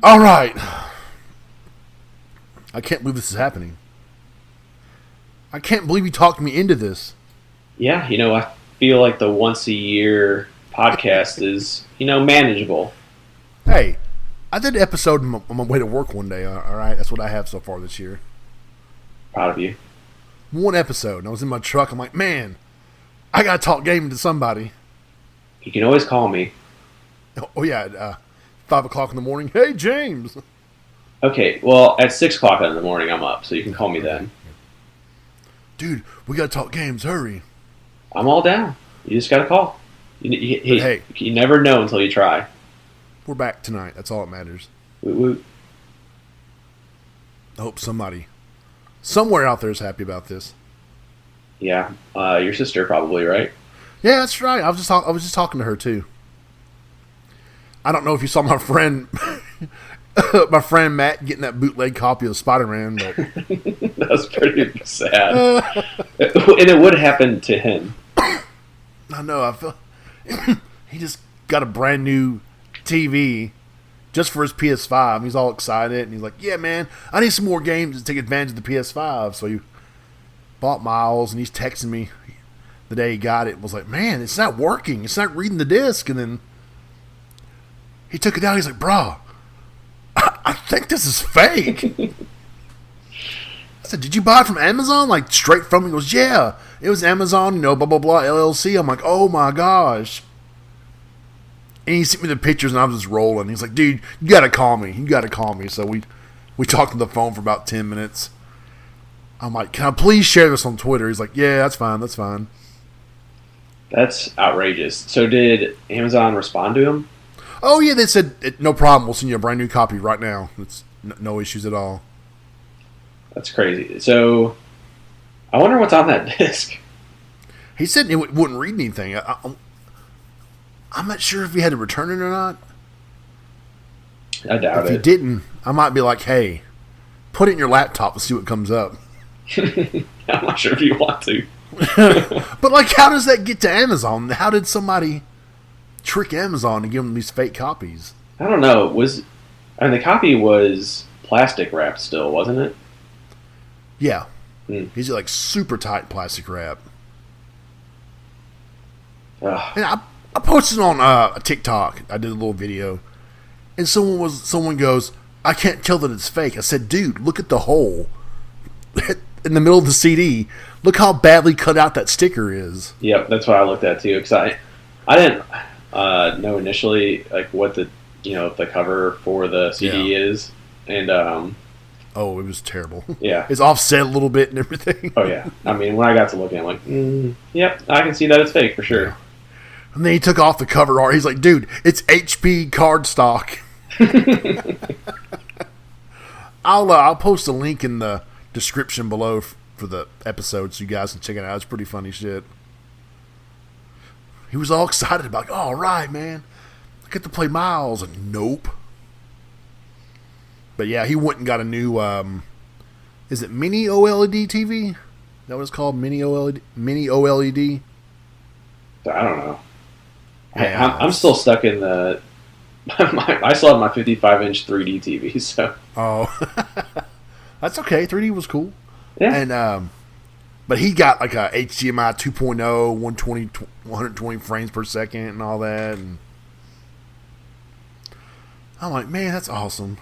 All right. I can't believe this is happening. I can't believe you talked me into this. Yeah, I feel like the once a year podcast is, manageable. Hey, I did an episode on my way to work one day, all right? That's what I have so far this year. Proud of you. One episode, and I was in my truck. I'm like, man, I got to talk gaming to somebody. You can always call me. Oh, yeah, 5 o'clock in the morning. Hey, James. Okay, well, at 6 o'clock in the morning, I'm up, so you can call me then. Dude, we got to talk games. Hurry. I'm all down. You just got to call. Hey, you never know until you try. We're back tonight. That's all that matters. Woot woot. I hope somewhere out there is happy about this. Yeah, your sister probably, right? Yeah, that's right. I was just talking to her too. I don't know if you saw my friend, my friend Matt getting that bootleg copy of Spider-Man, but that was pretty sad. And it would happen to him. I know. I feel he just got a brand new TV just for his PS5. He's all excited and he's like, "Yeah, man, I need some more games to take advantage of the PS5." So he bought Miles, and he's texting me the day he got it. Was like, "Man, it's not working. It's not reading the disc." And then he took it down. He's like, "Bro, I think this is fake." I said, "Did you buy it from Amazon?" Like straight from him. He goes, "Yeah, it was Amazon. Blah blah blah LLC." I'm like, "Oh my gosh." And he sent me the pictures, and I was just rolling. He's like, "Dude, you gotta call me. You gotta call me." So we talked on the phone for about 10 minutes. I'm like, "Can I please share this on Twitter?" He's like, "Yeah, that's fine. That's fine." That's outrageous. So did Amazon respond to him? Oh yeah, they said no problem. We'll send you a brand new copy right now. It's no issues at all. That's crazy. So I wonder what's on that disc. He said it wouldn't read anything. I'm not sure if he had to return it or not. I doubt If he didn't, I might be like, "Hey, put it in your laptop and see what comes up." I'm not sure if you want to. But like, how does that get to Amazon? How did somebody trick Amazon and give them these fake copies? I don't know. The copy was plastic wrapped still, wasn't it? Yeah. He's like super tight plastic wrap. And I posted on a TikTok. I did a little video, and someone goes, "I can't tell that it's fake." I said, "Dude, look at the hole in the middle of the CD. Look how badly cut out that sticker is." Yep, that's what I looked at too. Because I didn't know initially like what the cover for the CD is, and oh, it was terrible. Yeah, it's offset a little bit and everything. Oh yeah, I mean when I got to looking, I'm like, yep, I can see that it's fake for sure. Yeah. And then he took off the cover art. He's like, "Dude, it's HP cardstock." I'll post a link in the description below for the episode so you guys can check it out. It's pretty funny shit. He was all excited about, "All right, man, I get to play Miles," and nope. But yeah, he went and got a new, is it mini OLED TV? Is that what it's called? Mini OLED? I don't know. Yeah, I'm still stuck in the. I still have my 55-inch 3D TV, so. Oh, that's okay. 3D was cool. Yeah. And but he got like a HDMI 2.0, 120 frames per second, and all that. And I'm like, man, that's awesome.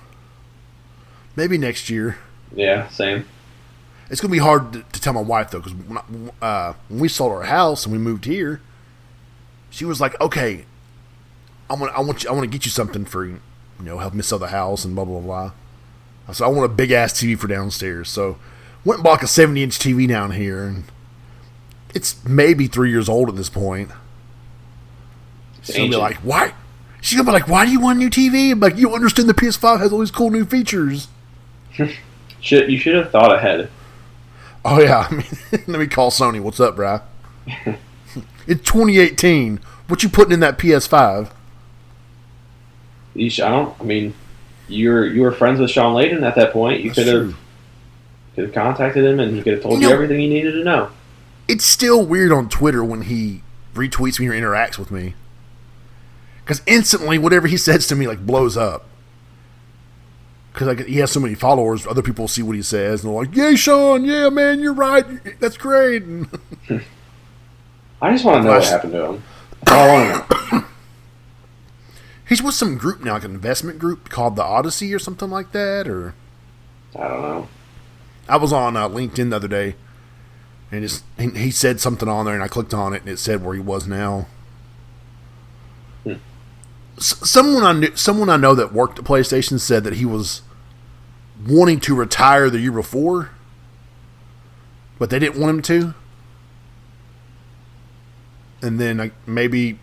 Maybe next year. Yeah, same. It's gonna be hard to tell my wife though, because when we sold our house and we moved here, she was like, "Okay, I want to get you something for help me sell the house and blah blah blah." I said, "I want a big ass TV for downstairs." So went and bought a 70-inch TV down here, and it's maybe 3 years old at this point. She's gonna be like, "Why?" She's gonna be like, "Why do you want a new TV?" I'm like, "You don't understand the PS5 has all these cool new features." You should have thought ahead. Oh yeah, I mean, let me call Sony. What's up, brah? It's 2018. What you putting in that PS5? You were friends with Sean Layden at that point. You could have contacted him, and he could have told you everything you needed to know. It's still weird on Twitter when he retweets me or interacts with me, because instantly whatever he says to me like blows up. because like, he has so many followers, other people see what he says, and they're like, "Yay, Sean! Yeah, man, you're right. That's great." And I just want to know what happened to him. That's all I want to know. He's with some group now, like an investment group called the Odyssey or something like that, or I don't know. I was on LinkedIn the other day, and he said something on there, and I clicked on it, and it said where he was now. Someone I know that worked at PlayStation said that he was wanting to retire the year before, but they didn't want him to. And then maybe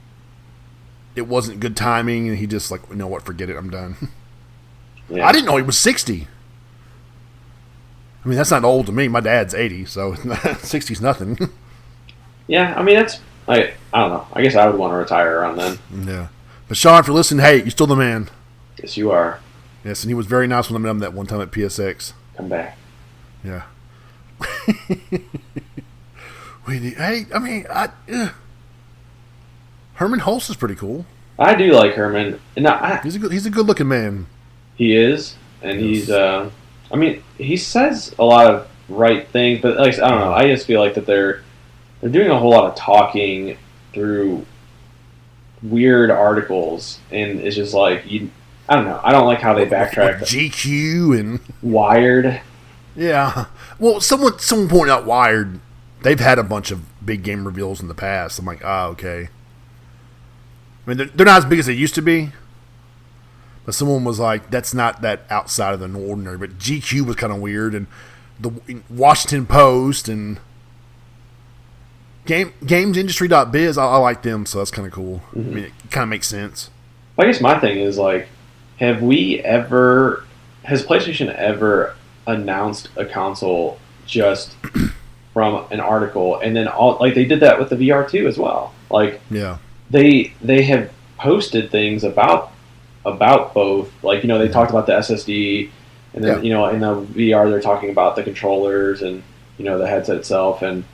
it wasn't good timing, and he just like, you know what, forget it, I'm done. Yeah. I didn't know he was 60. I mean, that's not old to me. My dad's 80, so 60's nothing. Yeah, I mean, I don't know. I guess I would want to retire around then. Yeah. But Sean, if you're listening, hey, you're still the man. Yes, you are. Yes, and he was very nice when I met him that one time at PSX. Come back. Yeah. Herman Hulse is pretty cool. I do like Herman. He's a good looking man. He is, and he's. I mean, he says a lot of right things, but like I don't know. I just feel like that they're doing a whole lot of talking through weird articles, and it's just like I don't know. I don't like how they backtrack. With GQ and Wired. Yeah. Well, someone pointed out Wired. They've had a bunch of big game reveals in the past. I'm like, okay. I mean, they're not as big as they used to be. But someone was like, that's not that outside of the ordinary. But GQ was kind of weird. And the Washington Post and GamesIndustry.biz, I like them, so that's kind of cool. Mm-hmm. I mean, it kind of makes sense. I guess my thing is, like, has PlayStation ever announced a console just from an article? And then, they did that with the VR2 as well. Like, yeah. They have posted things about both. Like, they talked about the SSD, and then, in the VR they're talking about the controllers and, the headset itself, and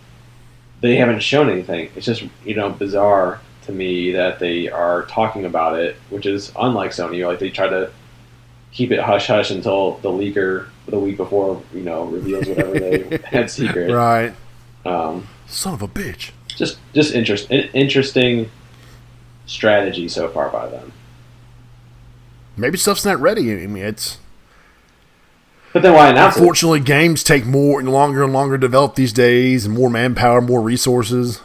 they haven't shown anything. It's just, bizarre to me that they are talking about it, which is unlike Sony. Like, they try to keep it hush-hush until the leaker the week before, reveals whatever they had secret. Right. Son of a bitch. Just interesting strategy so far by them. Maybe stuff's not ready. I mean, it's. But then why announce it? Unfortunately, games take longer and longer to develop these days, and more manpower, more resources.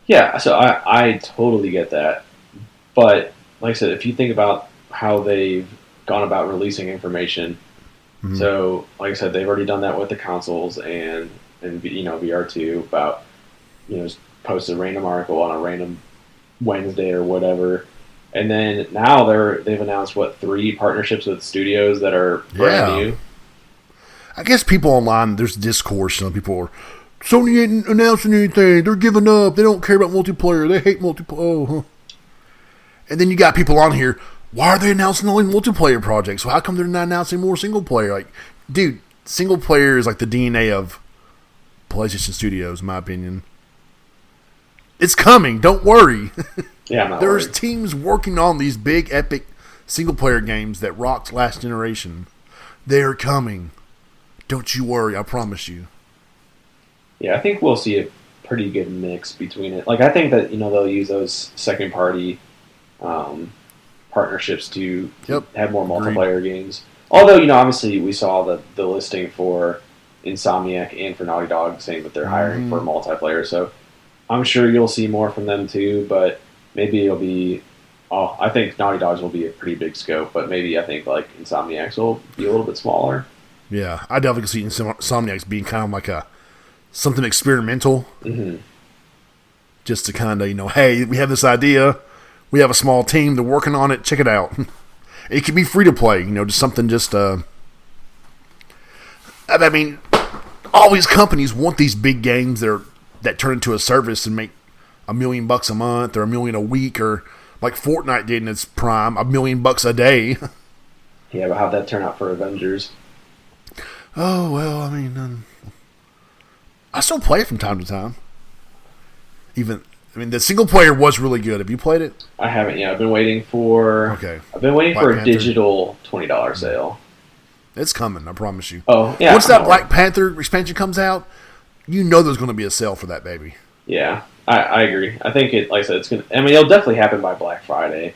Yeah, so I totally get that. But like I said, if you think about how they've gone about releasing information, so like I said, they've already done that with the consoles and VR2 about just post a random article on a random Wednesday or whatever. And then now they've announced 3 partnerships with studios that are brand new. I guess people online, there's discourse. People are, Sony ain't announcing anything. They're giving up. They don't care about multiplayer. They hate multiplayer. Oh. And then you got people on here. Why are they announcing only multiplayer projects? Well, how come they're not announcing more single player? Like, dude, single player is like the DNA of PlayStation Studios, in my opinion. It's coming. Don't worry. Yeah, I'm not There's worried. teams working on these big, epic single-player games that rocked last generation. They're coming. Don't you worry. I promise you. Yeah, I think we'll see a pretty good mix between it. Like, I think that they'll use those second-party partnerships to have more multiplayer games. Although, obviously, we saw the listing for Insomniac and for Naughty Dog saying that they're hiring for multiplayer. So I'm sure you'll see more from them too, but maybe it'll be. I think Naughty Dog's will be a pretty big scope, but maybe I think like Insomniac's will be a little bit smaller. Yeah, I definitely see Insomniac's being kind of like something experimental, just to kind of hey, we have this idea, we have a small team, they're working on it, check it out. It could be free to play, just something just. I mean, all these companies want these big games that turn into a service and make $1 million a month or $1 million a week, or like Fortnite did in its prime, $1 million a day. Yeah, but how'd that turn out for Avengers? Oh well, I mean, I still play it from time to time. The single player was really good. Have you played it? I haven't yet. I've been waiting for. Okay. I've been waiting Black for a Panther. digital $20 sale. It's coming, I promise you. Oh, yeah. Once that Black Panther expansion comes out, you know there's going to be a sale for that baby. Yeah, I agree. I think it, like I said, it's gonna. I mean, it'll definitely happen by Black Friday.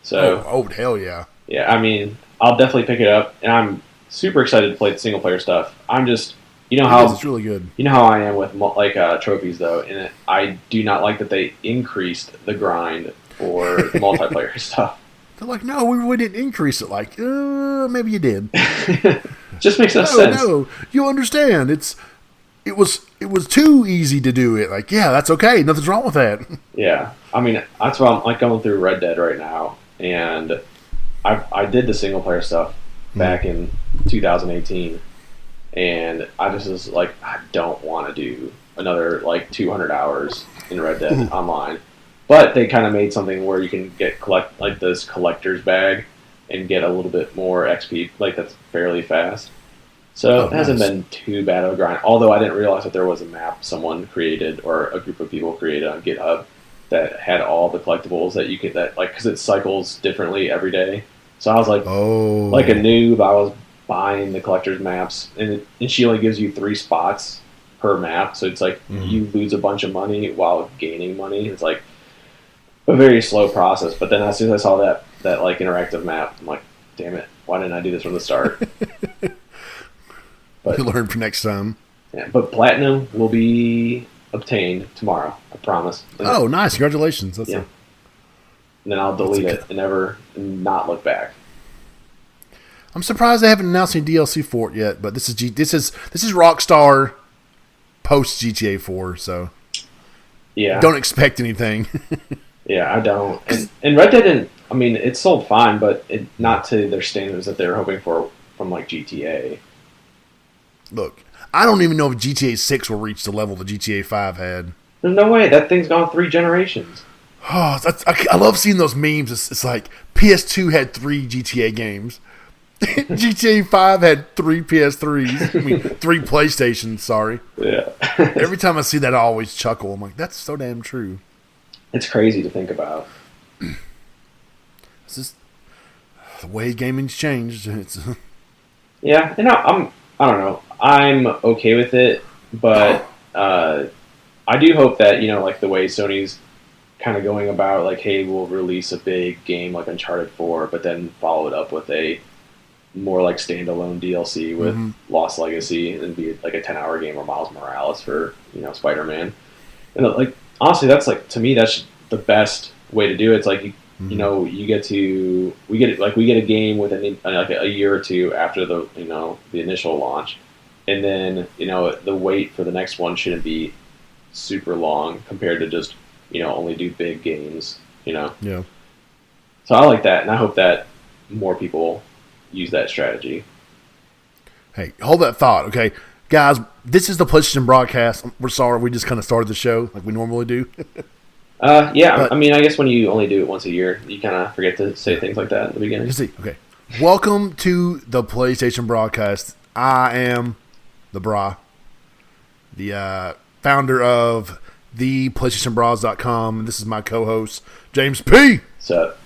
So, oh hell yeah. Yeah, I mean, I'll definitely pick it up, and I'm super excited to play the single player stuff. I'm just, it's really good. You know how I am with trophies though, and I do not like that they increased the grind for the multiplayer stuff. They're like, no, we didn't increase it. Like, maybe you did. Just makes no sense. No, you understand. It was too easy to do it. Like, yeah, that's okay. Nothing's wrong with that. Yeah, I mean, that's why I'm like going through Red Dead right now, and I did the single player stuff back in 2018, and I just was like, I don't want to do another like 200 hours in Red Dead online. But they kind of made something where you can collect like this collector's bag and get a little bit more XP, like that's fairly fast. So it hasn't been too bad of a grind. Although I didn't realize that there was a map someone created or a group of people created on GitHub that had all the collectibles that you could because it cycles differently every day. So I was like, like a noob, I was buying the collector's maps, and she only gives you 3 spots per map. So it's like you lose a bunch of money while gaining money. It's like a very slow process. But then as soon as I saw that like interactive map, I'm like, damn it, why didn't I do this from the start? But you'll learn for next time. Yeah, but platinum will be obtained tomorrow. I promise. Oh, nice! Congratulations. That's And then I'll delete it and not look back. I'm surprised they haven't announced any DLC for it yet. But this is Rockstar post GTA 4, so don't expect anything. Yeah, I don't. And Red Dead didn't. I mean, it sold fine, but not to their standards that they were hoping for from like GTA. Look, I don't even know if GTA 6 will reach the level that GTA 5 had. There's no way. That thing's gone 3 generations. Oh, I love seeing those memes. It's like PS2 had 3 GTA games. GTA 5 had 3 PS3s. I mean, 3 PlayStations, sorry. Yeah. Every time I see that, I always chuckle. I'm like, that's so damn true. It's crazy to think about. It's just the way gaming's changed. Yeah, and I don't know. I'm okay with it, but I do hope that, like the way Sony's kind of going about, like, hey, we'll release a big game like Uncharted 4, but then follow it up with a more like standalone DLC with Lost Legacy and be like a 10-hour game or Miles Morales for, Spider-Man. And like, honestly, that's like, to me, that's the best way to do it. It's like, we get a game within like a year or two after the initial launch, and then the wait for the next one shouldn't be super long compared to just only do big games. Yeah. So I like that, and I hope that more people use that strategy. Hey, hold that thought, okay, guys. This is the PlayStation BRAHcast. We're sorry we just kind of started the show like we normally do. Yeah, but, I mean, I guess when you only do it once a year, you kind of forget to say things like that at the beginning. You see, okay. Welcome to the PlayStation BRAHcast. I am the Brah, the founder of PlayStationBras.com, and this is my co-host, James P. What's up?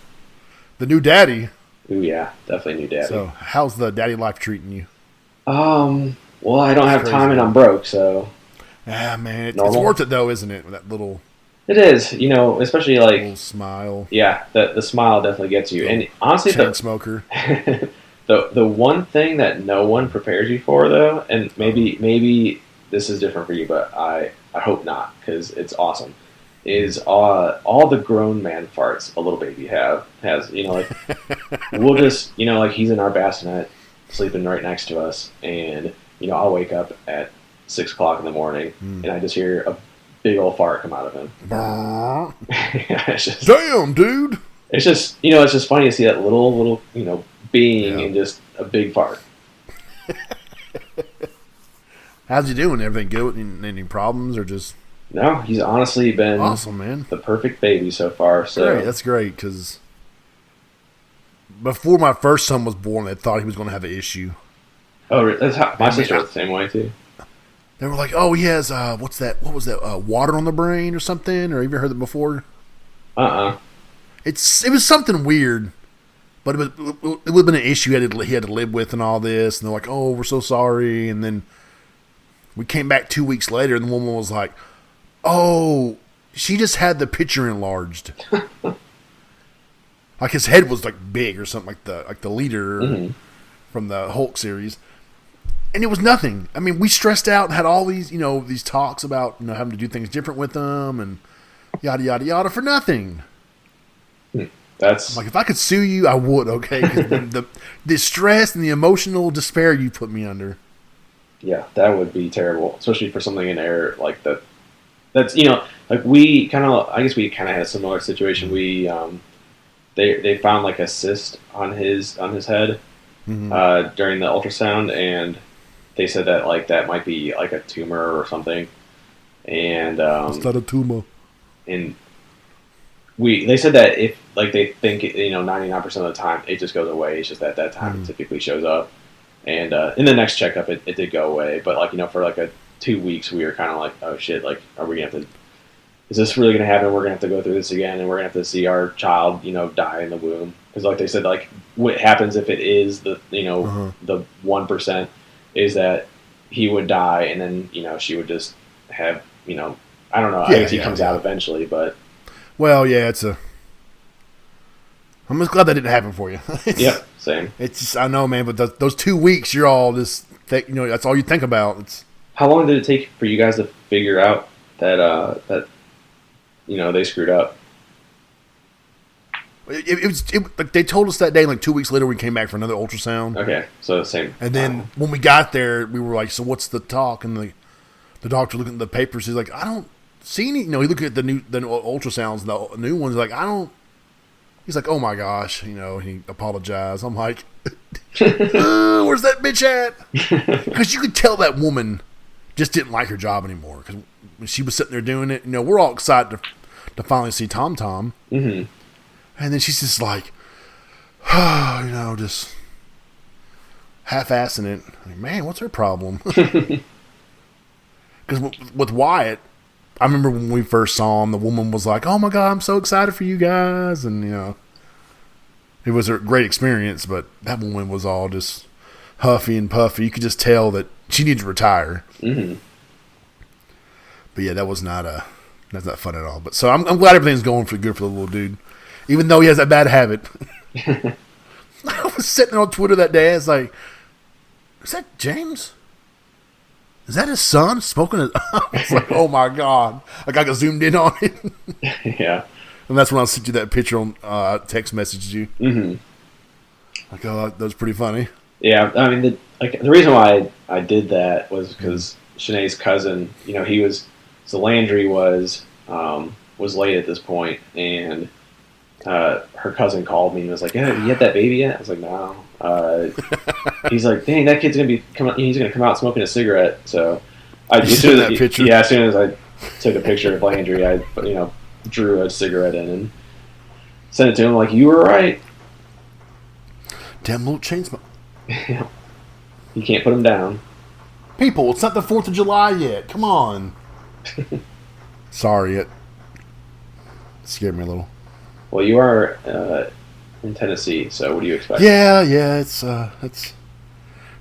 The new daddy. Ooh, yeah, definitely new daddy. So, how's the daddy life treating you? Well, I don't have time and I'm broke, so. Ah, man, it's worth it though, isn't it? That little. It is, especially like little smile. Yeah, the smile definitely gets you. And honestly, chain smoker. the one thing that no one prepares you for, though, and maybe this is different for you, but I hope not, because it's awesome, is all the grown man farts a little baby has, like, we'll just, like, he's in our bassinet, sleeping right next to us, and, I'll wake up at 6 o'clock in the morning, and I just hear a big old fart come out of him. Damn, dude! It's just, it's just funny to see that little, being and just a big fart. How's he doing? Everything good? Any problems or just? No, he's honestly been awesome, man. The perfect baby so far. So great. That's great, because before my first son was born, they thought he was going to have an issue. Oh, that's how my sister was the same way too. They were like, "Oh, he has what's that? What was that? Water on the brain or something?" Or have you heard that before? It was something weird, But it would have been an issue he had to live with and all this. And they're like, oh, we're so sorry. And then we came back 2 weeks later, and the woman was like, oh, she just had the picture enlarged. Like his head was like big or something, like the leader from the Hulk series. And it was nothing. I mean, we stressed out and had all these, these talks about, having to do things different with them and yada, yada, yada for nothing. That's like, if I could sue you, I would, okay? 'Cause the stress and the emotional despair you put me under. Yeah, that would be terrible, especially for something in air like that. That's, like we kind of, I guess we kind of had a similar situation. We, they found like a cyst on his head during the ultrasound, and they said that like that might be like a tumor or something. And it's not a tumor. And they said that if like they think 99% of the time it just goes away. It's just that time it typically shows up. And in the next checkup, it did go away. But like for like 2 weeks, we were kind of like, oh shit, like are we gonna have to? Is this really gonna happen? We're gonna have to go through this again, and we're gonna have to see our child, die in the womb. Because like they said, like what happens if it is the the 1% is that he would die, and then she would just have I don't know. I guess he comes out eventually, but well, yeah, I'm just glad that didn't happen for you. Yep, same. It's just, I know, man, but those 2 weeks, you're all just that's all you think about. It's how long did it take for you guys to figure out that they screwed up? It was like they told us that day. Like 2 weeks later, we came back for another ultrasound. Okay, so the same. And then when we got there, we were like, "So what's the talk?" And the doctor looking at the papers. He's like, "I don't see any." He looked at the ultrasounds, the new ones. Like, I don't. He's like, "Oh my gosh," he apologized. I'm like, "Where's that bitch at?" Because you could tell that woman just didn't like her job anymore. Because when she was sitting there doing it, we're all excited to finally see Tom Tom. Mm-hmm. And then she's just like, just half-assing it. Like, man, what's her problem? Because with Wyatt, I remember when we first saw him, the woman was like, "Oh my God, I'm so excited for you guys," and it was a great experience. But that woman was all just huffy and puffy. You could just tell that she needed to retire. Mm-hmm. But yeah, that's not fun at all. But so I'm glad everything's going for good for the little dude. Even though he has that bad habit. I was sitting on Twitter that day. I was like, is that James? Is that his son smoking? I was like, oh my God. Like I got zoomed in on it. Yeah. And that's when I sent you that picture on text message you. Mm-hmm. Like, oh, that was pretty funny. Yeah. I mean, the reason why I did that was because Shanae's cousin, Landry was late at this point, and her cousin called me and was like, "Yeah, you had that baby yet?" I was like, "No." He's like, "Dang, that kid's he's gonna come out smoking a cigarette." So, as soon as I took a picture of Landry, I drew a cigarette in and sent it to him. Like, you were right. Damn little chain smoke. Yeah. You can't put him down. People, it's not the 4th of July yet. Come on. Sorry, it scared me a little. Well, you are in Tennessee, so what do you expect? Yeah, it's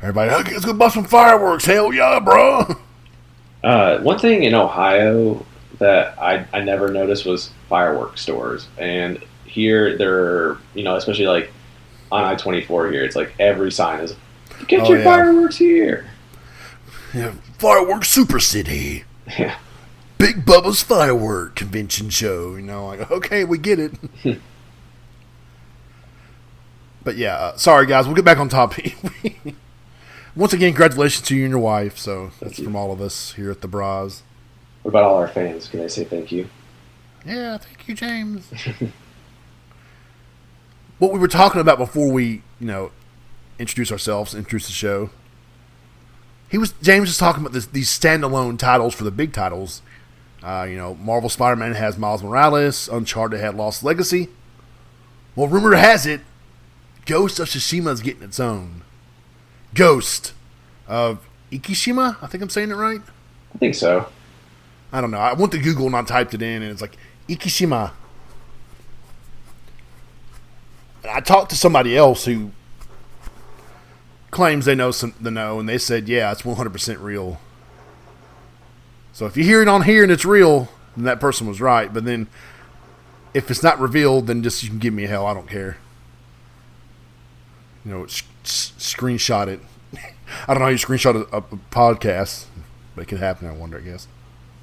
everybody. Let's go buy some fireworks. Hell yeah, bro! One thing in Ohio that I never noticed was fireworks stores, and here they're especially like on I-24 here, it's like every sign is get your fireworks here. Yeah, fireworks super city. Yeah. Big Bubba's firework convention show. Like, okay, we get it. But yeah, sorry guys, we'll get back on topic. Once again, congratulations to you and your wife. So that's from all of us here at the Bras. What about all our fans? Can I say thank you? Yeah, thank you, James. What we were talking about before we, introduce ourselves, introduce the show. James was talking about these standalone titles for the big titles. Marvel Spider-Man has Miles Morales. Uncharted had Lost Legacy. Well, rumor has it, Ghost of Tsushima is getting its own. Ghost of Ikishima? I think I'm saying it right? I think so. I don't know. I went to Google and I typed it in, and it's like Ikishima. I talked to somebody else who claims they know and they said, yeah, it's 100% real. So if you hear it on here and it's real, then that person was right. But then if it's not revealed, then just you can give me hell. I don't care. Screenshot it. I don't know how you screenshot a podcast, but it could happen. I wonder. I guess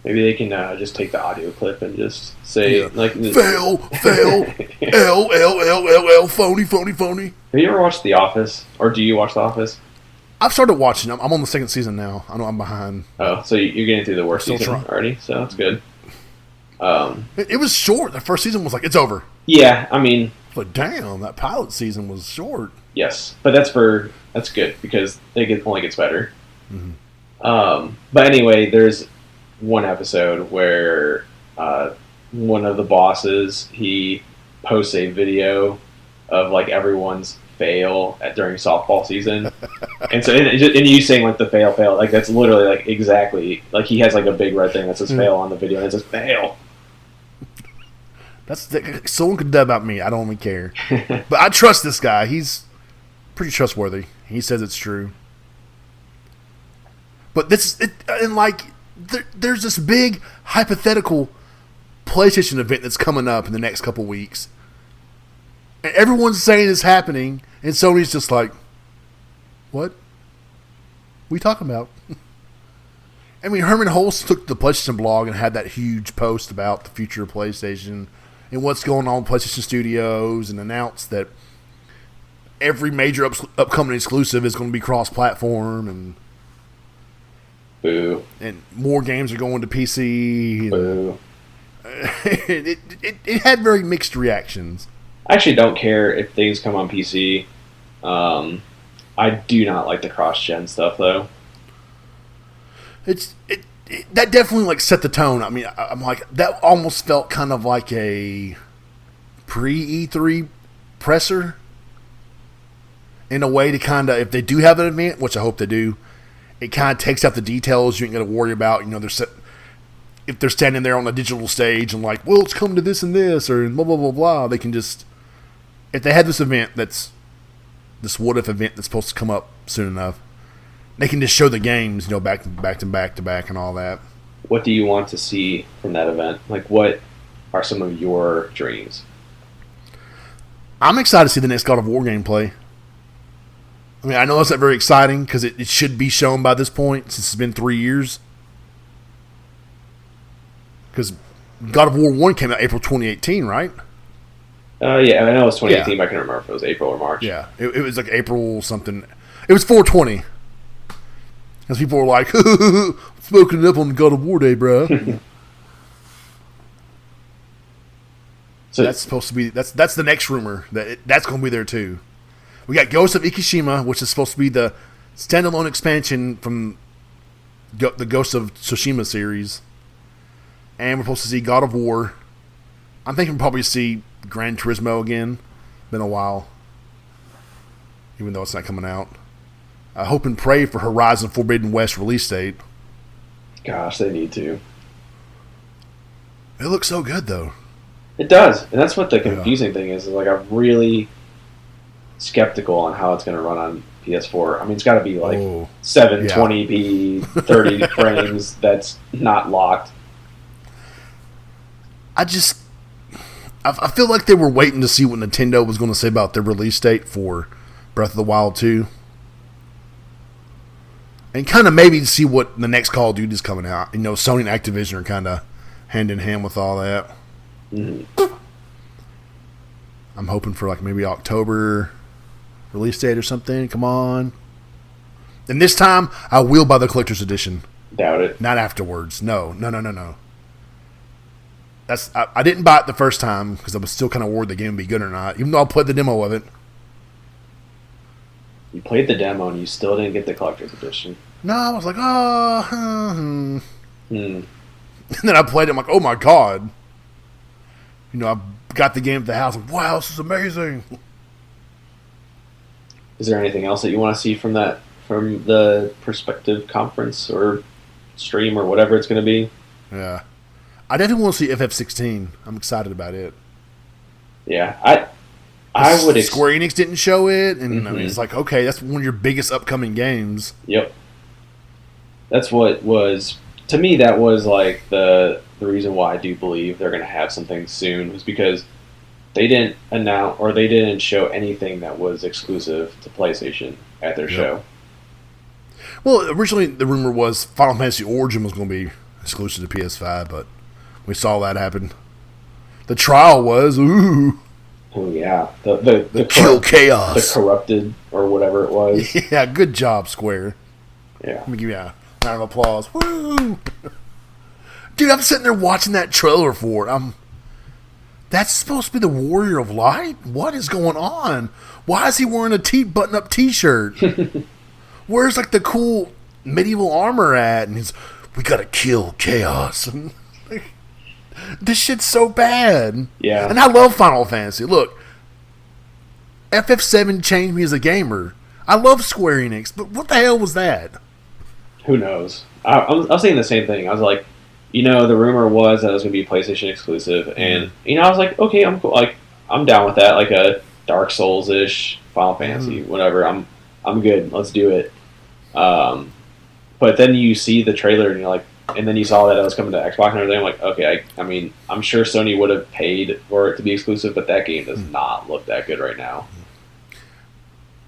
maybe they can just take the audio clip and just say fail, L, phony. Have you ever watched The Office, or do you watch The Office? I've started watching. I'm on the second season now. I know I'm behind. Oh, so you're getting through the worst season already, so that's good. It was short. The first season was like, it's over. Yeah, I mean... But damn, that pilot season was short. Yes, but that's good, because it only gets better. Mm-hmm. But anyway, there's one episode where one of the bosses, he posts a video of, like, everyone's fail during softball season. And so, and you saying, like, the fail, like, that's literally, like, exactly, like, he has, like, a big red thing that says fail on the video, and it says fail. Someone could dub about me. I don't even care. But I trust this guy. He's pretty trustworthy. He says it's true. But there's this big hypothetical PlayStation event that's coming up in the next couple weeks. And everyone's saying it's happening, and Sony's just like, what? What are you talking about? I mean, Herman Hulst took the PlayStation blog and had that huge post about the future of PlayStation and what's going on with PlayStation Studios, and announced that every major upcoming exclusive is going to be cross-platform, and boo, and more games are going to PC. Boo. It had very mixed reactions. I actually don't care if things come on PC. I do not like the cross-gen stuff, though. That definitely like set the tone. I mean, I'm like, that almost felt kind of like a pre-E3 presser in a way to kind of, if they do have an event, which I hope they do, it kind of takes out the details you ain't going to worry about. If they're standing there on a digital stage and like, well, it's come to this and this, or blah, blah, blah, blah, they can just, if they had this event this what-if event that's supposed to come up soon enough, they can just show the games, back to back and all that. What do you want to see from that event? Like, what are some of your dreams? I'm excited to see the next God of War gameplay. I mean, I know that's not very exciting because it should be shown by this point since it's been 3 years. Because God of War 1 came out April 2018, right? Yeah, I know it was 2018, but I can't remember if it was April or March. Yeah, it was like April something. It was 420. Because people were like, smoking it up on God of War Day, bro. So that's supposed to be that's the next rumor that's going to be there too. We got Ghost of Ikishima, which is supposed to be the standalone expansion from the Ghost of Tsushima series, and we're supposed to see God of War. I'm thinking we'll probably see Gran Turismo again. Been a while, even though it's not coming out. I hope and pray for Horizon Forbidden West release date. Gosh, they need to. It looks so good, though. It does, and that's what the confusing thing is. Like, I'm really skeptical on how it's going to run on PS4. I mean, it's got to be like 720p, 30 frames. That's not locked. I feel like they were waiting to see what Nintendo was going to say about their release date for Breath of the Wild 2. And kind of maybe see what the next Call of Duty is coming out. Sony and Activision are kind of hand in hand with all that. Mm-hmm. I'm hoping for like maybe October release date or something. Come on. And this time, I will buy the collector's edition. Doubt it. Not afterwards. No. I didn't buy it the first time because I was still kind of worried the game would be good or not, even though I played the demo of it. You played the demo and you still didn't get the collector's edition. No, I was like, And then I played it, I'm like, oh my god. I got the game at the house, like, wow, this is amazing. Is there anything else that you want to see from the Perspective conference or stream or whatever it's going to be? Yeah. I definitely want to see FF16. I'm excited about it. Yeah, I would Square Enix didn't show it, and I mean, it's like, okay, that's one of your biggest upcoming games. Yep. That's what was, to me, that was like the reason why I do believe they're going to have something soon, was because they didn't announce or they didn't show anything that was exclusive to PlayStation at their show. Well, originally the rumor was Final Fantasy Origin was going to be exclusive to PS5, but we saw that happen. The trial was, ooh. Oh, yeah. The Kill Chaos. The Corrupted, or whatever it was. Yeah, good job, Square. Yeah. Let me give you a round of applause. Woo! Dude, I'm sitting there watching that trailer for it. That's supposed to be the Warrior of Light? What is going on? Why is he wearing a button-up T-shirt? Where's, like, the cool medieval armor at? And we gotta kill Chaos. And, this shit's so bad. Yeah. And I love Final Fantasy. Look, FF7 changed me as a gamer. I love Square Enix, but what the hell was that? Who knows? I was saying the same thing. I was like, the rumor was that it was going to be PlayStation exclusive, and I was like, okay, I'm cool. Like, I'm down with that. Like a Dark Souls-ish Final Fantasy, whatever. I'm good. Let's do it. But then you see the trailer, and you're like, and then you saw that it was coming to Xbox and everything. I'm like, okay. I mean, I'm sure Sony would have paid for it to be exclusive, but that game does not look that good right now.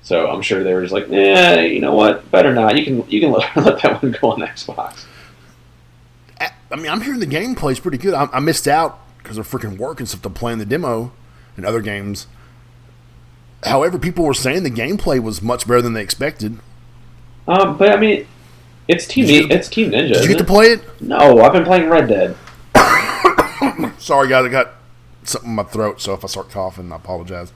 So I'm sure they were just like, you know what? Better not. You can let that one go on Xbox. I mean, I'm hearing the gameplay's pretty good. I missed out because of freaking work and stuff to play in the demo and other games. However, people were saying the gameplay was much better than they expected. But I mean, it's Team Ninja. Did you get to play it? No, I've been playing Red Dead. Sorry, guys, I got something in my throat, so if I start coughing, I apologize.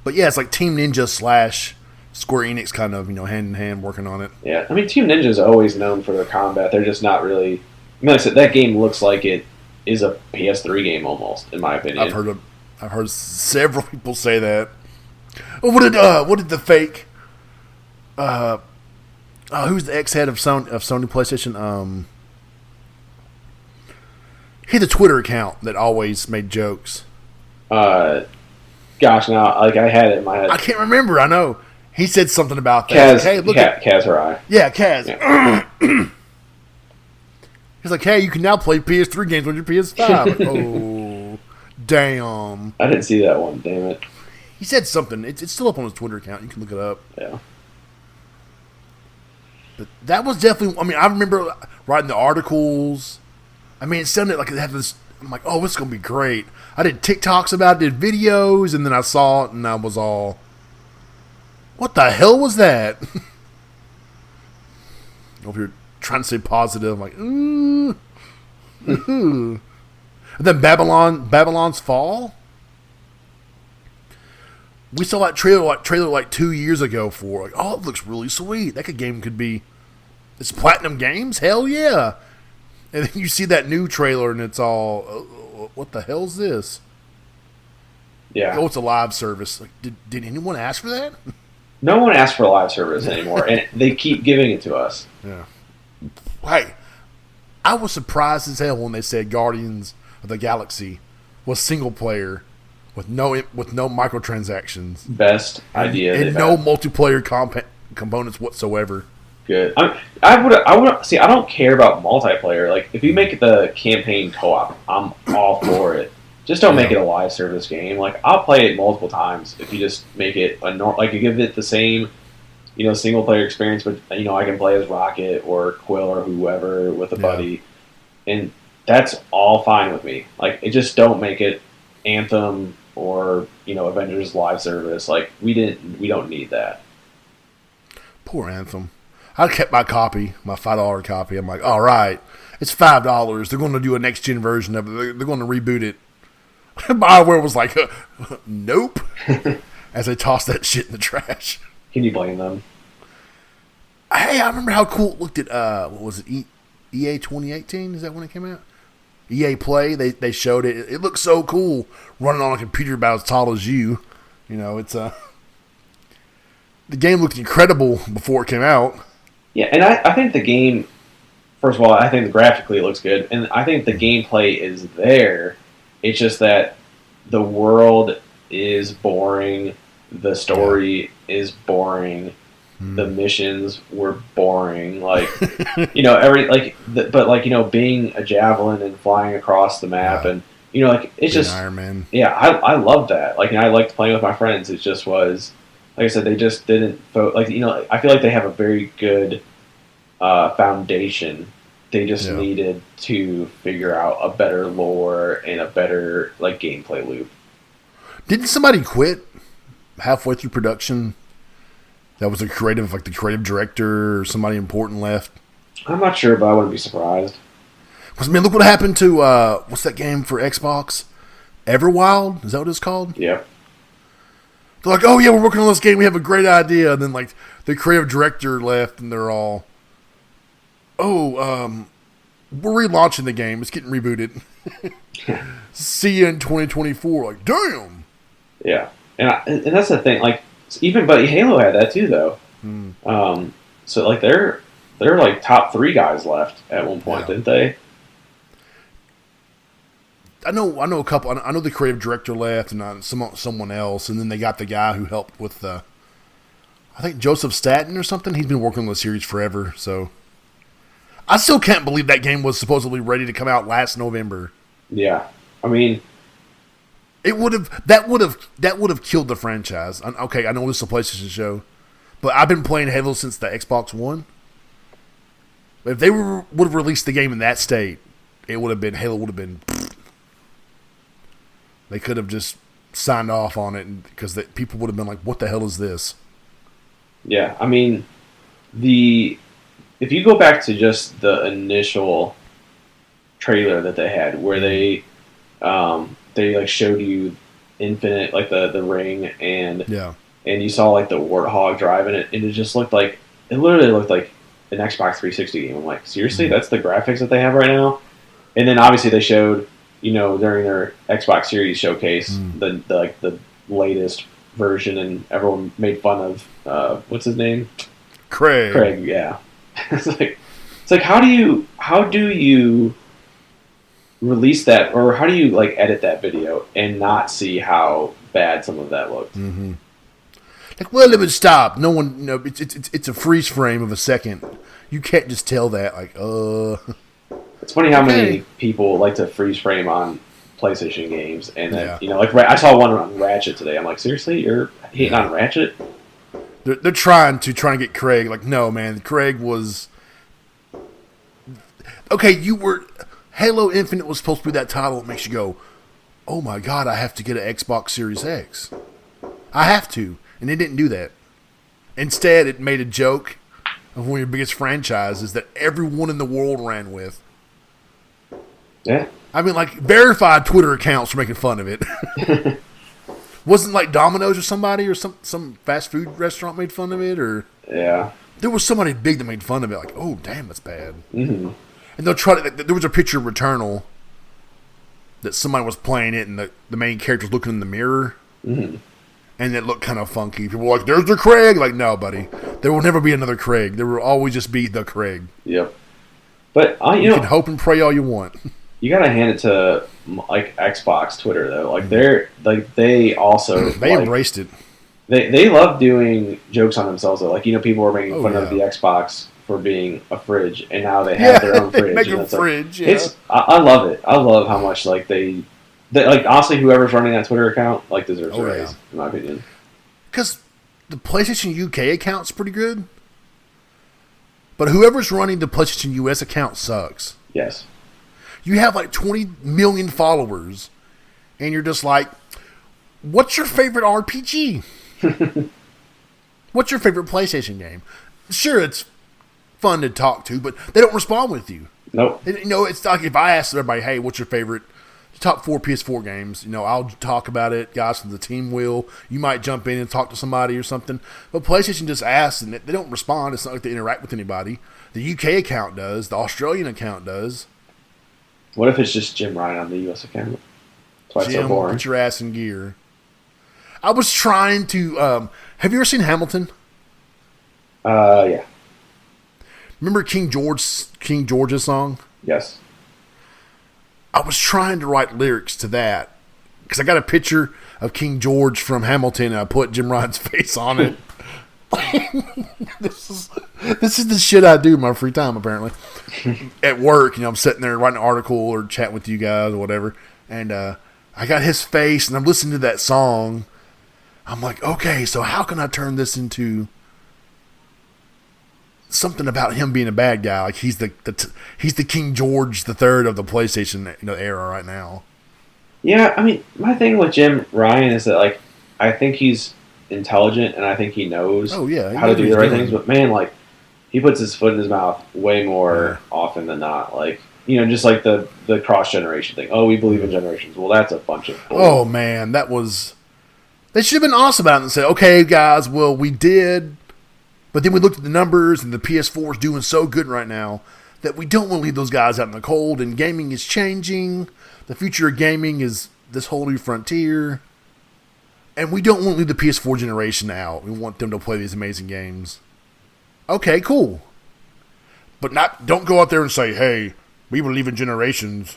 But yeah, it's like Team Ninja / Square Enix kind of, hand in hand working on it. Yeah, I mean, Team Ninja is always known for their combat. They're just not really. I mean, like I said, that game looks like it is a PS3 game almost, in my opinion. I've heard several people say that. What did the fake? Who's the ex-head of Sony PlayStation? He had a Twitter account that always made jokes. Gosh, now I had it in my head. I can't remember. I know he said something about that. Kaz, like, hey, Kaz Hirai. Yeah, Kaz. Yeah. He's like, hey, you can now play PS3 games on your PS5. Like, oh, damn. I didn't see that one. Damn it. He said something. It's still up on his Twitter account. You can look it up. Yeah. But that was definitely. I mean, I remember writing the articles. I mean, it sounded like it had this. I'm like, oh, it's gonna be great. I did TikToks about it, did videos, and then I saw it, and I was all, what the hell was that? If you're trying to stay positive, I'm like, ooh. And then Babylon's Fall. We saw that trailer like 2 years ago for, like, oh, it looks really sweet. That game could be, it's Platinum Games? Hell yeah. And then you see that new trailer, and it's all, what the hell's this? Yeah. Oh, it's a live service. Like, did anyone ask for that? No one asks for a live service anymore, and they keep giving it to us. Yeah. Hey, I was surprised as hell when they said Guardians of the Galaxy was single player with no microtransactions. Best idea. And no multiplayer components whatsoever. Good. I would see. I don't care about multiplayer. Like, if you make the campaign co-op, I'm all for it. Just don't make it a live service game. Like, I'll play it multiple times if you just make it like you give it the same, single player experience. But I can play as Rocket or Quill or whoever with a buddy, and that's all fine with me. Like, it just don't make it Anthem or Avengers live service. Like, we don't need that. Poor Anthem. I kept my copy, my $5 copy. I'm like, all right, it's $5. They're going to do a next gen version of it. They're going to reboot it. BioWare was like, nope, as they tossed that shit in the trash. Can you blame them? Hey, I remember how cool it looked at what was it, EA 2018? Is that when it came out? EA Play. They showed it. It looked so cool running on a computer about as tall as you. It's the game looked incredible before it came out. Yeah, and I think the game, first of all, I think graphically it looks good, and I think the gameplay is there. It's just that the world is boring. The story is boring. The missions were boring. Like, being a javelin and flying across the map, and it's just Iron Man. Yeah, I love that. Like, and I liked playing with my friends. It just was, like I said, they just didn't I feel like they have a very good foundation. They just needed to figure out a better lore and a better gameplay loop. Didn't somebody quit halfway through production? That was the creative director or somebody important left. I'm not sure, but I wouldn't be surprised. Because, man, look what happened to, what's that game for Xbox? Everwild? Is that what it's called? Yep. They're like, oh, yeah, we're working on this game. We have a great idea. And then, the creative director left, and they're all, we're relaunching the game. It's getting rebooted. See you in 2024. Like, damn. Yeah. And that's the thing. But Halo had that too, though. So they're top 3 guys left at one point, didn't they? I know a couple. I know the creative director left, and someone else, and then they got the guy who helped with I think Joseph Staten or something. He's been working on the series forever, so I still can't believe that game was supposedly ready to come out last November. Yeah, I mean. That would have killed the franchise. Okay, I know this is a PlayStation show, but I've been playing Halo since the Xbox One. If they would have released the game in that state, Halo would have been. They could have just signed off on it because people would have been like, "What the hell is this?" Yeah, I mean, if you go back to just the initial trailer that they had, where they showed you Infinite, the ring, and you saw the Warthog driving it, and it literally looked like an Xbox 360 game. I'm like, seriously, that's the graphics that they have right now? And then obviously they showed, during their Xbox Series showcase, the latest version, and everyone made fun of what's his name? Craig, yeah. It's like how do you release that, or how do you edit that video and not see how bad some of that looked? Well, it would stop. No one, it's a freeze frame of a second. You can't just tell that. It's funny how many people like to freeze frame on PlayStation games, and then I saw one on Ratchet today. I'm like, seriously, you're hating on Ratchet? They're trying to get Craig. No, man, Craig was okay. Halo Infinite was supposed to be that title that makes you go, oh my god, I have to get an Xbox Series X. I have to. And it didn't do that. Instead, it made a joke of one of your biggest franchises that everyone in the world ran with. Yeah. I mean, verified Twitter accounts were making fun of it. Wasn't Domino's or somebody or some fast food restaurant made fun of it? Or yeah. There was somebody big that made fun of it. Oh, damn, that's bad. Mm-hmm. And they'll try to. There was a picture of Returnal that somebody was playing it, and the main character was looking in the mirror, and it looked kind of funky. People were like, "There's the Craig." No, buddy, there will never be another Craig. There will always just be the Craig. Yep. But you can hope and pray all you want. You gotta hand it to Xbox Twitter though. They also they embraced it. They love doing jokes on themselves though. People were making fun of the Xbox for being a fridge, and now they have their own fridge. They make a fridge. I love it. I love how much they honestly, whoever's running that Twitter account deserves a raise, in my opinion. Because the PlayStation UK account's pretty good, but whoever's running the PlayStation US account sucks. Yes. You have 20 million followers, and you're just like, what's your favorite RPG? What's your favorite PlayStation game? Sure, it's fun to talk to, but they don't respond with you. Nope. It's like if I asked everybody, hey, what's your favorite top 4 PS4 games? I'll talk about it. Guys from the team will. You might jump in and talk to somebody or something. But PlayStation just asks, and they don't respond. It's not like they interact with anybody. The UK account does. The Australian account does. What if it's just Jim Ryan on the US account? That's why it's so boring. Put your ass in gear. I was trying to... have you ever seen Hamilton? Yeah. Remember King George's song? Yes. I was trying to write lyrics to that because I got a picture of King George from Hamilton, and I put Jim Ryan's face on it. This is the shit I do in my free time, apparently. At work, I'm sitting there writing an article or chatting with you guys or whatever, and I got his face, and I'm listening to that song. I'm like, okay, so how can I turn this into something about him being a bad guy? Like he's the King George III of the PlayStation era right now. Yeah, I mean, my thing with Jim Ryan is that like I think he's intelligent and I think he knows how to do the right things. But man, like he puts his foot in his mouth way more often than not. Like just like the cross generation thing. Oh, we believe in generations. Well, that's a bunch of bull. Oh man, they should have been awesome about it and said, okay, guys, well we did, but then we looked at the numbers and the PS4 is doing so good right now that we don't want to leave those guys out in the cold. And gaming is changing. The future of gaming is this whole new frontier. And we don't want to leave the PS4 generation out. We want them to play these amazing games. Okay, cool. But don't go out there and say, hey, we believe in generations.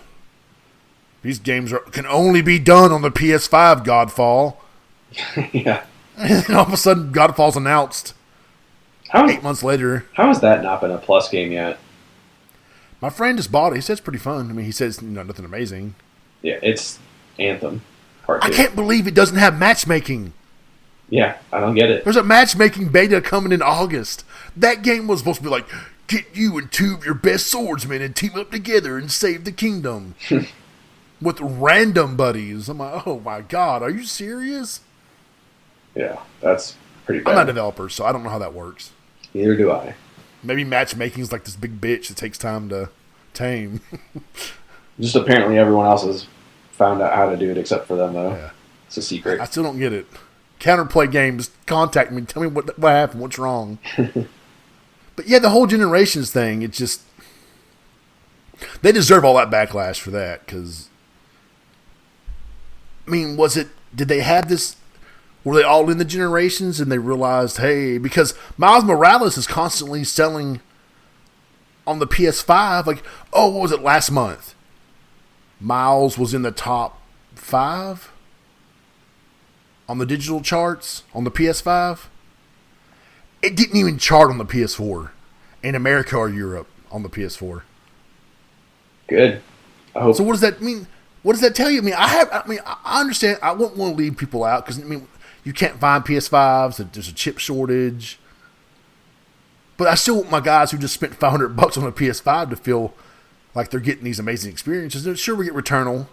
These games can only be done on the PS5, Godfall. Yeah. And all of a sudden, Godfall's announced 8 months later. How has that not been a plus game yet? My friend just bought it. He says it's pretty fun. I mean, he says nothing amazing. Yeah, it's Anthem. I can't believe it doesn't have matchmaking. Yeah, I don't get it. There's a matchmaking beta coming in August. That game was supposed to be like, get you and two of your best swordsmen and team up together and save the kingdom. With random buddies. I'm like, oh my god, are you serious? Yeah, that's pretty bad. I'm not a developer, so I don't know how that works. Neither do I. Maybe matchmaking's like this big bitch that takes time to tame. Just apparently everyone else has found out how to do it except for them, though. Yeah. It's a secret. I still don't get it. Counterplay games, contact me. Tell me what happened. What's wrong? But yeah, the whole generations thing, it's just... They deserve all that backlash for that, because... I mean, did they have this... Were they all in the generations and they realized, hey... Because Miles Morales is constantly selling on the PS5. Like, what was it last month? Miles was in the top 5 on the digital charts on the PS5. It didn't even chart on the PS4 in America or Europe on the PS4. Good. I hope. So what does that mean? What does that tell you? I understand. I wouldn't want to leave people out because you can't find PS5s. There's a chip shortage. But I still want my guys who just spent $500 on a PS5 to feel like they're getting these amazing experiences. Sure, we get Returnal,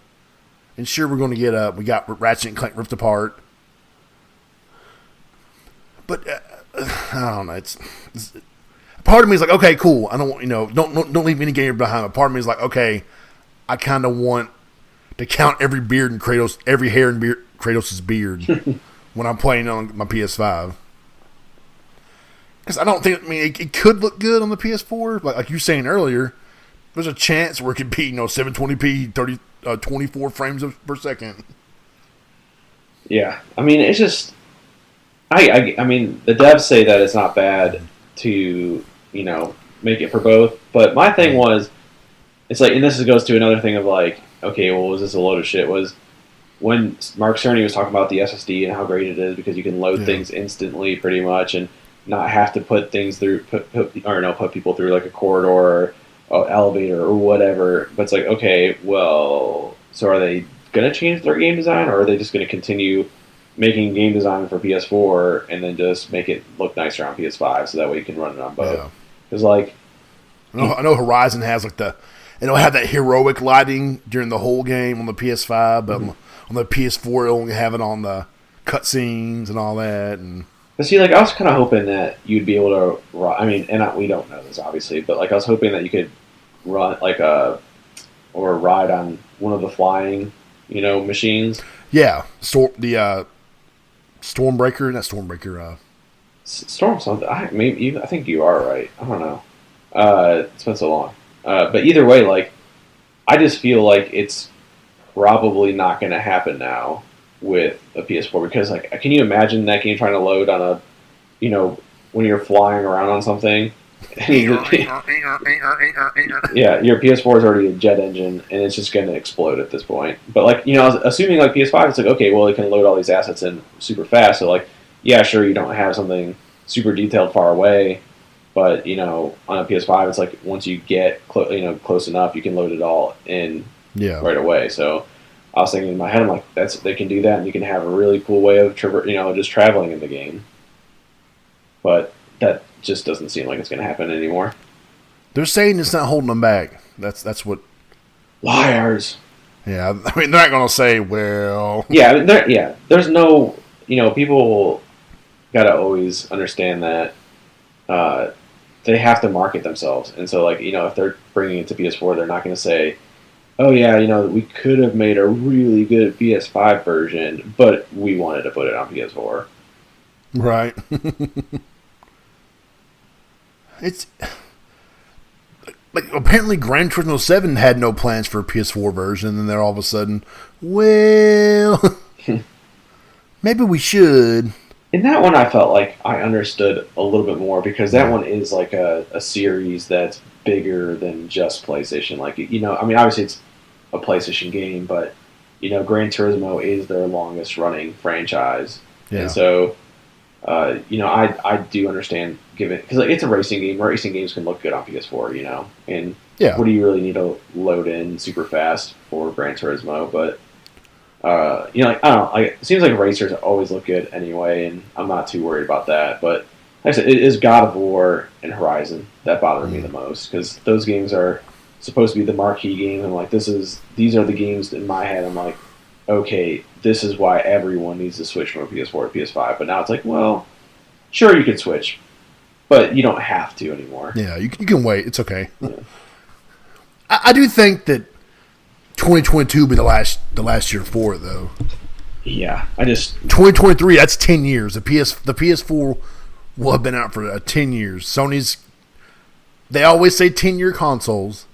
and sure we're going to get we got Ratchet and Clank Rift Apart. But I don't know. It's part of me is like, okay, cool. I don't want don't leave any game behind. But part of me is like, okay, I kind of want to count every hair in Kratos' beard when I'm playing on my PS5. Because I don't think. It could look good on the PS4, like you were saying earlier. There's a chance where it could be 720p, 24 frames per second. Yeah, I mean it's just. I mean the devs say that it's not bad to make it for both, but my thing was, it's like, and this goes to another thing of like, okay, well, was this a load of shit? Was when Mark Cerny was talking about the SSD and how great it is because you can load things instantly, pretty much, and not have to put things through, put people through like a corridor or elevator or whatever. But it's like, okay, well, so are they gonna change their game design, or are they just gonna continue making game design for PS4 and then just make it look nicer on PS5 so that way you can run it on both? Because like, I know Horizon has like it'll have that heroic lighting during the whole game on the PS5, but on the PS4 it'll only have it on the cutscenes and all that. And but see, like, I was kind of hoping that you'd be able to run. I mean, we don't know this obviously, but like I was hoping that you could run like or ride on one of the flying, machines. Yeah, Stormbreaker, not Stormbreaker. Storm something. I think you are right. I don't know. It's been so long. But either way, like, I just feel like it's probably not going to happen now with a PS4 because, like, can you imagine that game trying to load on when you're flying around on something Yeah, your PS4 is already a jet engine, and it's just going to explode at this point. But like, you know, assuming like PS5, it's like, okay, well, it can load all these assets in super fast. So like, yeah, sure, you don't have something super detailed far away, but you know, on a PS5, it's like once you get close enough, you can load it all in right away. So I was thinking in my head, I'm like, they can do that, and you can have a really cool way of just traveling in the game. But that just doesn't seem like it's going to happen anymore. They're saying it's not holding them back. That's what. Liars. Yeah, I mean, they're not going to say, well. Yeah, there's no, people got to always understand that they have to market themselves. And so, like, if they're bringing it to PS4, they're not going to say, oh, yeah, we could have made a really good PS5 version, but we wanted to put it on PS4. Right. It's like apparently Gran Turismo 7 had no plans for a PS4 version, and they're all of a sudden, well, maybe we should. In that one, I felt like I understood a little bit more because that one is like a series that's bigger than just PlayStation. Like, I mean, obviously it's a PlayStation game, but Gran Turismo is their longest running franchise, and so. I do understand given because like, it's a racing game. Racing games can look good on PS4, and what do you really need to load in super fast for Gran Turismo? But like I don't know, like it seems like racers always look good anyway, and I'm not too worried about that. But like I said, it is God of War and Horizon that bother me the most because those games are supposed to be the marquee games. I'm like, these are the games in my head. I'm like, okay, this is why everyone needs to switch from a PS4 to PS5. But now it's like, well, sure, you can switch, but you don't have to anymore. Yeah, you can wait. It's okay. Yeah. I do think that 2022 will be the last year for it, though. Yeah, 2023. That's 10 years. The PS4 will have been out for 10 years. They always say 10-year consoles,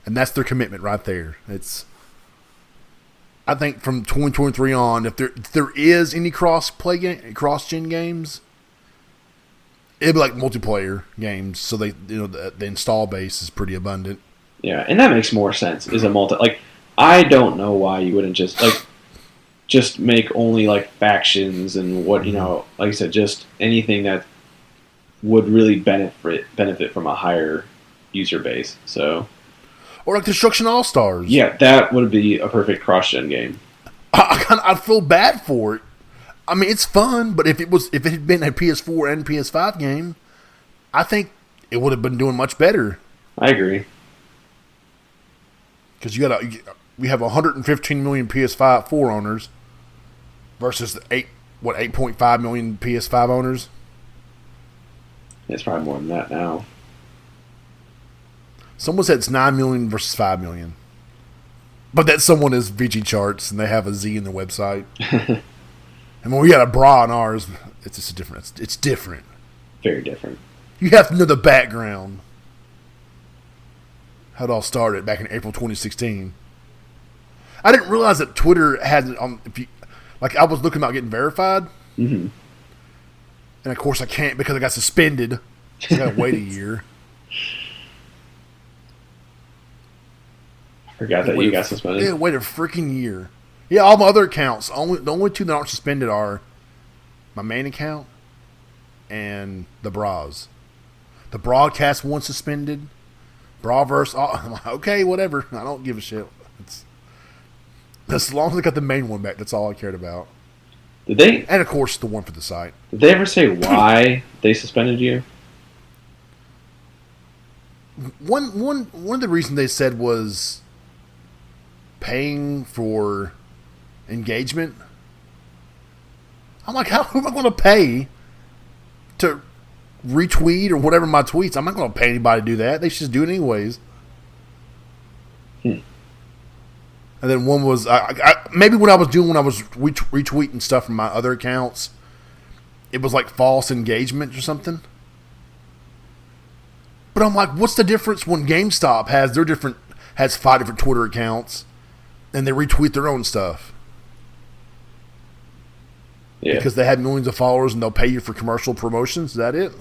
and that's their commitment right there. I think from 2023 on, if there is any cross-gen games, it'd be like multiplayer games. So the install base is pretty abundant. Yeah, and that makes more sense. Is a like I don't know why you wouldn't just make only like factions and what like I said, just anything that would really benefit from a higher user base. So. Or like Destruction All-Stars. Yeah, that would be a perfect cross-gen game. I'd feel bad for it. I mean, it's fun, but if it had been a PS4 and PS5 game, I think it would have been doing much better. I agree. Because we have 115 million PS4 owners versus 8.5 million PS5 owners. It's probably more than that now. Someone said it's 9 million versus 5 million. But that someone is VG Charts, and they have a Z in their website. And when we got a bra on ours, it's just different. It's different. Very different. You have to know the background. How it all started back in April 2016. I didn't realize that Twitter had it on. I was looking about getting verified. Mm-hmm. And of course I can't because I got suspended. I got to wait a year. Forgot that you got suspended. Yeah, wait a freaking year. Yeah, all my other accounts. The only two that aren't suspended are my main account and the bras. The broadcast one suspended. Braverse. I'm like, okay, whatever. I don't give a shit. As long as I got the main one back, that's all I cared about. Did they? And of course, the one for the site. Did they ever say why they suspended you? One of the reasons they said was paying for engagement. I'm like, how am I going to pay to retweet or whatever my tweets? I'm not going to pay anybody to do that. They should just do it anyways. And then one was maybe when I was retweeting stuff from my other accounts, it was like false engagement or something. But I'm like, what's the difference when GameStop has 5 different Twitter accounts and they retweet their own stuff? Yeah. Because they had millions of followers and they'll pay you for commercial promotions? Is that it?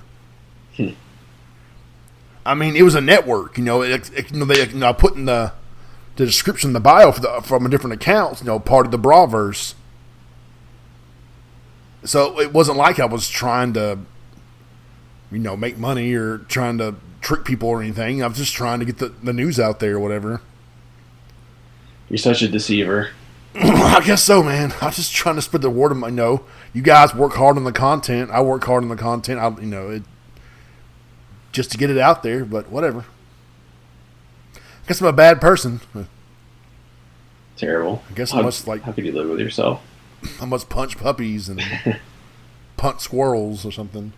I mean, it was a network. You know, I put in the description, the bio from a different accounts. You know, part of the Brahverse. So it wasn't like I was trying to, make money or trying to trick people or anything. I was just trying to get the news out there or whatever. You're such a deceiver. I guess so, man. I'm just trying to spread the word of my. You guys work hard on the content. I work hard on the content. Just to get it out there. But whatever. I guess I'm a bad person. Terrible. I guess how could you live with yourself? I must punch puppies and punch squirrels or something.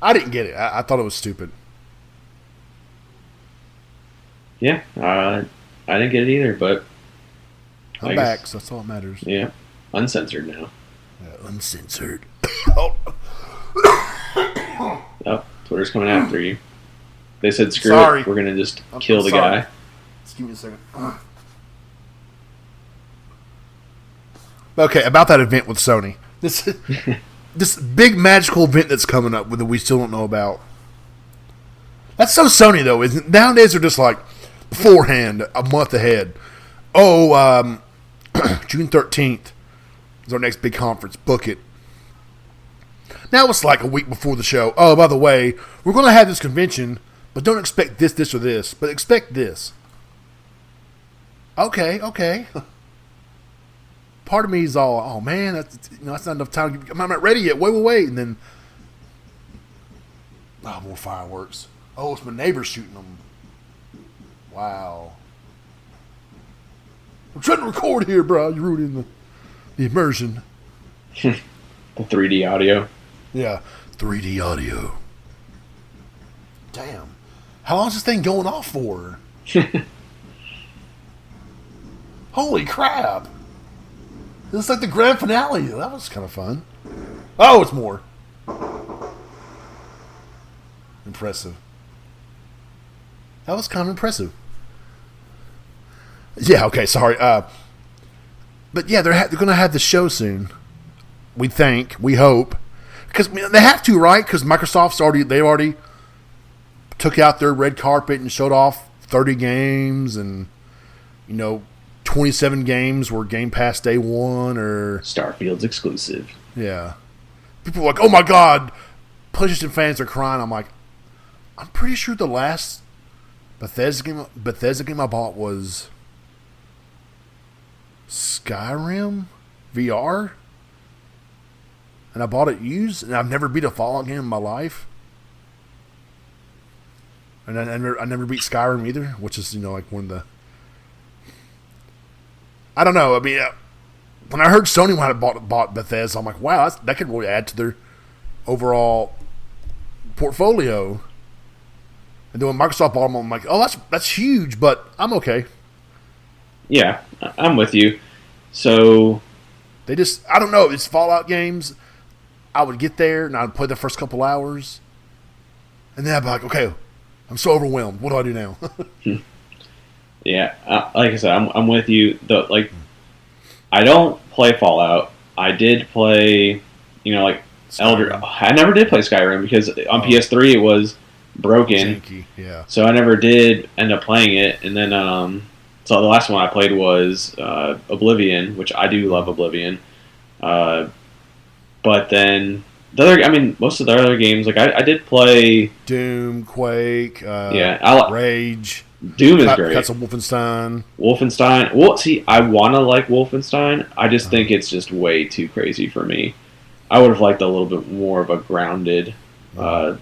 I didn't get it. I thought it was stupid. Yeah, I didn't get it either, but I'm back, so that's all that matters. Yeah, uncensored now. Yeah, uncensored. Oh, Twitter's coming after you. They said, screw it, we're going to just kill the guy. Just give me a second. Okay, about that event with Sony. This big magical event that's coming up that we still don't know about. That's so Sony, though, isn't it? Nowadays, they're just like beforehand, a month ahead. Oh, June 13th is our next big conference. Book it. Now it's like a week before the show. Oh, by the way, we're going to have this convention, but don't expect this, or this. But expect this. Okay. Part of me is all, oh man, that's not enough time. I'm not ready yet. Wait. And then, more fireworks. Oh, it's my neighbor shooting them. Wow. I'm trying to record here, bro. You're ruining the immersion. The 3D audio. Yeah, 3D audio. Damn. How long is this thing going off for? Holy crap. This is like the grand finale. That was kind of fun. Oh, it's more. Impressive. That was kind of impressive. Yeah, okay, sorry. But yeah, they're going to have the show soon. We think. We hope. Because they have to, right? Because Microsoft's already took out their red carpet and showed off 30 games and, 27 games were Game Pass Day 1 or... Starfield's exclusive. Yeah. People are like, oh my god, PlayStation fans are crying. I'm like, I'm pretty sure the last Bethesda game I bought was Skyrim VR. And I bought it used, and I've never beat a Fallout game in my life. And I never beat Skyrim either, which is, like one of the... I don't know. I mean, when I heard Sony had bought Bethesda, I'm like, wow, that could really add to their overall portfolio. And then when Microsoft bought them, I'm like, oh, that's huge, but I'm okay. Yeah, I'm with you. So they just, I don't know. It's Fallout games. I would get there and I'd play the first couple hours, and then I'd be like, okay, I'm so overwhelmed. What do I do now? Yeah, like I said, I'm with you. I don't play Fallout. I did play, like Elder. I never did play Skyrim because on PS3 it was broken. Janky, yeah. So I never did end up playing it. And then, so the last one I played was Oblivion, which I do love Oblivion. But then most of the other games, I did play Doom, Quake, Rage. Doom is great. That's a Wolfenstein. Well, see, I want to like Wolfenstein. I just think it's just way too crazy for me. I would have liked a little bit more of a grounded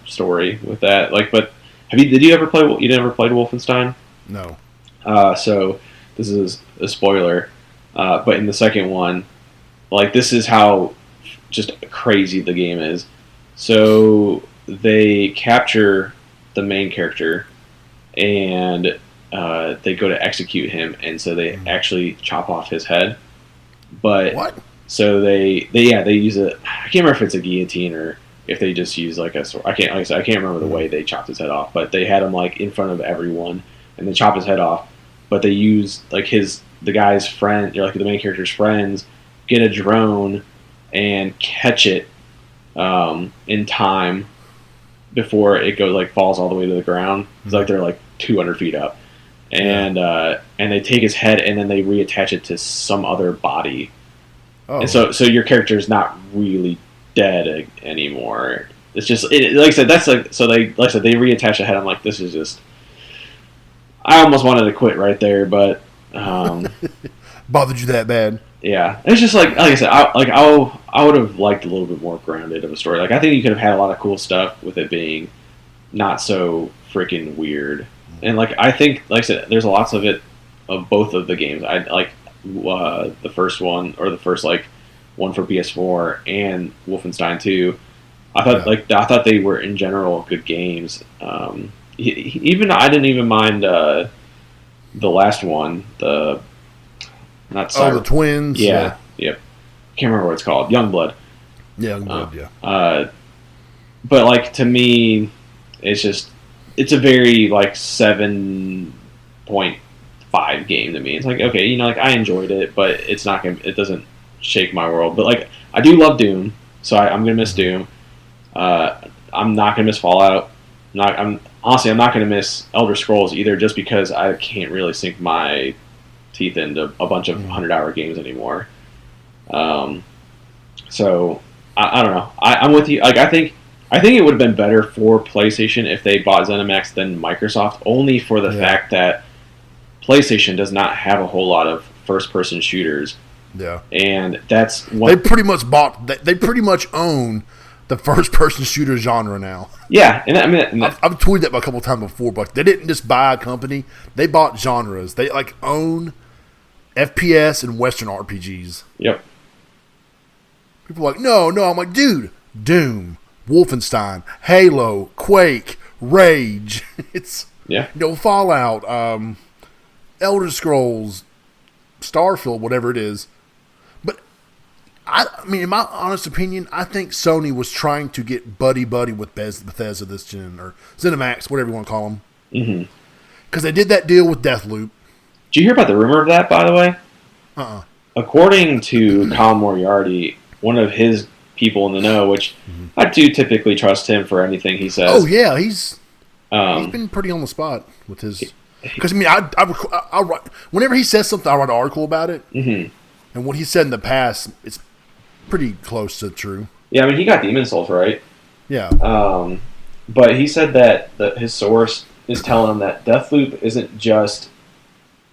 story with that. But did you ever play? You never played Wolfenstein? No. So this is a spoiler. But in the second one, this is how just crazy the game is. So they capture the main character. And they go to execute him, and so they actually chop off his head. But what? So they use I can't remember if it's a guillotine or if they just use a sword. I can't remember the way they chopped his head off. But they had him in front of everyone, and they chop his head off. But they use the guy's friend, the main character's friends, get a drone and catch it in time. before it goes falls all the way to the ground. It's like they're like 200 feet up, and they take his head and then they reattach it to some other body. Oh. And so your character is not really dead anymore. It's just like I said. That's like so they like I said they reattach the head. I'm like, this is just. I almost wanted to quit right there, but bothered you that bad? Yeah, it's just like I said. I would have liked a little bit more grounded of a story. Like I think you could have had a lot of cool stuff with it being not so freaking weird. And I think I said, there's lots of it of both of the games. I like the first one or the first one for PS4 and Wolfenstein 2. I thought they were in general good games. Even I didn't even mind the last one. The twins. Yeah. Yep. Can't remember what it's called. Youngblood. Yeah, Youngblood. Yeah. But to me, it's a very 7.5 game to me. It's okay, I enjoyed it, but it doesn't shake my world. But I do love Doom, so I'm gonna miss Doom. I'm not gonna miss Fallout. I'm not gonna miss Elder Scrolls either, just because I can't really sink my teeth into a bunch of 100-hour games anymore. So I don't know. I'm with you. I think it would have been better for PlayStation if they bought ZeniMax than Microsoft, only for the fact that PlayStation does not have a whole lot of first-person shooters. Yeah, and that's they pretty much own the first-person shooter genre now. Yeah, and I mean, I've tweeted that a couple of times before, but they didn't just buy a company; they bought genres. They own FPS and Western RPGs. Yep. People are like, no. I'm like, dude, Doom, Wolfenstein, Halo, Quake, Rage. It's Fallout, Elder Scrolls, Starfield, whatever it is. But I mean, in my honest opinion, I think Sony was trying to get buddy with Bethesda this gen, or ZeniMax, whatever you want to call them. Mm-hmm. Because they did that deal with Deathloop. Did you hear about the rumor of that, by the way? According to Colin Moriarty, one of his people in the know, which I do typically trust him for anything he says. Oh yeah, he's been pretty on the spot with his. Because I write, whenever he says something, I write an article about it. Mm-hmm. And what he said in the past, it's pretty close to true. Yeah, I mean, he got Demon's Souls, right? Yeah. But he said that his source is telling him that Deathloop isn't just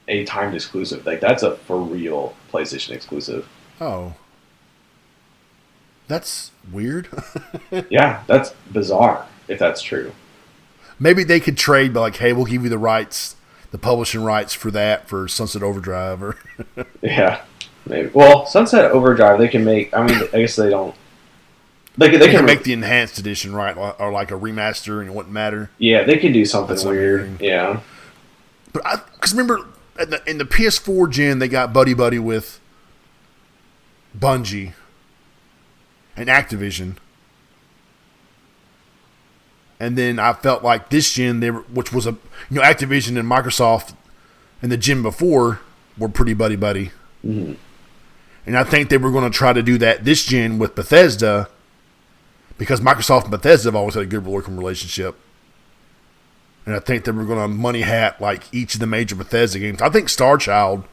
a timed exclusive. That's a for real PlayStation exclusive. Oh. That's weird. Yeah, that's bizarre if that's true. Maybe they could trade, but hey, we'll give you the rights, the publishing rights for that for Sunset Overdrive, or yeah, maybe. Well, Sunset Overdrive, they can make. I mean, I guess they don't. They can make the enhanced edition, right, or a remaster, and it wouldn't matter. Yeah, they can do something weird. Yeah, but because remember, in the PS4 gen, they got buddy with Bungie and Activision. And then I felt like this gen, which was Activision and Microsoft, and the gen before were pretty buddy. Mm-hmm. And I think they were going to try to do that this gen with Bethesda, because Microsoft and Bethesda have always had a good working relationship. And I think they were going to money hat each of the major Bethesda games. I think Starchild.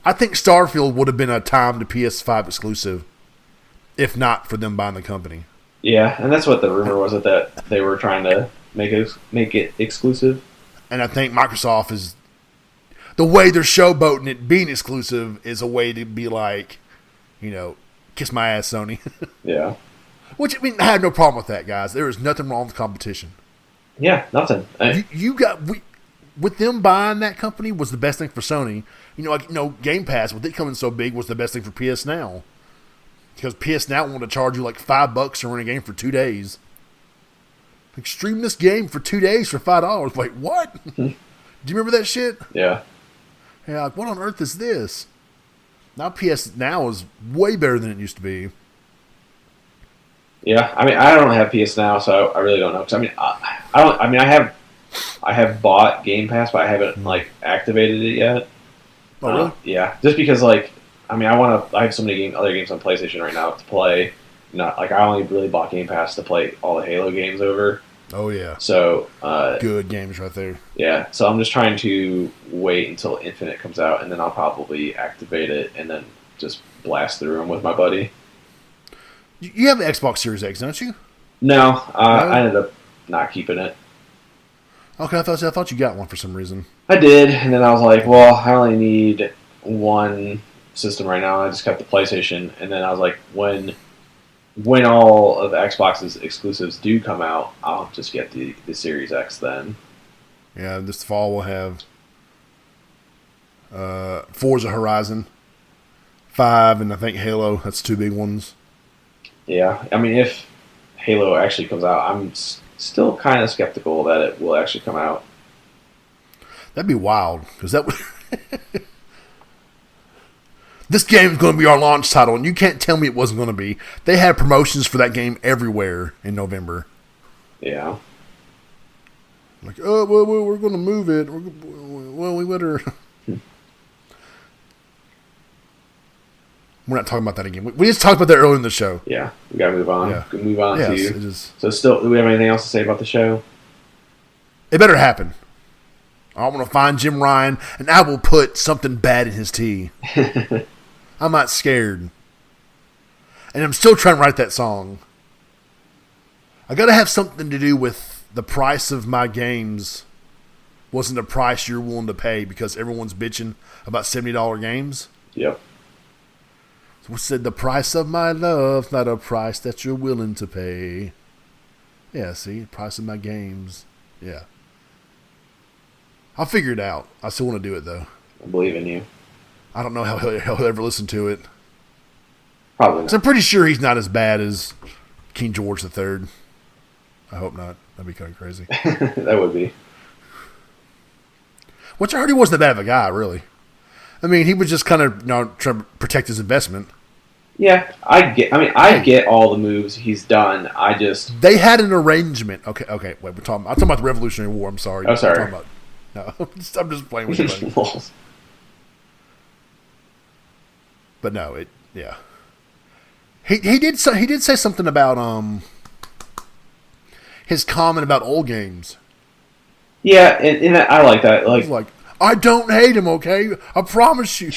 I think Starfield would have been a timed PS5 exclusive, if not for them buying the company. Yeah, and that's what the rumor was, that they were trying to make it exclusive. And I think Microsoft is, the way they're showboating it being exclusive is a way to be kiss my ass, Sony. Yeah. Which, I mean, I have no problem with that, guys. There is nothing wrong with competition. Yeah, nothing. With them buying that company was the best thing for Sony. Game Pass, with it coming so big, was the best thing for PS Now. Because PS Now wanted to charge you $5 to run a game for 2 days. Stream this game for 2 days for $5. Wait, what? Do you remember that shit? Yeah. Yeah, what on earth is this? Now PS Now is way better than it used to be. Yeah, I mean, I don't have PS Now, so I really don't know. Because I have bought Game Pass, but I haven't activated it yet. Oh really? Yeah, just because I have so many other games on PlayStation right now to play. not like I only really bought Game Pass to play all the Halo games over. Oh yeah. So good games right there. Yeah. So I'm just trying to wait until Infinite comes out, and then I'll probably activate it and then just blast through them with my buddy. You have an Xbox Series X, don't you? No, I ended up not keeping it. Okay, I thought you got one for some reason. I did, and then I was like, well, I only need one system right now. I just kept the PlayStation, and then I was like, when all of Xbox's exclusives do come out, I'll just get the Series X then. Yeah, this fall we'll have Forza Horizon 5, and I think Halo. That's two big ones. Yeah, I mean, if Halo actually comes out, I'm still kind of skeptical that it will actually come out. That'd be wild, because that would... This game is going to be our launch title, and you can't tell me it wasn't going to be. They had promotions for that game everywhere in November. Yeah. Like, oh, well, we're going to move it. Well, we better... We're not talking about that again. We just talked about that earlier in the show. Yeah, we got to move on. Yeah. Move on yes, to you. It is. So still, do we have anything else to say about the show? It better happen. I want to find Jim Ryan, and I will put something bad in his tea. I'm not scared. And I'm still trying to write that song. I got to have something to do with the price of my games wasn't the price you're willing to pay because everyone's bitching about $70 games. Yep. So said the price of my love's not a price that you're willing to pay. Yeah, see? Price of my games. Yeah. I'll figure it out. I still want to do it, though. I believe in you. I don't know how he'll ever listen to it. Probably not. So I'm pretty sure he's not as bad as King George III. I hope not. That'd be kind of crazy. That would be. Which I heard he wasn't that bad of a guy, really. I mean, he was just kind of trying to protect his investment. Yeah, I get all the moves he's done. I just... They had an arrangement. Okay, wait. I'm talking about the Revolutionary War. I'm sorry. Oh, sorry. No, I'm just playing with you, buddy. But no, yeah. He did say something about his comment about old games. Yeah, and I like that. Like I don't hate him, okay? I promise you.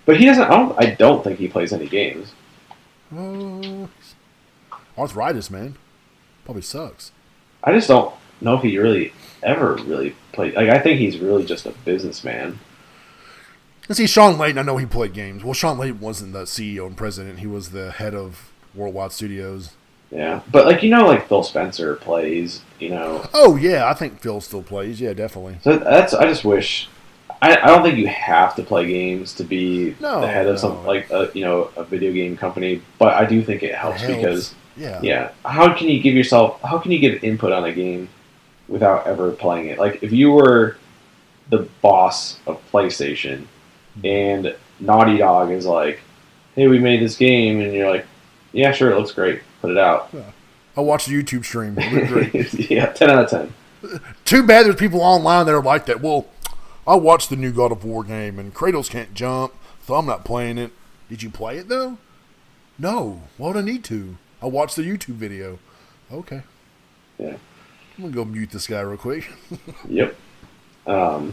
But he doesn't. I don't think he plays any games. Arthritis, man, probably sucks. I just don't know if he really ever really played. Like, I think he's really just a businessman. And see, Sean Layton, I know he played games. Well, Sean Layton wasn't the CEO and president. He was the head of Worldwide Studios. Yeah, but like Phil Spencer plays. Oh yeah, I think Phil still plays. Yeah, definitely. So I just wish. I don't think you have to play games to be the head of something like a video game company, but I do think it helps because how can you give input on a game without ever playing it? Like if you were the boss of PlayStation and Naughty Dog is like, hey, we made this game, and you're like, yeah, sure, it looks great, put it out. Yeah. I watched a YouTube stream. It looked great. Yeah, 10 out of 10. Too bad there's people online that are like that. Well, I watched the new God of War game, and Kratos can't jump, so I'm not playing it. Did you play it, though? No. Why would I need to? I watched the YouTube video. Okay. Yeah. I'm going to go mute this guy real quick. Yep. But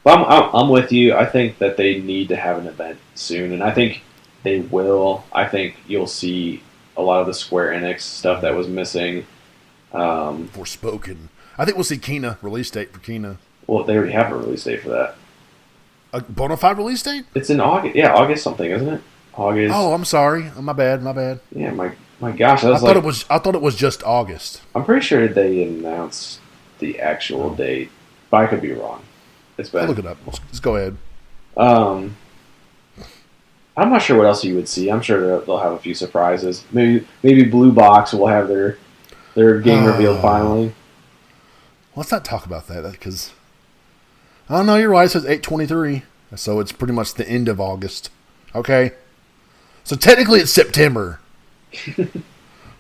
I'm with you. I think that they need to have an event soon, and I think they will. I think you'll see a lot of the Square Enix stuff that was missing. Forspoken. I think we'll see Kena, release date for Kena. Well, they already have a release date for that. A bona fide release date? It's in August. Yeah, August something, isn't it? August. Oh, I'm sorry. My bad. Yeah, my gosh. I thought it was just August. I'm pretty sure they announced the actual date, but I could be wrong. It's been. I'll look it up. Just go ahead. I'm not sure what else you would see. I'm sure they'll have a few surprises. Maybe Blue Box will have their game reveal finally. Let's not talk about that because I don't know. You're right. It says 8/23, so it's pretty much the end of August. Okay, so technically it's September.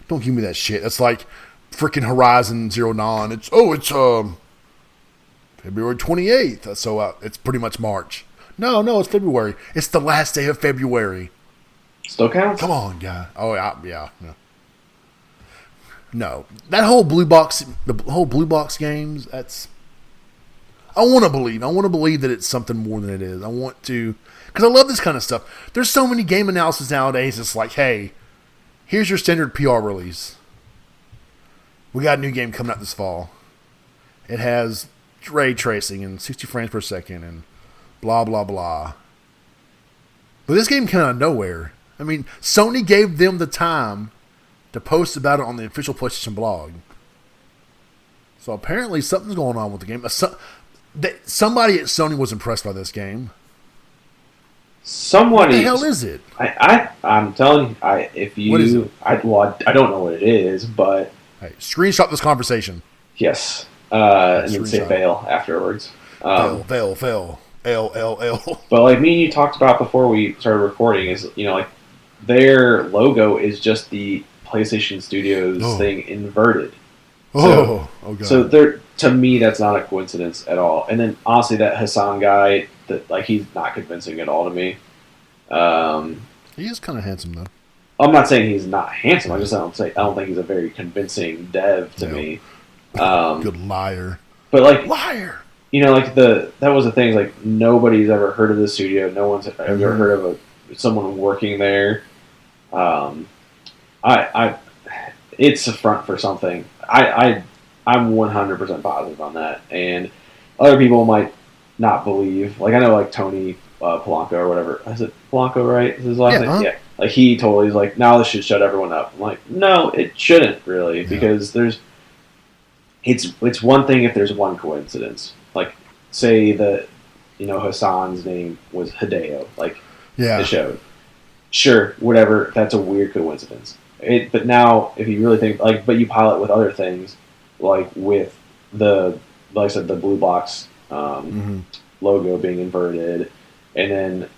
Don't give me that shit. That's like freaking Horizon Zero Dawn. It's February 28th, so it's pretty much March. No, it's February. It's the last day of February. Still counts? Come on, guy. Oh, yeah. No. That whole blue box, the whole blue box games, that's... I want to believe that it's something more than it is. I want to... Because I love this kind of stuff. There's so many game analysis nowadays. It's like, hey, here's your standard PR release. We got a new game coming out this fall. It has ray tracing and 60 frames per second and blah, blah, blah. But this game came out of nowhere. I mean, Sony gave them the time to post about it on the official PlayStation blog. So apparently something's going on with the game. Somebody at Sony was impressed by this game. What the hell is it? I'm telling you, what is it? I don't know what it is, but hey, screenshot this conversation. Yes, and then say fail afterwards. Fail. L. But like me and you talked about before we started recording, is like their logo is just the PlayStation Studios thing inverted. God. So to me, that's not a coincidence at all. And then honestly, that Hassan guy, he's not convincing at all to me. He is kind of handsome though. I'm not saying he's not handsome. I don't think he's a very convincing dev to me. Good liar. But liar. That was the thing. Is like nobody's ever heard of the studio. No one's ever heard of someone working there. It's a front for something. I'm 100% positive on that, and other people might not believe. Like I know, like Tony Polanco or whatever. Is it Polanco, right? Is his last name? Yeah. Like he totally is like, now this should shut everyone up. I'm like, no, it shouldn't really, because it's one thing if there's one coincidence. Like say that Hassan's name was Hideo. Like it showed. Sure, whatever. That's a weird coincidence. But now, if you really think but you pilot with other things, like with like I said, the blue box logo being inverted, and then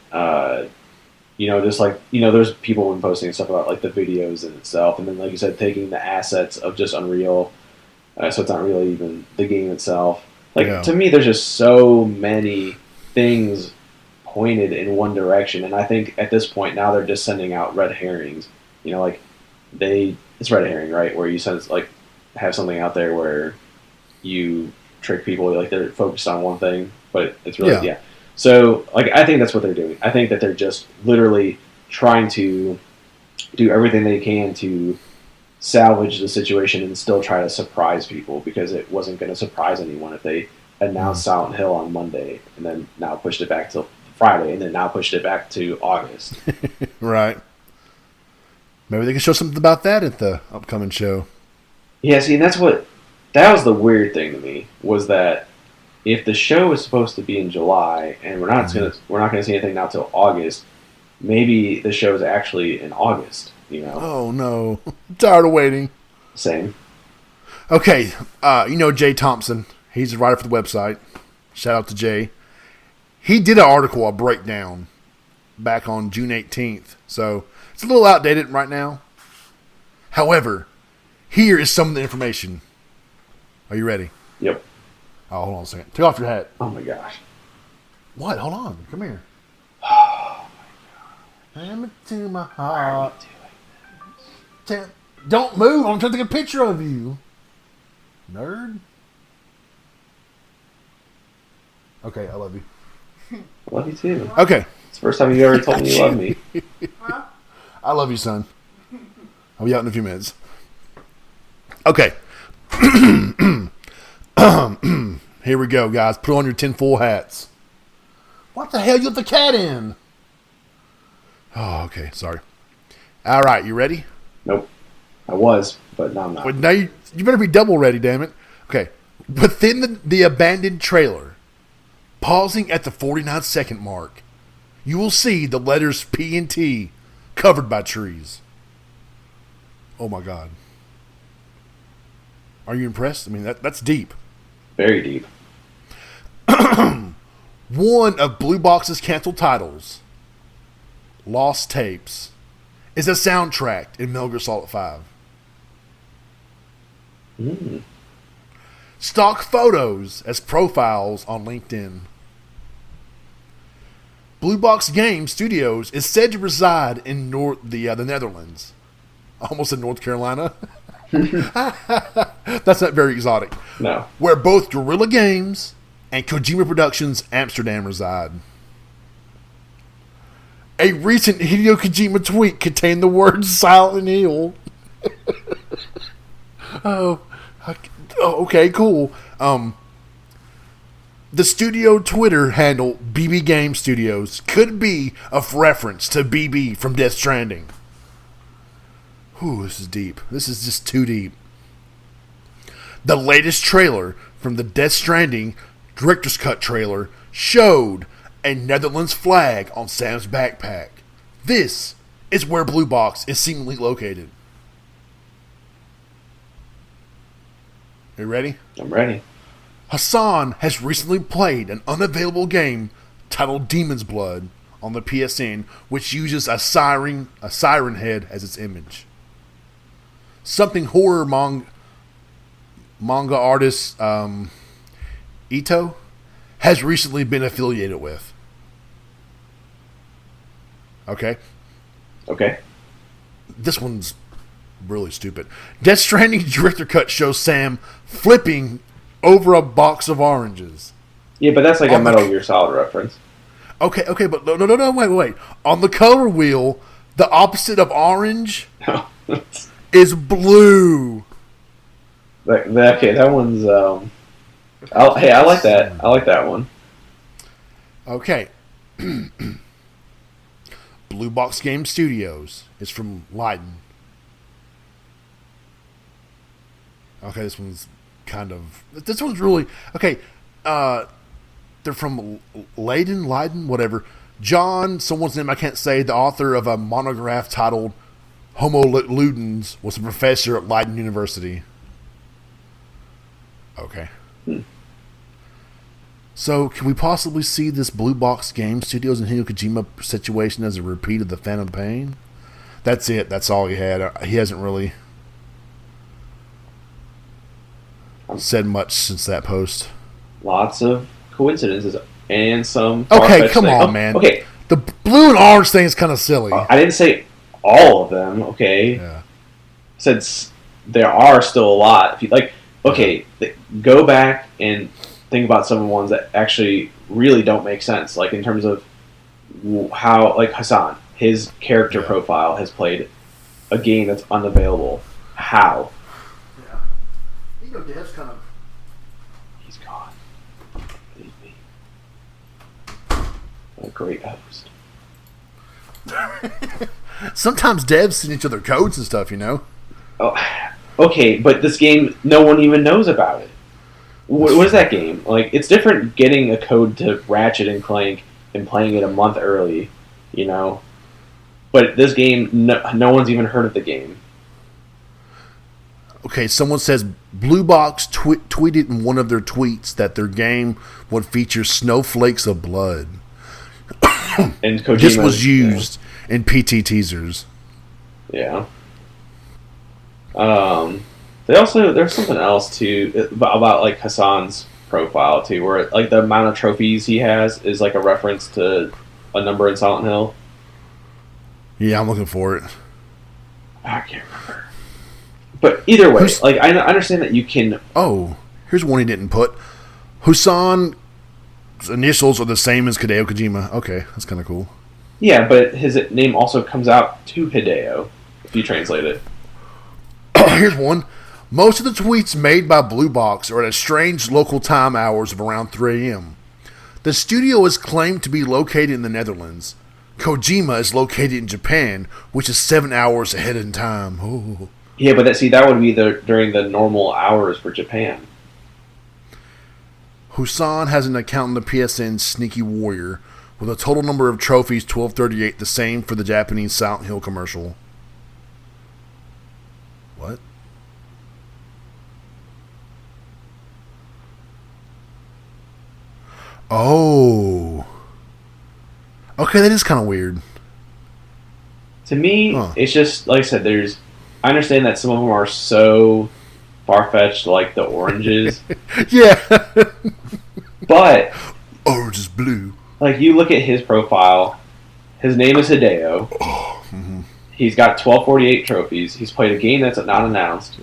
just there's people been posting stuff about like the videos in itself, and then like you said, taking the assets of just Unreal, so it's not really even the game itself. To me, there's just so many things pointed in one direction, and I think at this point now they're just sending out red herrings. It's red herring, right? Where you have something out there where you trick people, like they're focused on one thing, but it's really So I think that's what they're doing. I think that they're just literally trying to do everything they can to salvage the situation and still try to surprise people, because it wasn't going to surprise anyone if they announced Silent Hill on Monday and then now pushed it back till Friday and then now pushed it back to August. Right. Maybe they can show something about that at the upcoming show. Yeah, see, and that was the weird thing to me, was that if the show is supposed to be in July and we're not gonna see anything now till August, maybe the show is actually in August. Oh no, I'm tired of waiting. Same. Okay, Jay Thompson. He's a writer for the website. Shout out to Jay. He did an article, a breakdown, back on June 18th. So it's a little outdated right now. However, here is some of the information. Are you ready? Yep. Oh, hold on a second. Take off your hat. Oh my gosh. What? Hold on. Come here. Oh my gosh. Damn it to my heart. Don't move. I'm trying to take a picture of you. Nerd. Okay, I love you. I love you too. Okay. It's the first time you ever told me you love me. I love you, son. I'll be out in a few minutes. Okay. Here we go, guys. Put on your tinfoil hats. What the hell you let the cat in? Oh, okay. Sorry. All right. You ready? Nope. I was, but now I'm not. Well, now you better be double ready, damn it. Okay. Within the abandoned trailer, pausing at the 49-second mark, you will see the letters P and T covered by trees. Oh, my God. Are you impressed? I mean, that's deep. Very deep. One of Blue Box's canceled titles, Lost Tapes, is a soundtrack in Metal Gear Solid 5. Mm. Stock photos as profiles on LinkedIn. Blue Box Game Studios is said to reside in the Netherlands. Almost in North Carolina. That's not very exotic. No. Where both Guerrilla Games and Kojima Productions Amsterdam reside. A recent Hideo Kojima tweet contained the words Silent Hill. Okay, cool. The studio Twitter handle BB Game Studios could be a reference to BB from Death Stranding. Whew, this is deep. This is just too deep. The latest trailer from the Death Stranding Director's Cut trailer showed a Netherlands flag on Sam's backpack. This is where Blue Box is seemingly located. Are you ready? I'm ready. Hassan has recently played an unavailable game titled Demon's Blood on the PSN, which uses a siren head as its image. Something horror manga artist Ito has recently been affiliated with. Okay. This one's really stupid. Death Stranding Director Cut shows Sam flipping over a box of oranges. Yeah, but that's like a Metal Gear Solid reference. Okay, but no, wait. On the color wheel, the opposite of orange is blue. Okay, that one's. I like that. I like that one. Okay. Blue Box Game Studios is from Leiden. Okay, this one's really okay. They're from Leiden, whatever. John, someone's name I can't say, the author of a monograph titled Homo Ludens, was a professor at Leiden University. Okay. So, can we possibly see this Blue Box Game Studios and Hideo Kojima situation as a repeat of the Phantom Pain? That's it. That's all he had. He hasn't really said much since that post. Lots of coincidences and some. Okay, come on, man. Okay, the blue and orange thing is kind of silly. I didn't say all of them. Okay, yeah. Said there are still a lot. If you like, okay, go back and think about some of the ones that actually really don't make sense. Like in terms of how, like Hassan, his character profile has played a game that's unavailable. How? Yeah. Dev's kind of. He's gone. Leave me. What a great host. Sometimes devs send each other codes and stuff, you know? Oh, okay, but this game, no one even knows about it. What is that game? Like, it's different getting a code to Ratchet and Clank and playing it a month early, you know? But this game, no one's even heard of the game. Okay, someone says Blue Box tweeted in one of their tweets that their game would feature snowflakes of blood. And Kojima, this was used in PT teasers. Yeah. There's something else too about like Hassan's profile too, where like the amount of trophies he has is like a reference to a number in Silent Hill. Yeah, I'm looking for it. I can't remember. But either way, like I understand that you can. Oh, here's one he didn't put. Hassan's initials are the same as Hideo Kojima. Okay, that's kind of cool. Yeah, but his name also comes out to Hideo if you translate it. Here's one. Most of the tweets made by Blue Box are at a strange local time hours of around 3 a.m. The studio is claimed to be located in the Netherlands. Kojima is located in Japan, which is 7 hours ahead in time. Ooh. Yeah, but that would be during the normal hours for Japan. Hassan has an account in the PSN Sneaky Warrior with a total number of trophies 1238, the same for the Japanese Silent Hill commercial. What? Oh. Okay, that is kind of weird. To me, It's just, like I said, I understand that some of them are so far-fetched, like the oranges. Yeah. But orange is blue. like you look at his profile. His name is Hideo. Mm-hmm. He's got 1248 trophies. He's played a game that's not announced.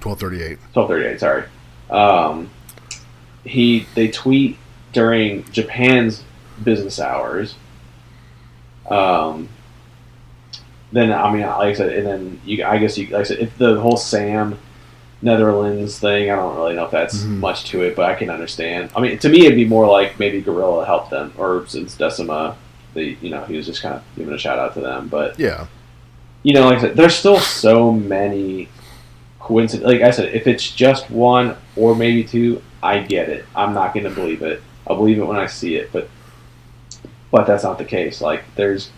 1238. 1238. Sorry. They tweet during Japan's business hours. Then I mean, like I said, and then like I said, if the whole Sam Netherlands thing, I don't really know if that's much to it, but I can understand. I mean, to me, it'd be more like maybe Gorilla helped them, or since Decima, he was just kind of giving a shout out to them. But yeah, like I said, there's still so many coincidences. Like I said, if it's just one or maybe two, I get it. I'm not going to believe it. I'll believe it when I see it, but that's not the case. Like there's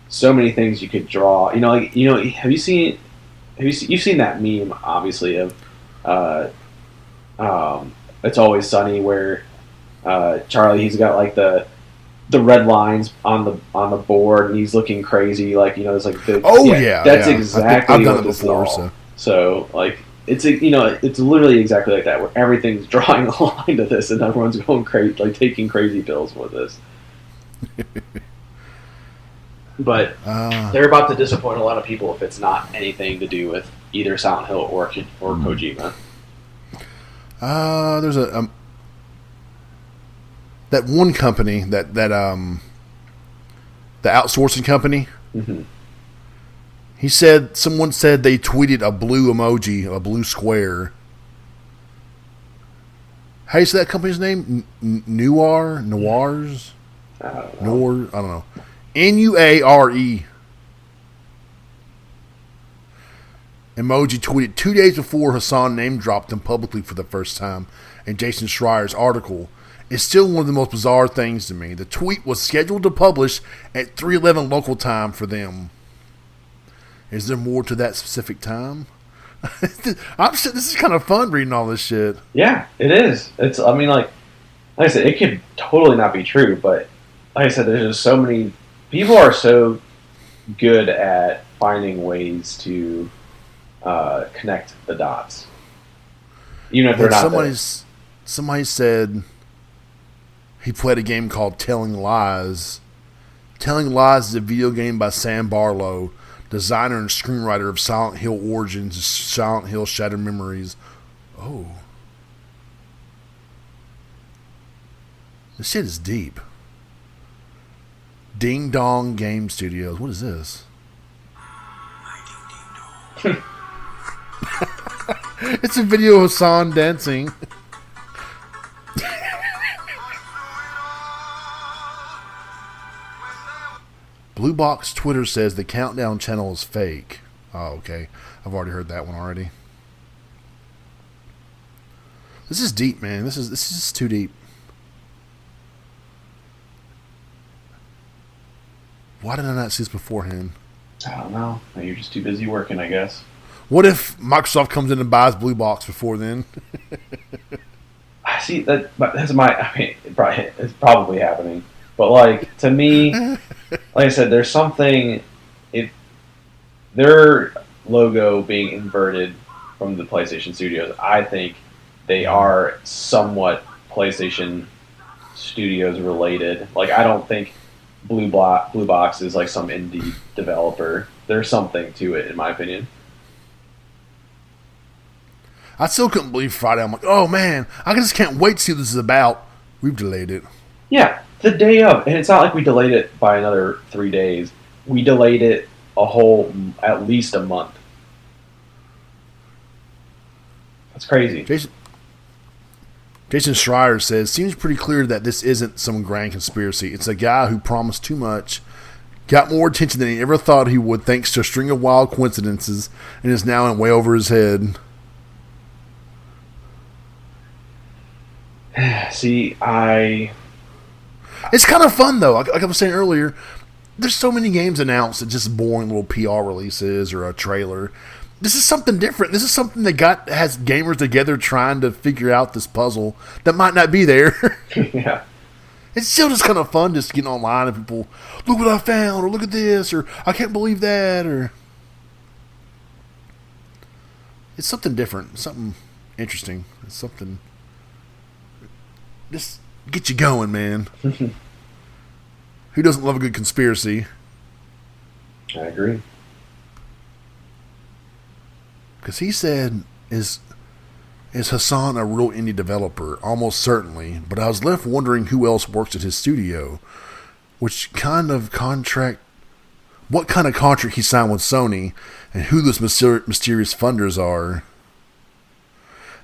so many things you could draw. You've seen that meme, obviously, of It's Always Sunny, where Charlie, he's got like the red lines on the board, and he's looking crazy, like it's like big. That's exactly I've done what it this before. is all. So like it's literally exactly like that, where everything's drawing a line to this, and everyone's going crazy, like taking crazy pills with this. But they're about to disappoint a lot of people if it's not anything to do with either Silent Hill or Kojima. There's that one company that the outsourcing company. Mm-hmm. Someone said they tweeted a blue emoji, a blue square. How do you say that company's name? Noirs? I don't know. Nuare. Emoji tweeted 2 days before Hassan name dropped him publicly for the first time in Jason Schreier's article. It's still one of the most bizarre things to me. The tweet was scheduled to publish at 3:11 local time for them. Is there more to that specific time? This is kind of fun reading all this shit. Yeah, it is. It's. I mean, like I said, it could totally not be true, but like I said, there's just so many people are so good at finding ways to connect the dots, even if they're not. Somebody said he played a game called Telling Lies. Telling Lies is a video game by Sam Barlow, designer and screenwriter of Silent Hill Origins and Silent Hill Shattered Memories. Oh. This shit is deep. Ding Dong Game Studios. What is this? It's a video of Hassan dancing. Blue Box Twitter says the Countdown channel is fake. Oh, okay. I've already heard that one already. This is deep, man. This is just too deep. Why did I not see this beforehand? I don't know. You're just too busy working, I guess. What if Microsoft comes in and buys Blue Box before then? I see that. That's my. I mean, it's probably happening. But like to me, like I said, there's something. If their logo being inverted from the PlayStation Studios, I think they are somewhat PlayStation Studios related. Like I don't think Blue Box is like some indie developer. There's something to it, in my opinion. I still couldn't believe Friday. I'm like, oh man, I just can't wait to see what this is about. We've delayed it. Yeah, the day of. And it's not like we delayed it by another 3 days. We delayed it at least a month. That's crazy. Jason Schreier says, seems pretty clear that this isn't some grand conspiracy. It's a guy who promised too much, got more attention than he ever thought he would thanks to a string of wild coincidences, and is now in way over his head. See, It's kind of fun, though. Like I was saying earlier, there's so many games announced that just boring little PR releases or a trailer. This is something different. This is something that has gamers together trying to figure out this puzzle that might not be there. Yeah. It's still just kind of fun just getting online and people, look what I found, or look at this, or I can't believe that, or... It's something different, something interesting. It's something... Just get you going, man. Who doesn't love a good conspiracy? I agree. Because he said, is Hassan a real indie developer? Almost certainly. But I was left wondering who else works at his studio. What kind of contract he signed with Sony, and who those mysterious funders are,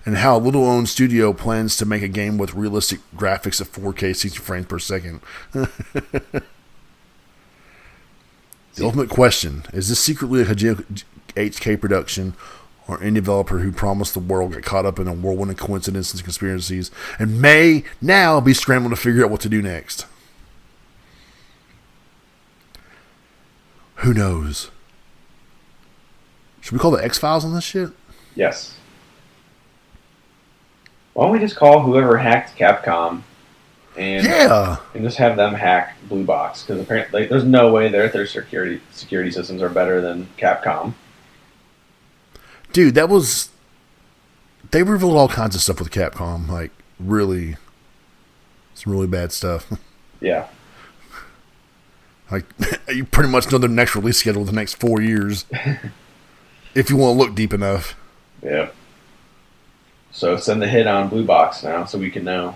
and how a little-owned studio plans to make a game with realistic graphics at 4K 60 frames per second. The ultimate question, is this secretly a Hideo HK production, or any developer who promised the world got caught up in a whirlwind of coincidences and conspiracies, and may now be scrambling to figure out what to do next? Who knows? Should we call the X-Files on this shit? Yes. Why don't we just call whoever hacked Capcom and just have them hack Blue Box? Because apparently, there's no way their security systems are better than Capcom. Dude, they revealed all kinds of stuff with Capcom. Like, really, some really bad stuff. Yeah. Like, you pretty much know their next release schedule the next 4 years. If you want to look deep enough. Yeah. So send the hit on Blue Box now so we can know.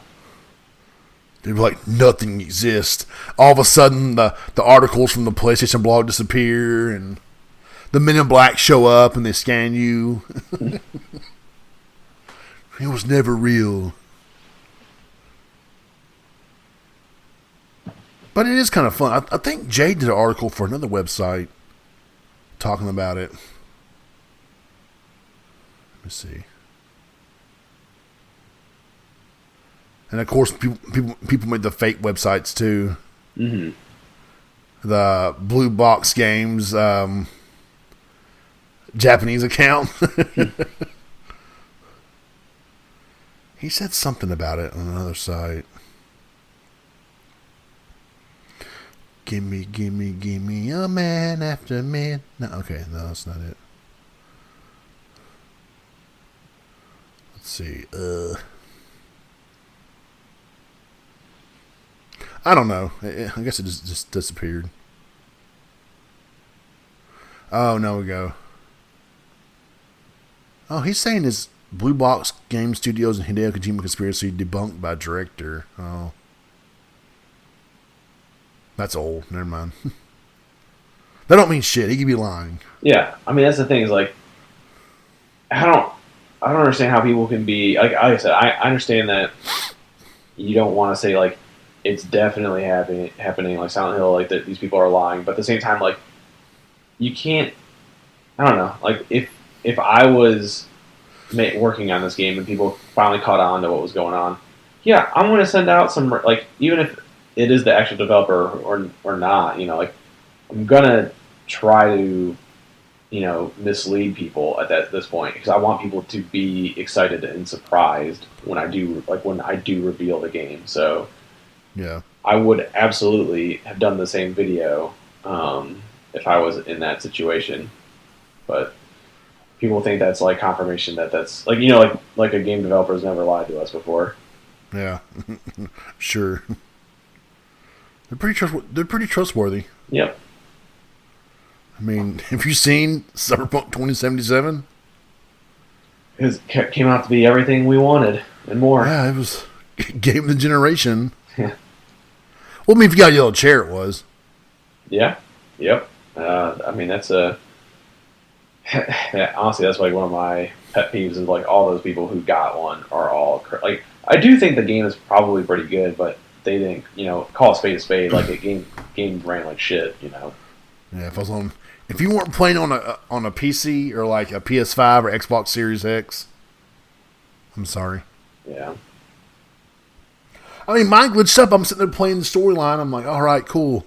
They'd be like, nothing exists. All of a sudden, the articles from the PlayStation blog disappear, and the Men in Black show up and they scan you. It was never real. But it is kind of fun. I think Jay did an article for another website talking about it. Let me see. And of course, people made the fake websites too. Mm-hmm. The Blue Box Games Japanese account. He said something about it on another site. Gimme a man after man. No, okay, no, that's not it. Let's see. I don't know. I guess it just disappeared. Oh, no, we go. Oh, he's saying his Blue Box Game Studios and Hideo Kojima conspiracy debunked by director. Oh. That's old. Never mind. That don't mean shit. He could be lying. Yeah, I mean that's the thing. Is like, I don't understand how people can be like I said. I understand that you don't want to say like it's definitely happening like Silent Hill, like that these people are lying, but at the same time, like you can't. I don't know. Like if I was working on this game and people finally caught on to what was going on, yeah, I'm going to send out some like even if it is the actual developer or not, you know, like I'm gonna try to, you know, mislead people at this point because I want people to be excited and surprised when I do reveal the game. So yeah, I would absolutely have done the same video if I was in that situation. But people think that's like confirmation that's like, you know, like a game developer has never lied to us before. Yeah, sure. They're pretty trustworthy. Yep. I mean, have you seen Cyberpunk 2077? It came out to be everything we wanted and more. Yeah, it was game of the generation. Yeah. Well, I mean, if you got a yellow chair, it was. Yeah. Yep. I mean, that's a... honestly, that's like one of my pet peeves is like all those people who got one are all... like, I do think the game is probably pretty good, but they didn't, you know, call a spade a spade. Like, a game ran like shit, you know. Yeah, if you weren't playing on a PC or like a PS5 or Xbox Series X, I'm sorry. Yeah. I mean, mine glitched up. I'm sitting there playing the storyline. I'm like, all right, cool.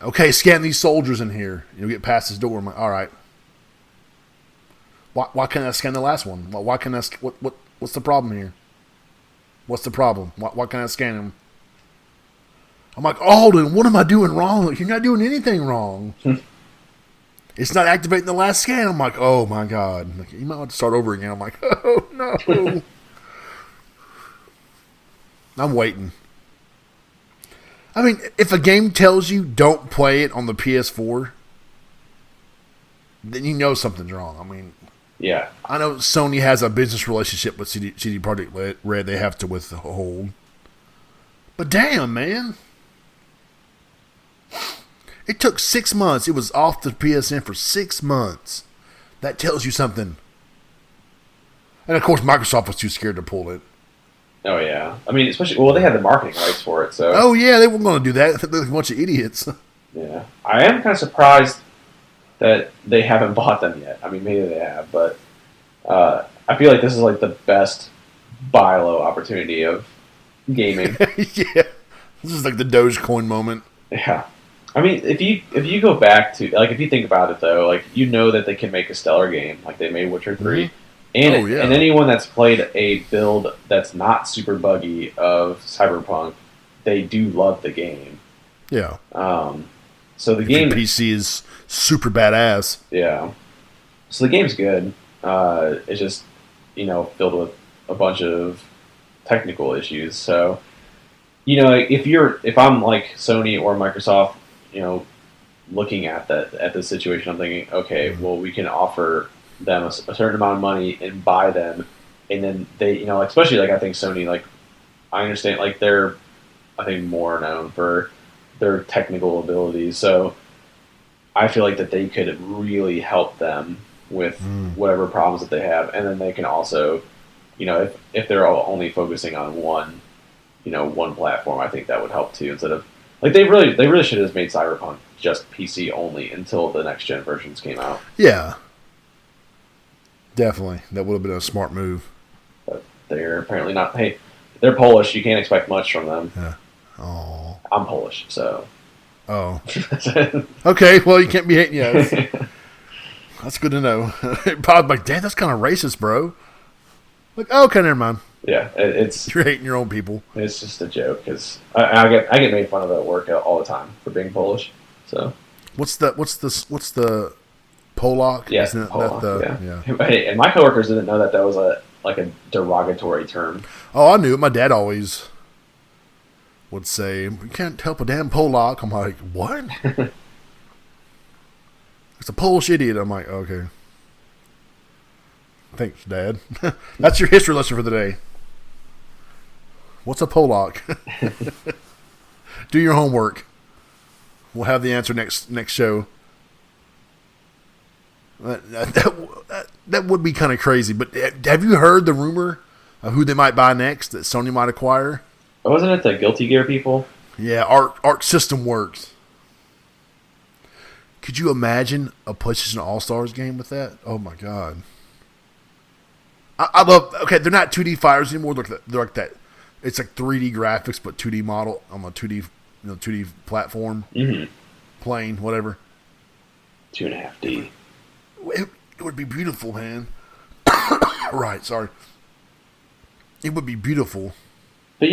Okay, scan these soldiers in here. You'll get past this door. I'm like, all right. Why can't I scan the last one? Why can't I? What's the problem here? What's the problem? Why can't I scan him? I'm like, Alden, what am I doing wrong? Like, you're not doing anything wrong. It's not activating the last scan. I'm like, oh my god. Like, you might have to start over again. I'm like, oh no. I'm waiting. I mean, if a game tells you don't play it on the PS4, then you know something's wrong. I mean, yeah, I know Sony has a business relationship with CD Projekt Red they have to withhold. But damn, man. It took 6 months. It was off the PSN for 6 months. That tells you something. And of course, Microsoft was too scared to pull it. Oh, yeah. I mean, especially, they had the marketing rights for it, so. Oh, yeah, they weren't going to do that. They're like a bunch of idiots. Yeah. I am kind of surprised that they haven't bought them yet. I mean, maybe they have, but I feel like this is like the best buy low opportunity of gaming. Yeah. This is like the Dogecoin moment. Yeah. I mean, if you go back to, like, if you think about it, though, like, you know that they can make a stellar game. Like, they made Witcher 3. Mm-hmm. And, and anyone that's played a build that's not super buggy of Cyberpunk, they do love the game. Yeah. So the game... PC is super badass. Yeah. So the game's good. It's just, filled with a bunch of technical issues. So, if I'm like Sony or Microsoft, looking at this situation, I'm thinking, okay, well, we can offer them a certain amount of money and buy them, and then they, especially like I think Sony, like I understand, like they're, I think, more known for their technical abilities, so I feel like that they could really help them with whatever problems that they have, and then they can also, if they're only focusing on one platform, I think that would help too. Instead of like they really should have just made Cyberpunk just PC only until the next gen versions came out. Yeah, definitely, that would have been a smart move. But they're apparently not. Hey, they're Polish. You can't expect much from them. Yeah. Oh. I'm Polish, so. Oh. Okay, well, you can't be hating us. That's good to know. Probably like, damn, that's kind of racist, bro. Like, oh, okay, never mind. Yeah, it's you're hating your own people. It's just a joke because I get made fun of at work all the time for being Polish. So what's the Polak? Yeah, Isn't Polak, yeah. Hey, and my coworkers didn't know that was a derogatory term. Oh, I knew it. My dad always would say, "You can't help a damn Polak." I'm like, what? It's a Polish idiot. I'm like, okay. Thanks, Dad. That's your history lesson for the day. What's a Polak? Do your homework. We'll have the answer next show. That would be kind of crazy. But have you heard the rumor of who they might buy next that Sony might acquire? Wasn't it the Guilty Gear people? Yeah, Arc System Works. Could you imagine a PlayStation All-Stars game with that? Oh my god. I love. Okay, they're not 2D fighters anymore. They're like that. It's like 3D graphics, but 2D model on a 2D platform, plane, whatever. 2.5D. It would be beautiful, man. Right, sorry. It would be beautiful. But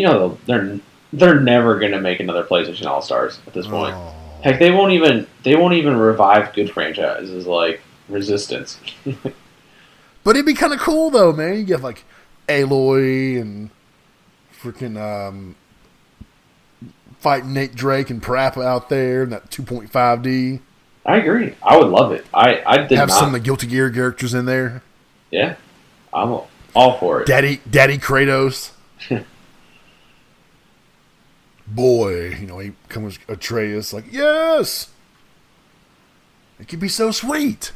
they're never gonna make another PlayStation All Stars at this point. Oh. Heck, they won't even revive good franchises like Resistance. But it'd be kind of cool, though, man. You get, like, Aloy and freaking fighting Nate Drake and Parappa out there in that 2.5D. I agree. I would love it. I did have some of the Guilty Gear characters in there. Yeah. I'm all for it. Daddy Kratos. Boy, he comes Atreus like, yes! It could be so sweet.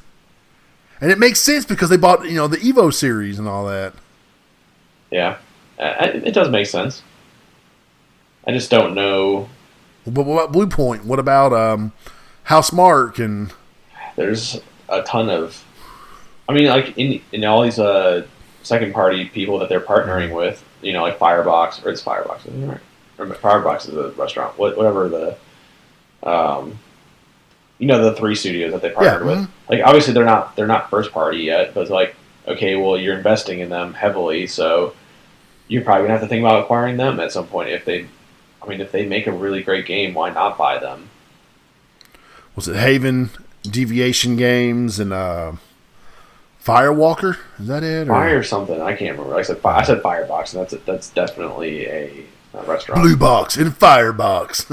And it makes sense because they bought, the Evo series and all that. Yeah. It does make sense. I just don't know. But what about Blue Point? What about House Mark? And there's a ton of... I mean, like, in all these second-party people that they're partnering with, like Firebox, or it's Firebox, isn't it? Right? Or Firebox is a restaurant. Whatever the... the 3 studios that they partnered with. Like, obviously they're not first party yet, but it's like, okay, well, you're investing in them heavily, so you're probably gonna have to think about acquiring them at some point. If they make a really great game, why not buy them? Was it Haven, Deviation Games, and Firewalker? Is that it? Fire something? I can't remember. I said Firebox, and that's definitely restaurant. Blue Box and Firebox.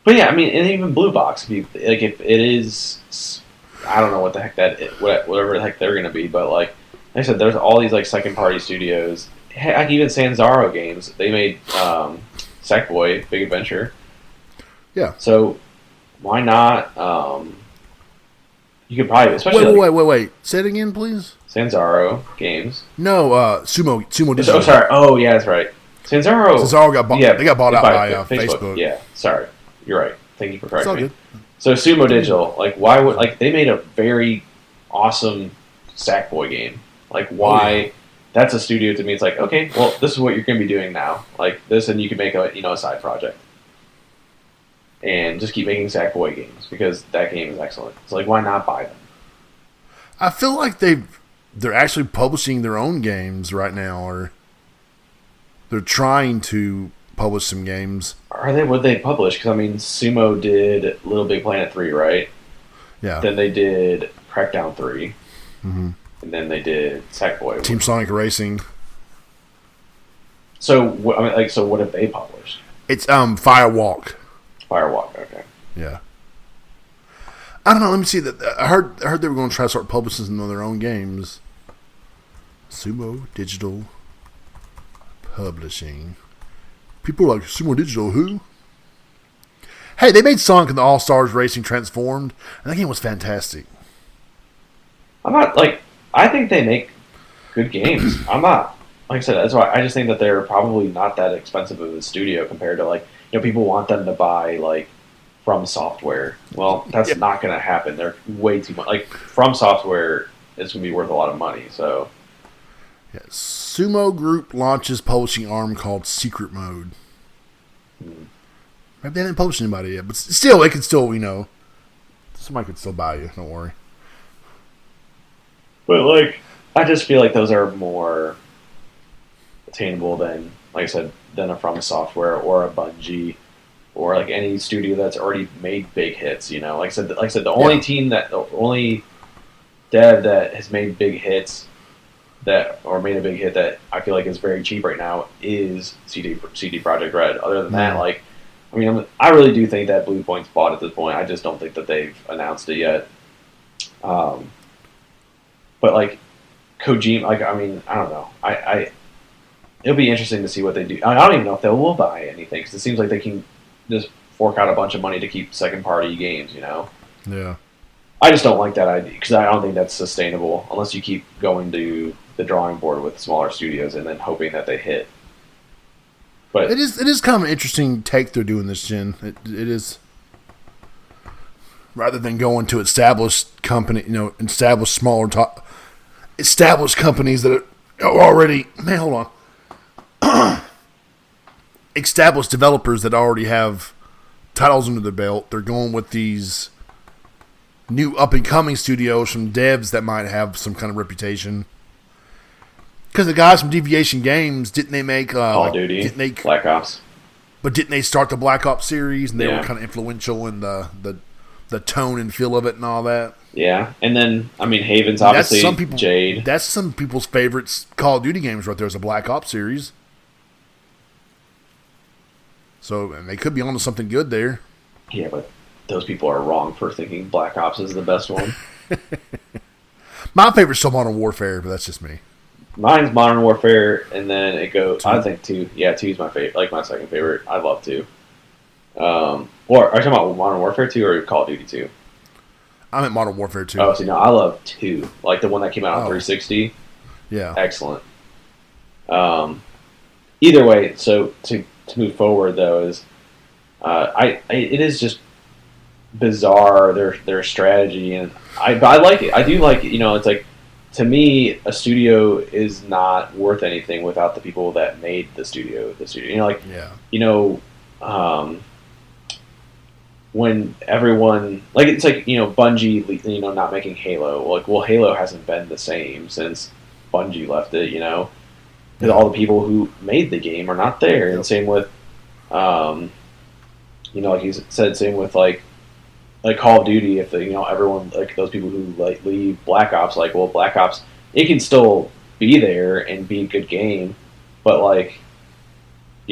But yeah, I mean, and even Blue Box, if it is, I don't know what the heck whatever the heck they're going to be, but like I said, there's all these like second party studios. Heck, even Sanzaro Games, they made Sackboy Big Adventure. Yeah. So why not? You could probably, especially wait. Say it again, please. Sanzaro Games. No, Sumo Digital. Oh, sorry. Oh, yeah, that's right. Sanzaro got bought. Yeah, they got bought out by Facebook. Yeah, sorry, you're right. Thank you for correcting me. Good. So Sumo Digital, why would they made a very awesome Sackboy game? Why? Oh, yeah. That's a studio to me. It's okay, well, this is what you're going to be doing now. This, and you can make a side project. And just keep making Sackboy games because that game is excellent. It's why not buy them? I feel like they're actually publishing their own games right now, or they're trying to publish some games. Are they? What they publish? Because Sumo did Little Big Planet 3, right? Yeah. Then they did Crackdown 3, mm-hmm. And then they did Sackboy. Team Sonic Racing. So so what have they published? It's Firewalk. Firewalk, okay. Yeah. I don't know. Let me see that. I heard they were going to try to start publishing some of their own games. Sumo Digital Publishing. People are like, Sumo Digital, who? Hey, they made Sonic and the All-Stars Racing Transformed, and that game was fantastic. I'm not I think they make good games. I'm not. Like I said, that's why I just think that they're probably not that expensive of a studio compared to people want them to buy From Software. Well, that's not going to happen. They're way too much. From Software is going to be worth a lot of money. So, yeah, Sumo Group launches publishing arm called Secret Mode. Maybe they didn't publish anybody yet, but still, they could still somebody could still buy you. Don't worry. But I just feel like those are more attainable than, like I said, than a From Software or a Bungie or any studio that's already made big hits. Like I said, the only dev that has made big hits made a big hit that I feel is very cheap right now is CD Projekt Red. Other than that, I really do think that Blue Point's bought at this point. I just don't think that they've announced it yet. But Kojima, I don't know. It'll be interesting to see what they do. I don't even know if they will buy anything because it seems like they can just fork out a bunch of money to keep second-party games, Yeah. I just don't like that idea because I don't think that's sustainable unless you keep going to the drawing board with smaller studios and then hoping that they hit. But it is kind of an interesting take they're doing this gen. It is. Rather than going to established company, established established companies that are already, hold on. Established developers that already have titles under their belt. They're going with these new up-and-coming studios from devs that might have some kind of reputation. Because the guys from Deviation Games, didn't they make Call of Duty, Black Ops? But didn't they start the Black Ops series, and they were kind of influential in the tone and feel of it and all that? Yeah, and then, Haven's obviously Jade. That's some people's favorites Call of Duty games right there is a Black Ops series. So, and they could be onto something good there. Yeah, but those people are wrong for thinking Black Ops is the best one. My favorite's still Modern Warfare, but that's just me. Mine's Modern Warfare, and then it goes... 2. I think 2. Yeah, 2 is my favorite. My second favorite. I love 2. Or are you talking about Modern Warfare 2 or Call of Duty 2? I'm at Modern Warfare 2. Oh, see, no, I love 2. The one that came out on 360. Yeah. Excellent. Either way, so to move forward, though, is... it is just bizarre, their strategy, and I like it. I do like it. It's to me, a studio is not worth anything without the people that made the studio. When everyone it's Bungie, not making Halo. Halo hasn't been the same since Bungie left it. Because all the people who made the game are not there, and same with, like you said, same with Call of Duty. If everyone those people who leave Black Ops, Black Ops, it can still be there and be a good game, but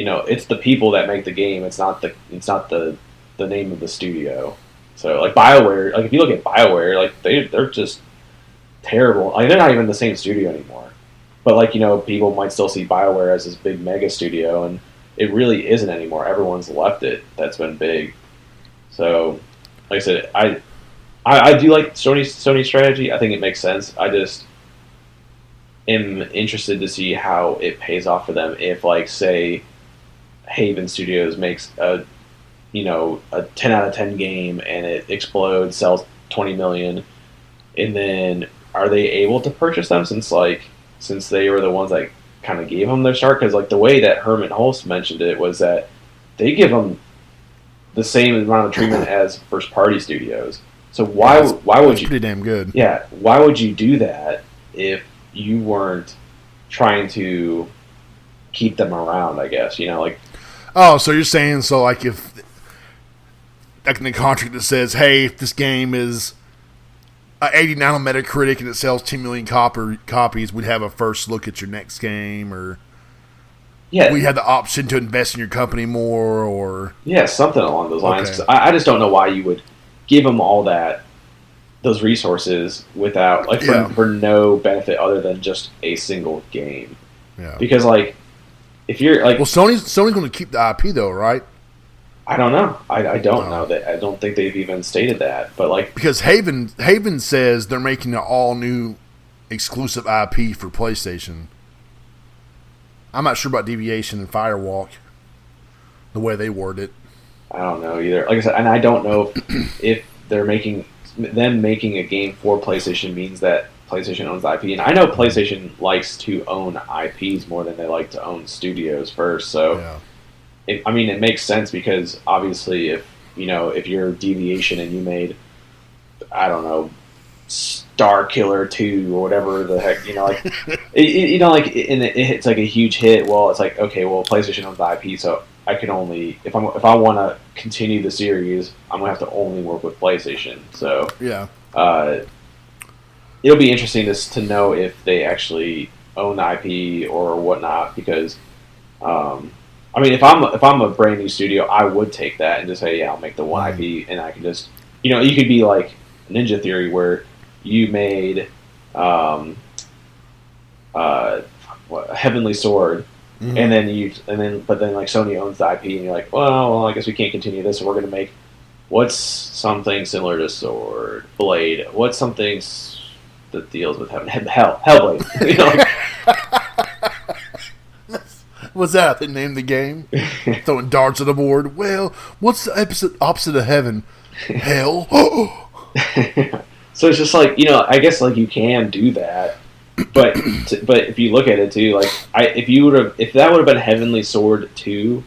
it's the people that make the game. It's not the name of the studio. So like BioWare, like if you look at BioWare, like they're just terrible. Like they're not even the same studio anymore. But like people might still see BioWare as this big mega studio, and it really isn't anymore. Everyone's left it. That's been big. So, like I said, I do like Sony's strategy. I think it makes sense. I just am interested to see how it pays off for them. If like say Haven Studios makes a 10 out of 10 game and it explodes, sells 20 million, and then are they able to purchase them since they were the ones that kind of gave them their start? Because like the way that Herman Hulst mentioned it was that they give them the same amount of treatment as first party studios. So why would you? Pretty damn good. Yeah, why would you do that if you weren't trying to keep them around? I guess like. Oh, so you're saying like if like in the contract that says, hey, if this game is 89 on Metacritic and it sells 10 million copies, we'd have a first look at your next game, or we had the option to invest in your company more, or something along those lines. Okay. I just don't know why you would give them all those resources without for no benefit other than just a single game. Yeah. Because if you're Sony's going to keep the IP though, right? I don't know. I don't know that. I don't think they've even stated that. But because Haven says they're making an all new exclusive IP for PlayStation. I'm not sure about Deviation and Firewalk, the way they word it. I don't know either. Like I said, and I don't know if they're making a game for PlayStation means that PlayStation owns the IP. And I know PlayStation likes to own IPs more than they like to own studios first. So, it makes sense because obviously, if you're Deviation and you made, I don't know, Star Killer 2 or whatever the heck, it's like a huge hit. Well, it's like, okay, well, PlayStation owns the IP, so I can only if I want to continue the series, I'm gonna have to only work with PlayStation. So it'll be interesting to know if they actually own the IP or whatnot. Because if I'm a brand new studio, I would take that and just say, I'll make the one IP, and I can just you could be like Ninja Theory where you made a Heavenly Sword. Mm-hmm. But then Sony owns the IP, and you're like, well, I guess we can't continue this, so we're going to make what's something similar to Sword Blade. What's something that deals with heaven? Hellblade. What's that? They named the game? Throwing darts at the board. Well, what's the opposite of heaven? Hell. So it's just I guess you can do that. But if you look at it too, if that would have been Heavenly Sword 2,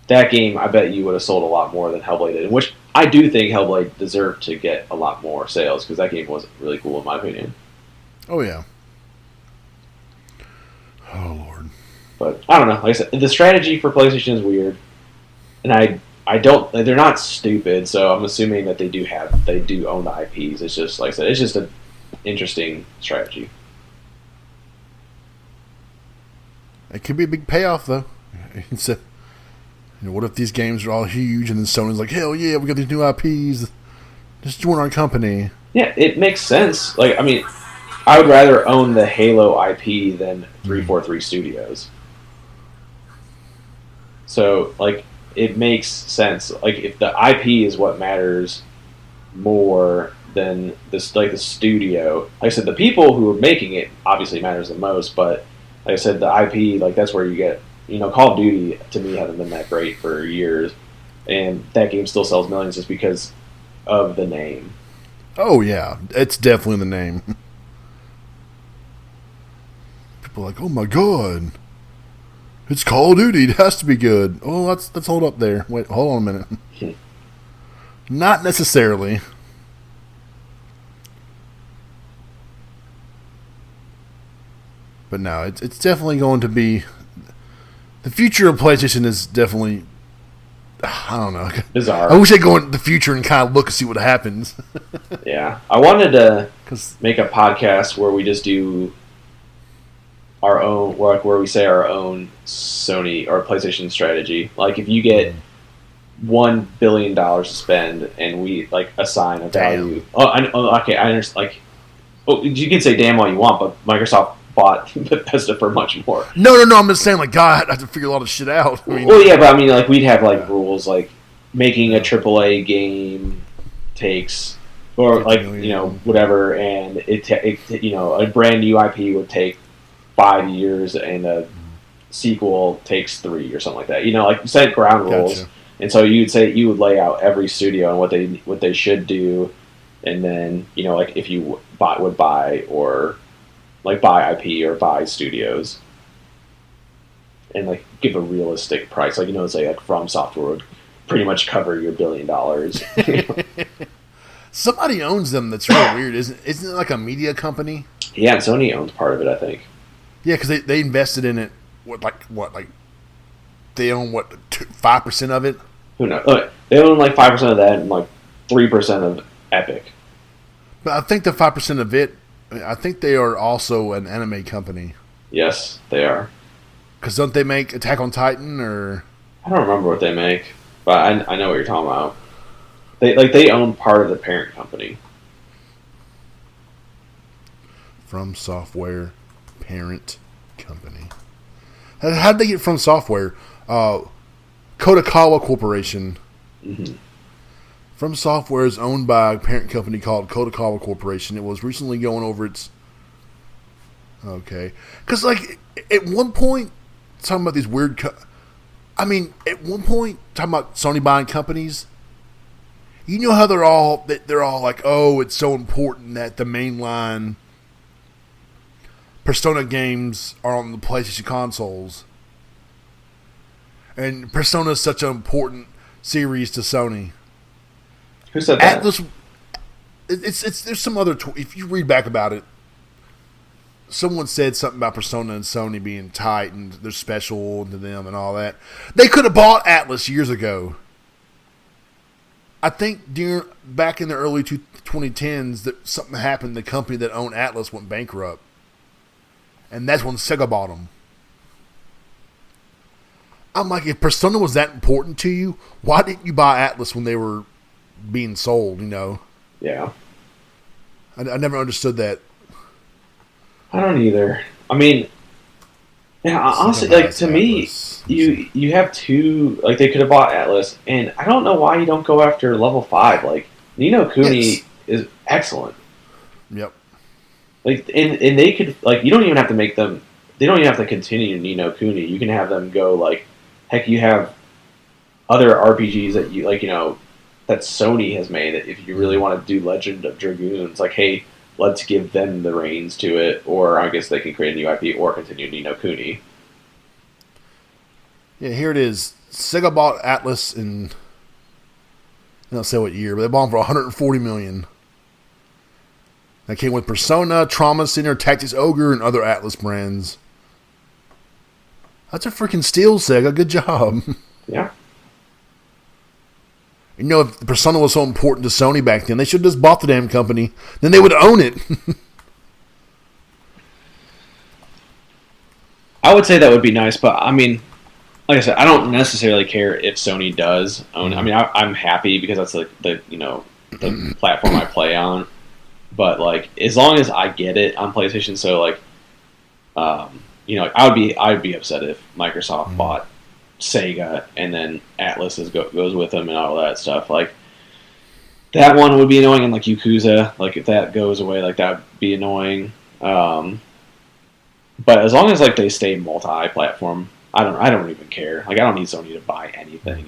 that game I bet you would have sold a lot more than Hellblade did. Which I do think Hellblade deserved to get a lot more sales because that game was really cool in my opinion. Oh yeah. Oh Lord. But I don't know. Like I said, the strategy for PlayStation is weird, and I don't. They're not stupid, so I'm assuming that they do own the IPs. It's just like I said, it's just an interesting strategy. It could be a big payoff, though. What if these games are all huge and then Sony's like, hell yeah, we got these new IPs. Just join our company. Yeah, it makes sense. I would rather own the Halo IP than 343 Studios. So, it makes sense. If the IP is what matters more than the studio. Like I said, the people who are making it obviously matters the most, but like I said, the IP, that's where you get, Call of Duty to me hasn't been that great for years, and that game still sells millions just because of the name. Oh yeah, it's definitely the name. People are like, oh my god, it's Call of Duty, it has to be good. Oh, let's hold up there. Wait, hold on a minute. Not necessarily. But no, it's definitely going to be... The future of PlayStation is definitely... I don't know. Bizarre. I wish I'd go into the future and kind of look and see what happens. Yeah. I wanted to make a podcast where we just do our own, like where we say our own Sony or PlayStation strategy. Like if you get $1 billion to spend, and we like assign a value. Okay, I understand. Like, you can say damn all you want, but Microsoft bought Bethesda for much more. No. I'm just saying, like, God, I have to figure a lot of shit out. I mean, well, yeah, but I mean, like, we'd have like rules, like making a AAA game takes, or like whatever, and it a brand new IP would take 5 years, and a sequel takes 3 or something like that. Like set ground rules. Gotcha. And so you would lay out every studio and what they should do, and then like if you would buy, or like buy IP or buy studios, and like give a realistic price, like say like From Software would pretty much cover your $1 billion. Somebody owns them. That's really weird. Isn't it like a media company? Yeah, and Sony owns part of it, I think. Yeah, because they invested in it. What they own 5% of it. Who knows? Look, they own like 5% of that, and like 3% of Epic. But I think the 5% of it, I think they are also an anime company. Yes, they are. Because don't they make Attack on Titan, or I don't remember what they make, but I know what you're talking about. They own part of the parent company. From Software parent company. How did they get From Software? Kodakawa Corporation. Mm-hmm. From Software is owned by a parent company called Kodakawa Corporation. It was recently going over its... Okay. Because, like, at one point, talking about these weird... at one point, talking about Sony buying companies, you know how they're all like, oh, it's so important that the mainline Persona games are on the PlayStation consoles. And Persona is such an important series to Sony. Who said that? Atlas. There's some other. If you read back about it, someone said something about Persona and Sony being tight and they're special to them and all that. They could have bought Atlas years ago. I think back in the early 2010s that something happened. The company that owned Atlas went bankrupt, and that's when Sega bought them. I'm like, if Persona was that important to you, why didn't you buy Atlas when they were being sold? Yeah. I never understood that. I don't either. I mean, yeah, honestly, like to Atlas. Me, you have two. Like they could have bought Atlas, and I don't know why you don't go after level 5. Like Ni no Kuni is excellent. Yep. Like and they could you don't even have to make them. They don't even have to continue Ni no Kuni. You can have them go like. Heck, you have other RPGs that that Sony has made. That if you really want to do Legend of Dragoons, like, hey, let's give them the reins to it, or I guess they can create a new IP or continue Ni no Kuni. Yeah, here it is. Sega bought Atlas in I don't say what year, but they bought them for $140 million. That came with Persona, Trauma Center, Tactics Ogre, and other Atlas brands. That's a freaking steal, Sega. Good job. Yeah. If Persona was so important to Sony back then, they should have just bought the damn company. Then they would own it. I would say that would be nice, but I mean, like I said, I don't necessarily care if Sony does own it. I mean, I'm happy because that's like the platform I play on. But like, as long as I get it on PlayStation, so like, I'd be upset if Microsoft bought Sega and then Atlas goes with them and all that stuff. Like that one would be annoying, and like Yakuza, like if that goes away, like that would be annoying. But as long as like they stay multi-platform, I don't even care. Like I don't need Sony to buy anything.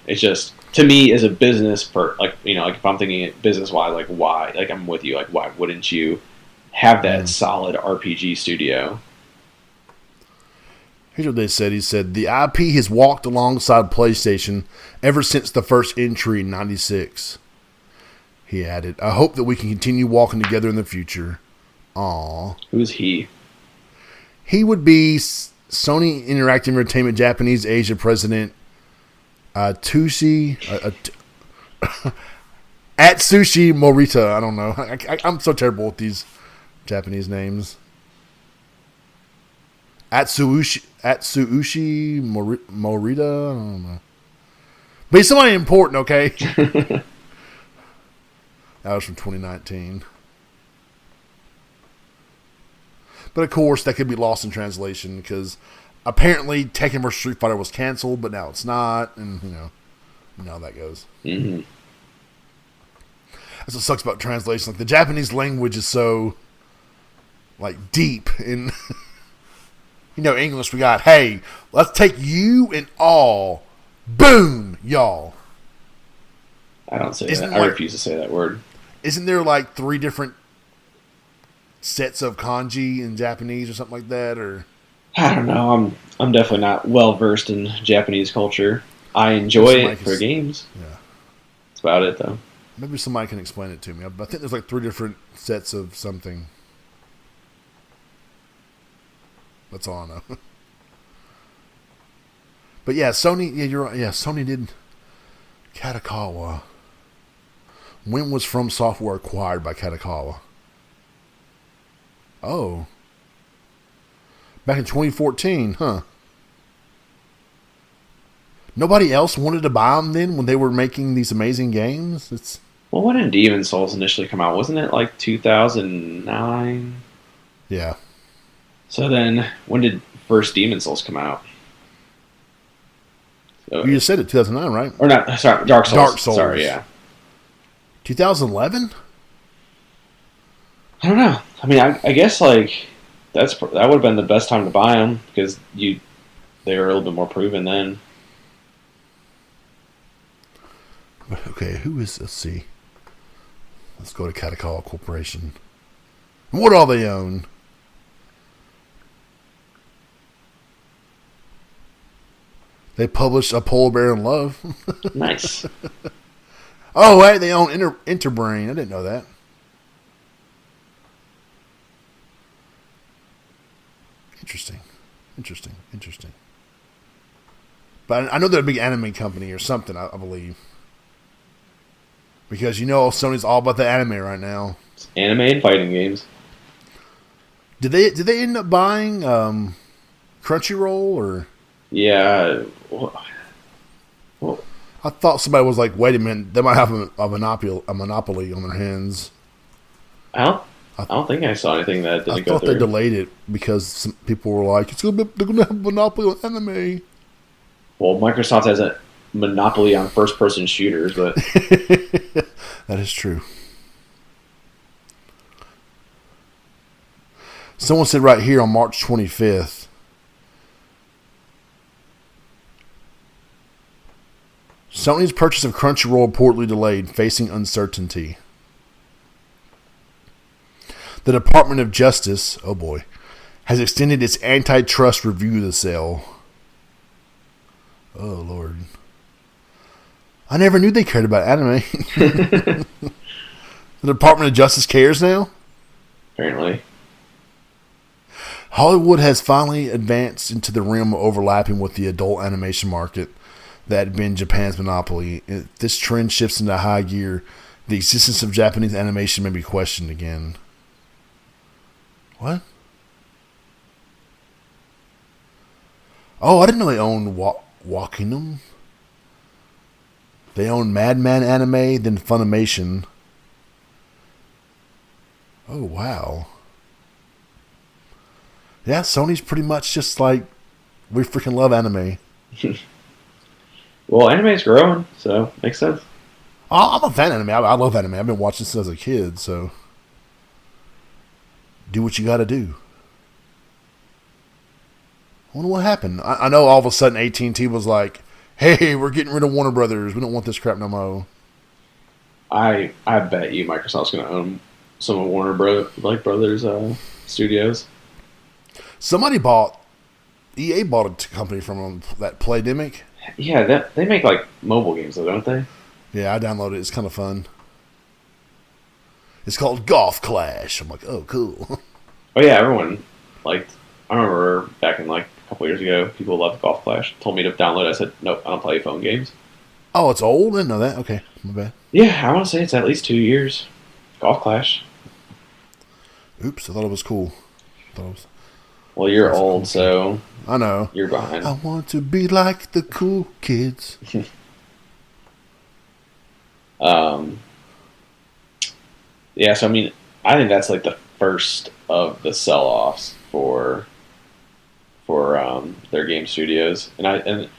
It's just to me as a business like if I'm thinking it business wise, like why? Like I'm with you. Like why wouldn't you have that solid RPG studio? Here's what they said. He said, the IP has walked alongside PlayStation ever since the first entry in 96. He added, I hope that we can continue walking together in the future. Aww. Who's he? He would be Sony Interactive Entertainment Japanese Asia President Atsushi Morita. I don't know. I'm so terrible with these Japanese names. Atsushi Morita. I don't know. But he's somebody important, okay? That was from 2019. But of course, that could be lost in translation because apparently Tekken vs. Street Fighter was canceled, but now it's not, and you know how that goes. Mm-hmm. That's what sucks about translation. Like the Japanese language is so like deep in English. We got, hey, let's take you and all, boom, y'all. I don't say that. I refuse to say that word. Isn't there like 3 different sets of kanji in Japanese or something like that? Or I don't know. I'm definitely not well versed in Japanese culture. I enjoy it for games. Yeah, that's about it though. Maybe somebody can explain it to me. I think there's like 3 different sets of something. That's all I know. But yeah, Sony. Yeah, you're right. Yeah, Sony did Katakawa. When was From Software acquired by Katakawa? Oh. Back in 2014, huh? Nobody else wanted to buy them then when they were making these amazing games? Well, when did Demon Souls initially come out? Wasn't it like 2009? Yeah. So then, when did first Demon Souls come out? So, you just said it, 2009, right? Or not, sorry, Dark Souls. Dark Souls. Sorry, yeah. 2011? I don't know. I mean, I guess like that would have been the best time to buy them because they were a little bit more proven then. Okay, let's see. Let's go to Katakawa Corporation. What all they own? They published A Polar Bear in Love. Nice. Oh, wait, they own Interbrain. I didn't know that. Interesting. But I know they're a big anime company or something, I believe. Because Sony's all about the anime right now. It's anime and fighting games. Did they end up buying Crunchyroll or? Yeah. Well, I thought somebody was like, "Wait a minute, they might have a monopoly on their hands." I don't think I saw anything that didn't go through. I thought they delayed it because some people were like, they're going to have a monopoly on anime. Well, Microsoft has a monopoly on first-person shooters, but that is true. Someone said right here on March 25th, Sony's purchase of Crunchyroll reportedly delayed, facing uncertainty. The Department of Justice, oh boy, has extended its antitrust review of the sale. Oh, Lord. I never knew they cared about anime. The Department of Justice cares now? Apparently. Hollywood has finally advanced into the realm of overlapping with the adult animation market that had been Japan's monopoly. If this trend shifts into high gear, the existence of Japanese animation may be questioned again. What? Oh, I didn't know they owned Walkingham. They own Madman Anime, then Funimation. Oh, wow. Yeah, Sony's pretty much just like, we freaking love anime. Well, anime's growing, so makes sense. I'm a fan of anime. I love anime. I've been watching since I was a kid, so do what you got to do. I wonder what happened. I know all of a sudden AT&T was like, hey, we're getting rid of Warner Brothers. We don't want this crap no more. I bet you Microsoft's going to own some of Warner Brothers studios. EA bought a company from them, that Playdemic. Yeah, they make like mobile games though, don't they? Yeah, I downloaded it. It's kind of fun. It's called Golf Clash. I'm like, oh, cool. Oh yeah, everyone liked. I remember back in like a couple years ago, people loved Golf Clash. Told me to download it. I said, nope, I don't play phone games. Oh, it's old? I didn't know that. Okay, my bad. Yeah, I want to say it's at least 2 years. Golf Clash. Oops, I thought it was cool. Well, you're old, so I know. You're behind. I want to be like the cool kids. Yeah, so I mean, I think that's like the first of the sell-offs for their game studios, and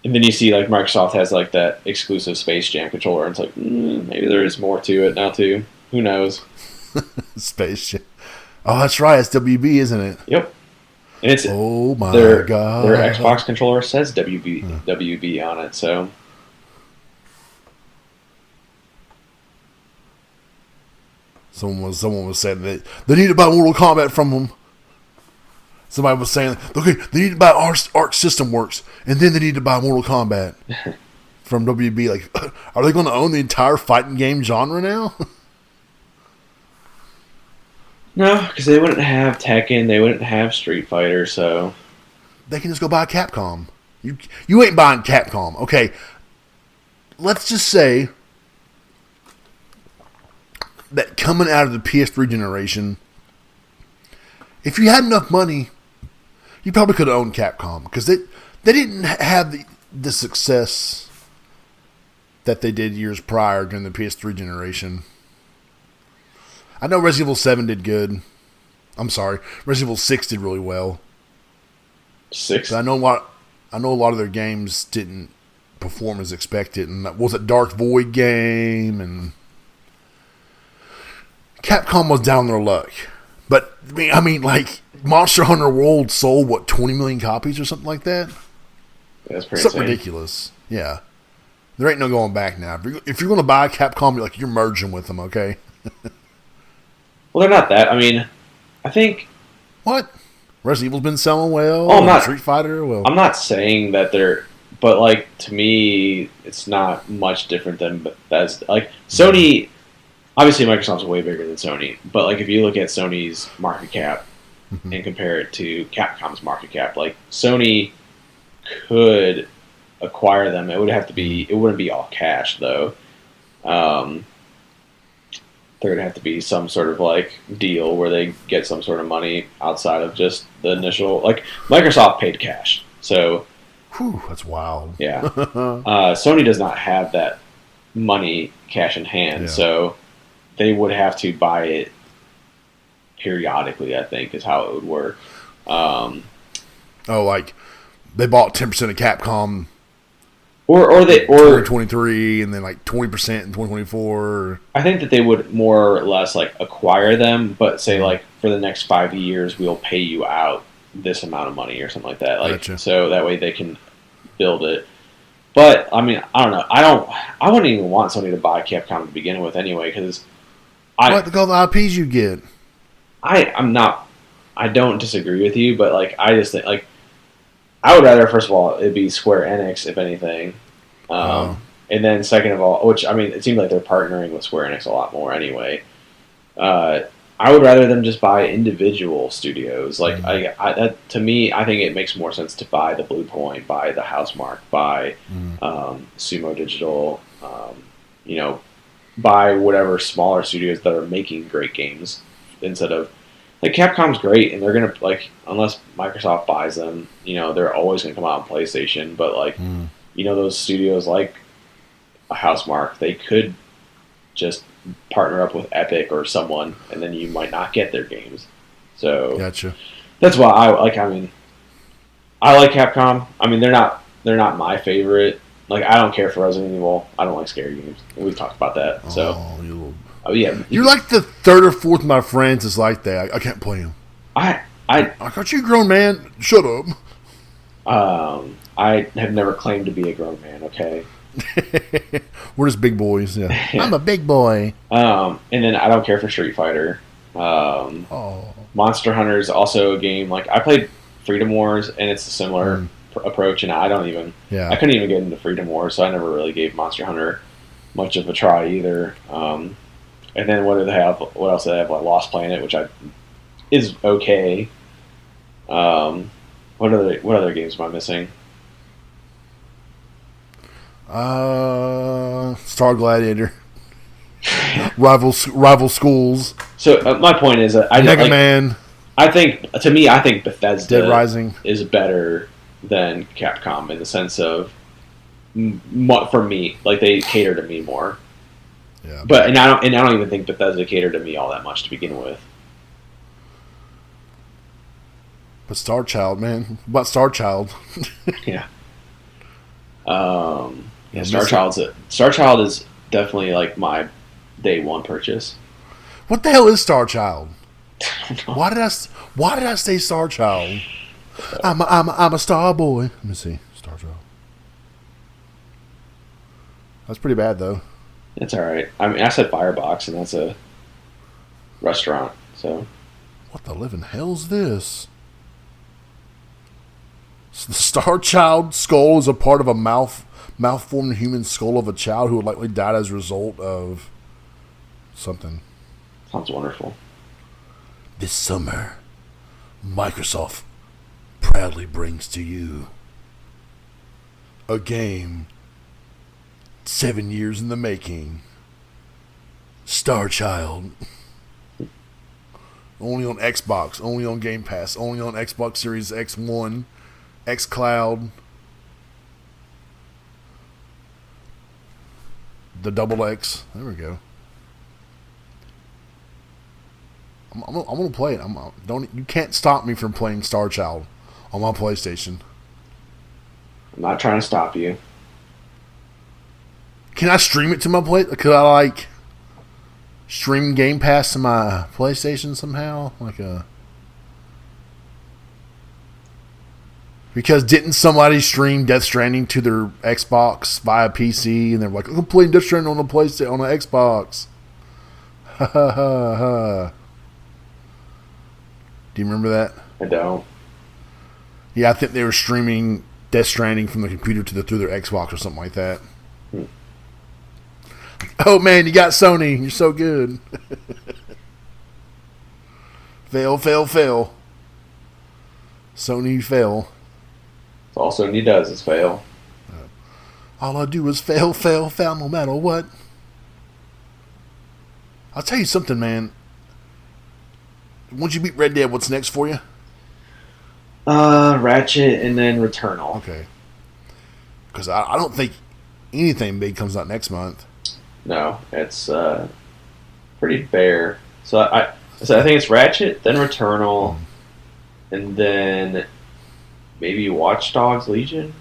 then you see like Microsoft has like that exclusive Space Jam controller, and it's like maybe there is more to it now too. Who knows? Space Jam. Oh, that's right. It's WB, isn't it? Yep. And it's oh my god. Their Xbox controller says WB on it, so. Someone was saying that they need to buy Mortal Kombat from them. Somebody was saying, okay, they need to buy Arc System Works, and then they need to buy Mortal Kombat from WB. Like, are they going to own the entire fighting game genre now? No, because they wouldn't have Tekken, they wouldn't have Street Fighter, so they can just go buy Capcom. You ain't buying Capcom, okay? Let's just say that coming out of the PS3 generation, if you had enough money, you probably could have owned Capcom because they didn't have the success that they did years prior during the PS3 generation. I know Resident Evil 7 did good. I'm sorry, Resident Evil 6 did really well. 6. But I know a lot of their games didn't perform as expected, and that was a Dark Void game, and Capcom was down their luck. But I mean, like Monster Hunter World sold 20 million copies or something like that. That's pretty something ridiculous. Yeah, there ain't no going back now. If you're going to buy Capcom, you're merging with them, okay? Well, they're not that. I mean, I think what Resident Evil's been selling well. Oh, I'm not Street Fighter. Well, I'm not saying that they're, but like to me, it's not much different than that's like Sony. Obviously, Microsoft's way bigger than Sony, but like if you look at Sony's market cap and compare it to Capcom's market cap, like Sony could acquire them. It wouldn't be all cash though. There would have to be some sort of like deal where they get some sort of money outside of just the initial. Like Microsoft paid cash, so. Whew, that's wild. Yeah, Sony does not have that money cash in hand, so they would have to buy it periodically. I think is how it would work. Like they bought 10% of Capcom. Or 2023 and then like 20% in 2024. I think that they would more or less like acquire them, but say like for the next 5 years we'll pay you out this amount of money or something like that. Like gotcha. So that way they can build it. But I mean, I don't know. I wouldn't even want Sony to buy Capcom to begin with anyway because what because the IPs you get. I don't disagree with you, but like I just think like I would rather, first of all, it be Square Enix, if anything. And then second of all, which, I mean, it seems like they're partnering with Square Enix a lot more anyway. I would rather them just buy individual studios. Like, to me, I think it makes more sense to buy the Blue Point, buy the Housemarque, buy Sumo Digital, buy whatever smaller studios that are making great games instead of. Like Capcom's great, and they're gonna like unless Microsoft buys them, they're always gonna come out on PlayStation. But like, those studios like a Housemarque, they could just partner up with Epic or someone, and then you might not get their games. So gotcha. That's why I like. I mean, I like Capcom. I mean, they're not my favorite. Like, I don't care for Resident Evil. I don't like scary games. We've talked about that. Oh yeah, you're like the third or fourth of my friends is like that. I can't play them. I got you, grown man. Shut up. I have never claimed to be a grown man. Okay. We're just big boys. Yeah. I'm a big boy. And then I don't care for Street Fighter. Monster Hunter is also a game. Like I played Freedom Wars, and it's a similar approach. And I couldn't even get into Freedom Wars, so I never really gave Monster Hunter much of a try either. And then what do they have? What else do they have? Like Lost Planet, which is okay. What other games am I missing? Star Gladiator, rival schools. So my point is that Mega Man. I think Bethesda Dead Rising is better than Capcom in the sense of for me, like they cater to me more. Yeah. But I don't even think Bethesda catered to me all that much to begin with. But Star Child, man. What Star Child? Yeah. Star Child is definitely like my day one purchase. What the hell is Star Child? Why did I say Star Child? I'm a star boy. Let me see. Star Child. That's pretty bad though. It's alright. I mean, I said Firebox, and that's a restaurant, so. What the living hell's this? So the Star Child skull is a part of a malformed human skull of a child who likely died as a result of something. Sounds wonderful. This summer, Microsoft proudly brings to you a game 7 years in the making. Star Child. Only on Xbox, only on Game Pass, only on Xbox Series X1, xCloud, the double X. There we go. I'm gonna play it. You can't stop me from playing Star Child on my PlayStation. I'm not trying to stop you. Can I stream it to my play? Could I stream Game Pass to my PlayStation somehow? Because didn't somebody stream Death Stranding to their Xbox via PC, and they're like, "I'm playing Death Stranding on the PlayStation on the Xbox." Ha ha ha ha. Do you remember that? I don't. Yeah, I think they were streaming Death Stranding from the computer through their Xbox or something like that. Oh man, you got Sony. You're so good. Fail, fail, fail. Sony fail. That's all Sony does is fail. All I do is fail, fail, fail no matter what. I'll tell you something, man. Once you beat Red Dead, what's next for you? Ratchet and then Returnal. Okay. Because I don't think anything big comes out next month. No, it's pretty bare. So I think it's Ratchet, then Returnal, and then maybe Watch Dogs Legion.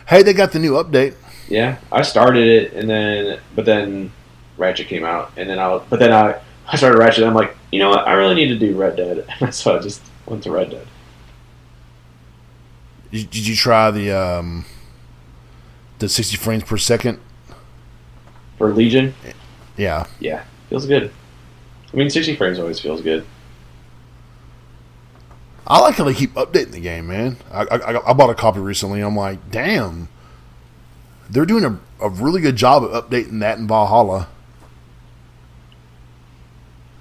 Hey, they got the new update. Yeah, I started it, but then Ratchet came out, and then I started Ratchet. And I'm like, you know what? I really need to do Red Dead, and so I just went to Red Dead. Did you try the 60 frames per second? For Legion? Yeah. Yeah, feels good. I mean, 60 frames always feels good. I like how they keep updating the game, man. I bought a copy recently, and I'm like, damn. They're doing a really good job of updating that in Valhalla.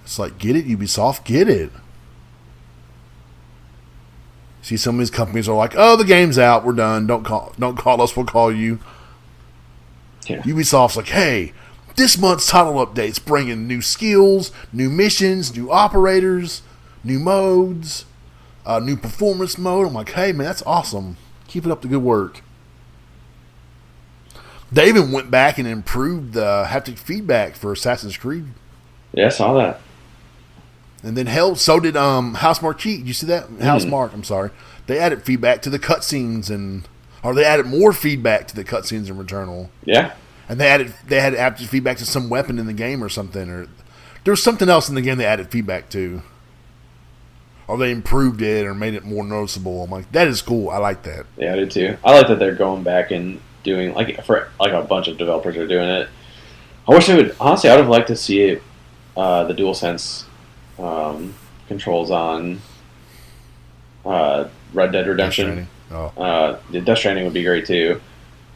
It's like, get it, Ubisoft, get it. See, some of these companies are like, oh, the game's out, we're done. Don't call us, we'll call you. Yeah. Ubisoft's like, hey, this month's title update's bringing new skills, new missions, new operators, new modes, new performance mode. I'm like, hey, man, that's awesome. Keep it up the good work. They even went back and improved the haptic feedback for Assassin's Creed. Yeah, I saw that. And then so did House Marquee. Did you see that? House Mark, I'm sorry. They added feedback to the cutscenes or they added more feedback to the cutscenes in Returnal. Yeah. And they had haptic feedback to some weapon in the game or something. Or there was something else in the game they added feedback to. Or they improved it or made it more noticeable. I'm like, that is cool. I like that. Yeah, I do too. I like that they're going back and doing, for a bunch of developers are doing it. I wish they would, honestly, I would have liked to see it, the DualSense controls on Red Dead Redemption. Death Stranding would be great too.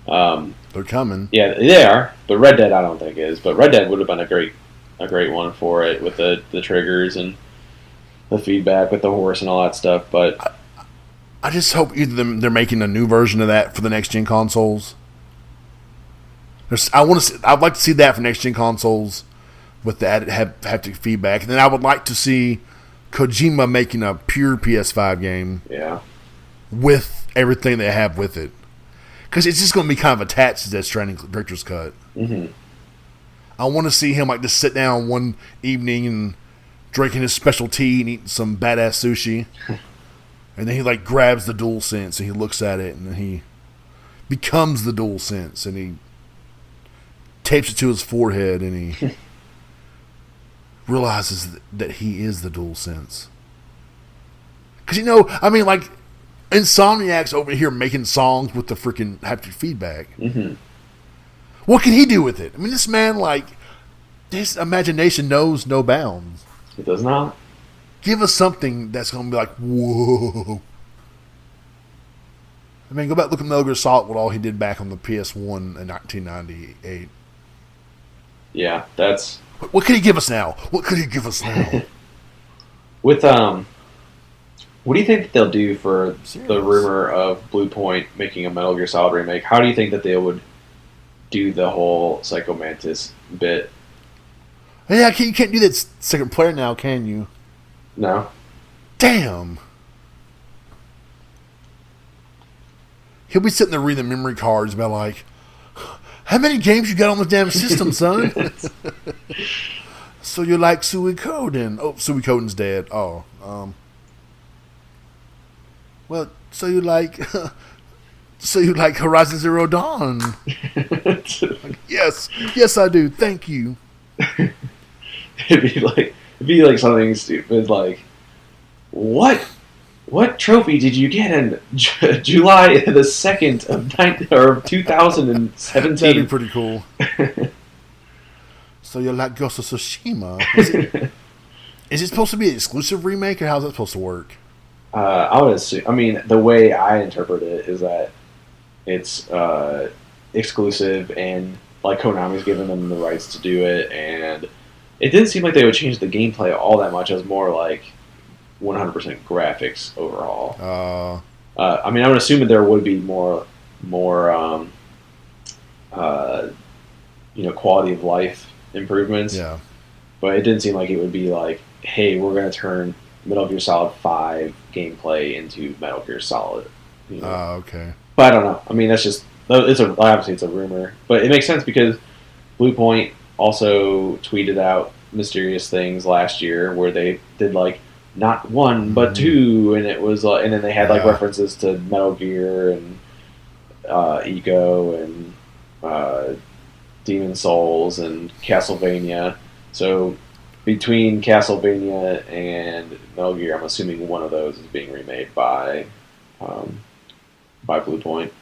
They're coming. Yeah, they are, but Red Dead I don't think is. But Red Dead would have been a great one for it with the triggers and the feedback with the horse and all that stuff. But I just hope either they're making a new version of that for the next gen consoles. I'd like to see that for next gen consoles with the added haptic feedback, and then I would like to see Kojima making a pure PS5 game. Yeah. With everything they have with it. Because it's just going to be kind of attached to Death Stranding Director's Cut. Mm-hmm. I want to see him like just sit down one evening and drinking his special tea and eating some badass sushi. And then he like grabs the DualSense and he looks at it and then he becomes the DualSense and he tapes it to his forehead and he realizes that he is the DualSense. Because I mean like Insomniac's over here making songs with the freaking haptic feedback. Mm-hmm. What can he do with it? I mean, this man, like, his imagination knows no bounds. It does not. Give us something that's going to be like, whoa. I mean, go back, look at Metal Gear Solid, what all he did back on the PS1 in 1998. Yeah, that's... What could he give us now? What could he give us now? With, what do you think that they'll do for the rumor of Blue Point making a Metal Gear Solid remake? How do you think that they would do the whole Psycho Mantis bit? Yeah, you can't do that second player now, can you? No. Damn. He'll be sitting there reading the memory cards about like, how many games you got on the damn system, son? So you like Suikoden? Oh, Suikoden's dead. Oh, well, so you like Horizon Zero Dawn? Like, yes, I do. Thank you. It'd be like something stupid, like what trophy did you get in July the 2nd of 2017? That'd be pretty cool. So you like Ghost of Tsushima? Is it supposed to be an exclusive remake, or how's that supposed to work? I would assume. I mean, the way I interpret it is that it's exclusive, and like Konami's given them the rights to do it, and it didn't seem like they would change the gameplay all that much. It was more like 100% graphics overhaul. I mean, I would assume that there would be more quality of life improvements. Yeah. But it didn't seem like it would be like, hey, we're going to turn Metal Gear Solid 5 gameplay into Metal Gear Solid. Okay. But I don't know. I mean, that's just obviously it's a rumor, but it makes sense because Blue Point also tweeted out mysterious things last year where they did like not one but two, and it was and then they had like references to Metal Gear and Ego and Demon Souls and Castlevania. So between Castlevania and Metal Gear, I'm assuming one of those is being remade by Blue Point.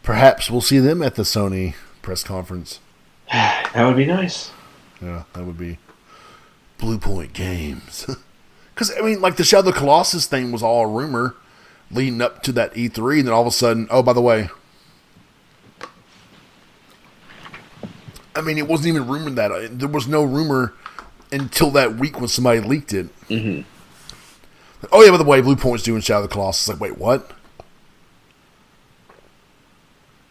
Perhaps we'll see them at the Sony press conference. That would be nice. Yeah, that would be Blue Point Games. Because, I mean, like the Shadow of the Colossus thing was all a rumor leading up to that E3, and then all of a sudden, oh, by the way, I mean, it wasn't even rumored that. There was no rumor until that week when somebody leaked it. Mm-hmm. Oh, yeah, by the way, Blue Point's doing Shadow of the Colossus. Like, wait, what?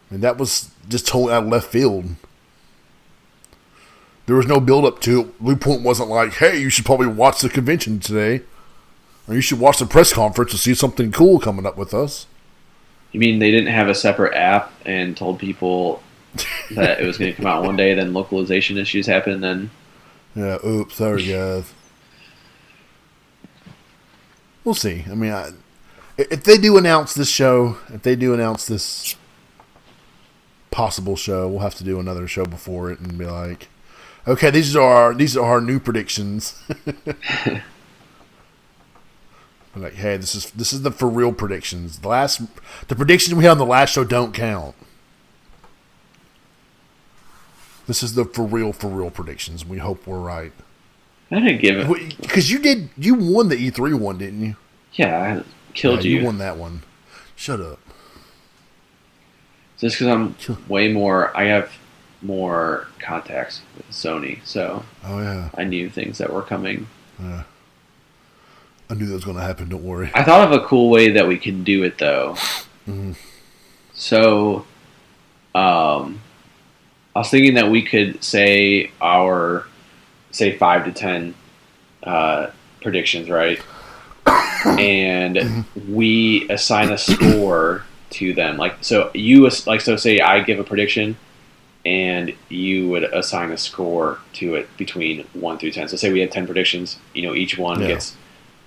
And that was just totally out of left field. There was no build-up to it. Blue Point wasn't like, hey, you should probably watch the convention today. Or you should watch the press conference to see something cool coming up with us. You mean they didn't have a separate app and told people that it was going to come out one day, then localization issues happened, then... Yeah, oops, sorry, guys. We'll see. I mean, if they do announce this show, if they do announce this possible show, we'll have to do another show before it and be like, okay, these are our new predictions. Like, hey, this is the for real predictions. The predictions we had on the last show don't count. This is the for real predictions. We hope we're right. I didn't give it because you won the E3 one, didn't you? Yeah, I killed you. You won that one. Shut up. Just because I have more contacts with Sony, so I knew things that were coming. Yeah. I knew that was going to happen, don't worry. I thought of a cool way that we can do it, though. Mm-hmm. So, I was thinking that we could say 5 to 10 predictions, right? And we assign a score to them. Like, so say I give a prediction, and you would assign a score to it between 1 through 10. So say we had 10 predictions. Each one gets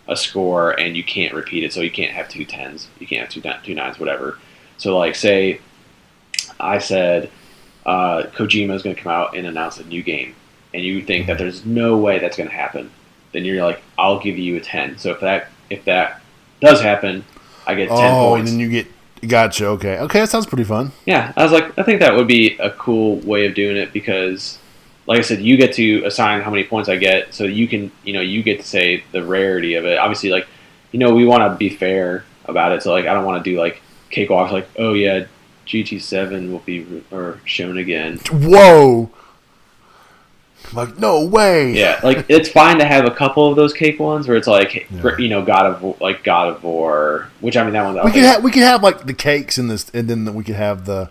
a score, and you can't repeat it. So you can't have 2 10s. You can't have two 9s, whatever. So like, say I said Kojima is going to come out and announce a new game, and you think that there's no way that's going to happen, then you're like, I'll give you a 10. So if that does happen, I get 10 points. Oh, and then you get... Gotcha, okay. Okay, that sounds pretty fun. Yeah, I was like, I think that would be a cool way of doing it because, like I said, you get to assign how many points I get, so you can, you get to say the rarity of it. Obviously, like, we want to be fair about it, so, like, I don't want to do, like, cakewalks, like, oh, yeah, GT7 will be shown again. Whoa! Like, no way! Yeah, like, it's fine to have a couple of those cake ones where it's like, God of War, which, I mean, that one... We could have, like, the cakes in this, and then we could have the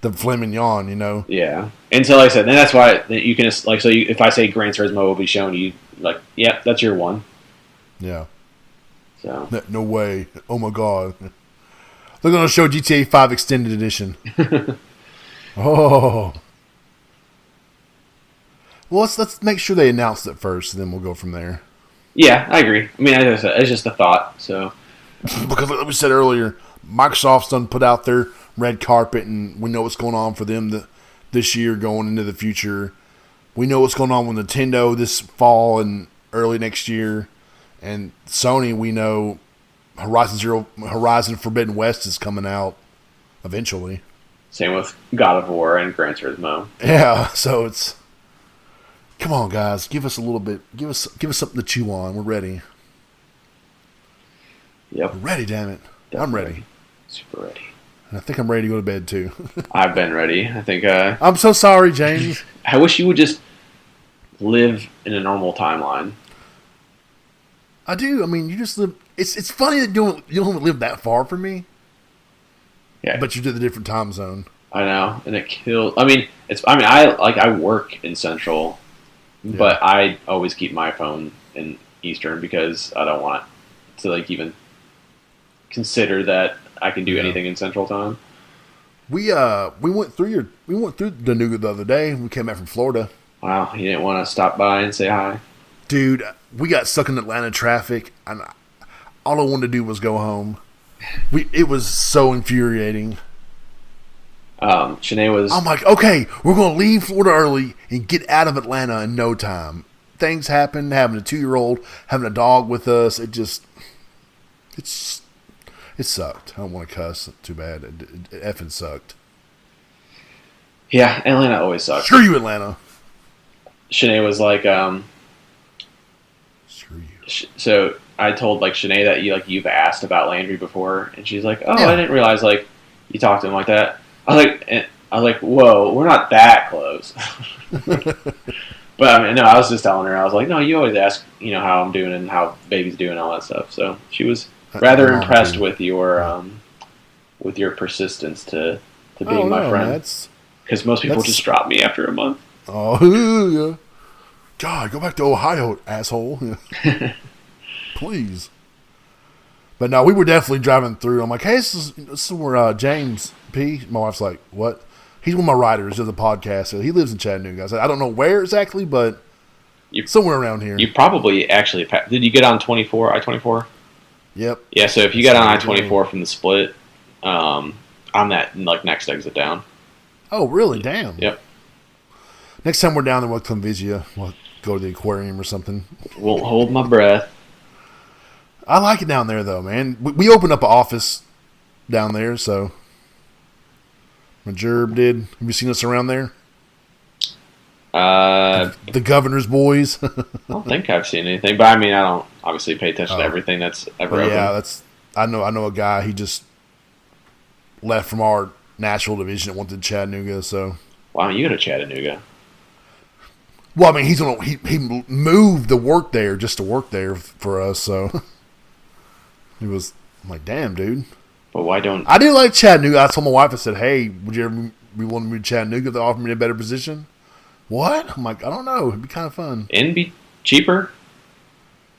filet mignon, Yeah. And so, like I said, then that's why you can, like, so if I say Gran Turismo will be shown, you, like, yeah, that's your one. Yeah. So. No way. Oh, my God. They're going to show GTA 5 Extended Edition. Oh. Well, let's make sure they announce it first, and then we'll go from there. Yeah, I agree. I mean, as I said, it's just a thought. So, because like we said earlier, Microsoft's done put out their red carpet, and we know what's going on for them this year, going into the future. We know what's going on with Nintendo this fall and early next year, and Sony. We know Horizon Forbidden West is coming out eventually. Same with God of War and Gran Turismo. Yeah, so it's. Come on, guys! Give us a little bit. Give us something to chew on. We're ready. Yep. We're ready, damn it! Definitely. I'm ready. Super ready. And I think I'm ready to go to bed too. I've been ready. I think. I'm so sorry, James. I wish you would just live in a normal timeline. I do. I mean, you just live. It's funny that you don't live that far from me. Yeah. But you did the different time zone. I know, and it kills. I mean, I work in Central. Yeah. But I always keep my phone in Eastern because I don't want to like even consider that I can do anything in Central Time. We went through Danuga the other day. We came back from Florida. Wow, you didn't want to stop by and say hi, dude. We got stuck in Atlanta traffic, and all I wanted to do was go home. It was so infuriating. Shanae was... I'm like, okay, we're going to leave Florida early and get out of Atlanta in no time. Things happened, having a 2-year-old, having a dog with us. It sucked. I don't want to cuss. Too bad. It effing sucked. Yeah, Atlanta always sucks. Screw you, Atlanta. Shanae was like, screw you. So I told like Shanae that you've asked about Landry before, and she's like, oh, yeah. I didn't realize like you talked to him like that. I was like, whoa, we're not that close. But I mean, no, I was just telling her. I was like, no, you always ask, how I'm doing and how baby's doing and all that stuff. So she was rather impressed with your persistence to being my friend. Because most people just drop me after a month. Oh, yeah. God, go back to Ohio, asshole. Please. But no, we were definitely driving through. I'm like, hey, this is where James P. My wife's like, what? He's one of my writers of the podcast. So he lives in Chattanooga. I said, I don't know where exactly, but somewhere around here. You probably actually... Did you get on I-24? Yep. Yeah, so if you got on I-24 from the split, I'm that next exit down. Oh, really? Damn. Yep. Next time we're down there, we'll come visit you. We'll go to the aquarium or something. Won't hold my breath. I like it down there, though, man. We opened up an office down there, so... Majerb did. Have you seen us around there? The governor's boys. I don't think I've seen anything, but I mean, I don't obviously pay attention to everything that's ever open. Yeah, I know a guy. He just left from our national division and went to Chattanooga. So wow, you go to Chattanooga. Well, I mean, he moved to work there just to work there for us. So I'm like, damn, dude. But why don't I do like Chattanooga? I told my wife, I said, hey, would you ever be willing to move to Chattanooga if they offered me a better position? What? I'm like, I don't know. It'd be kind of fun. And be cheaper?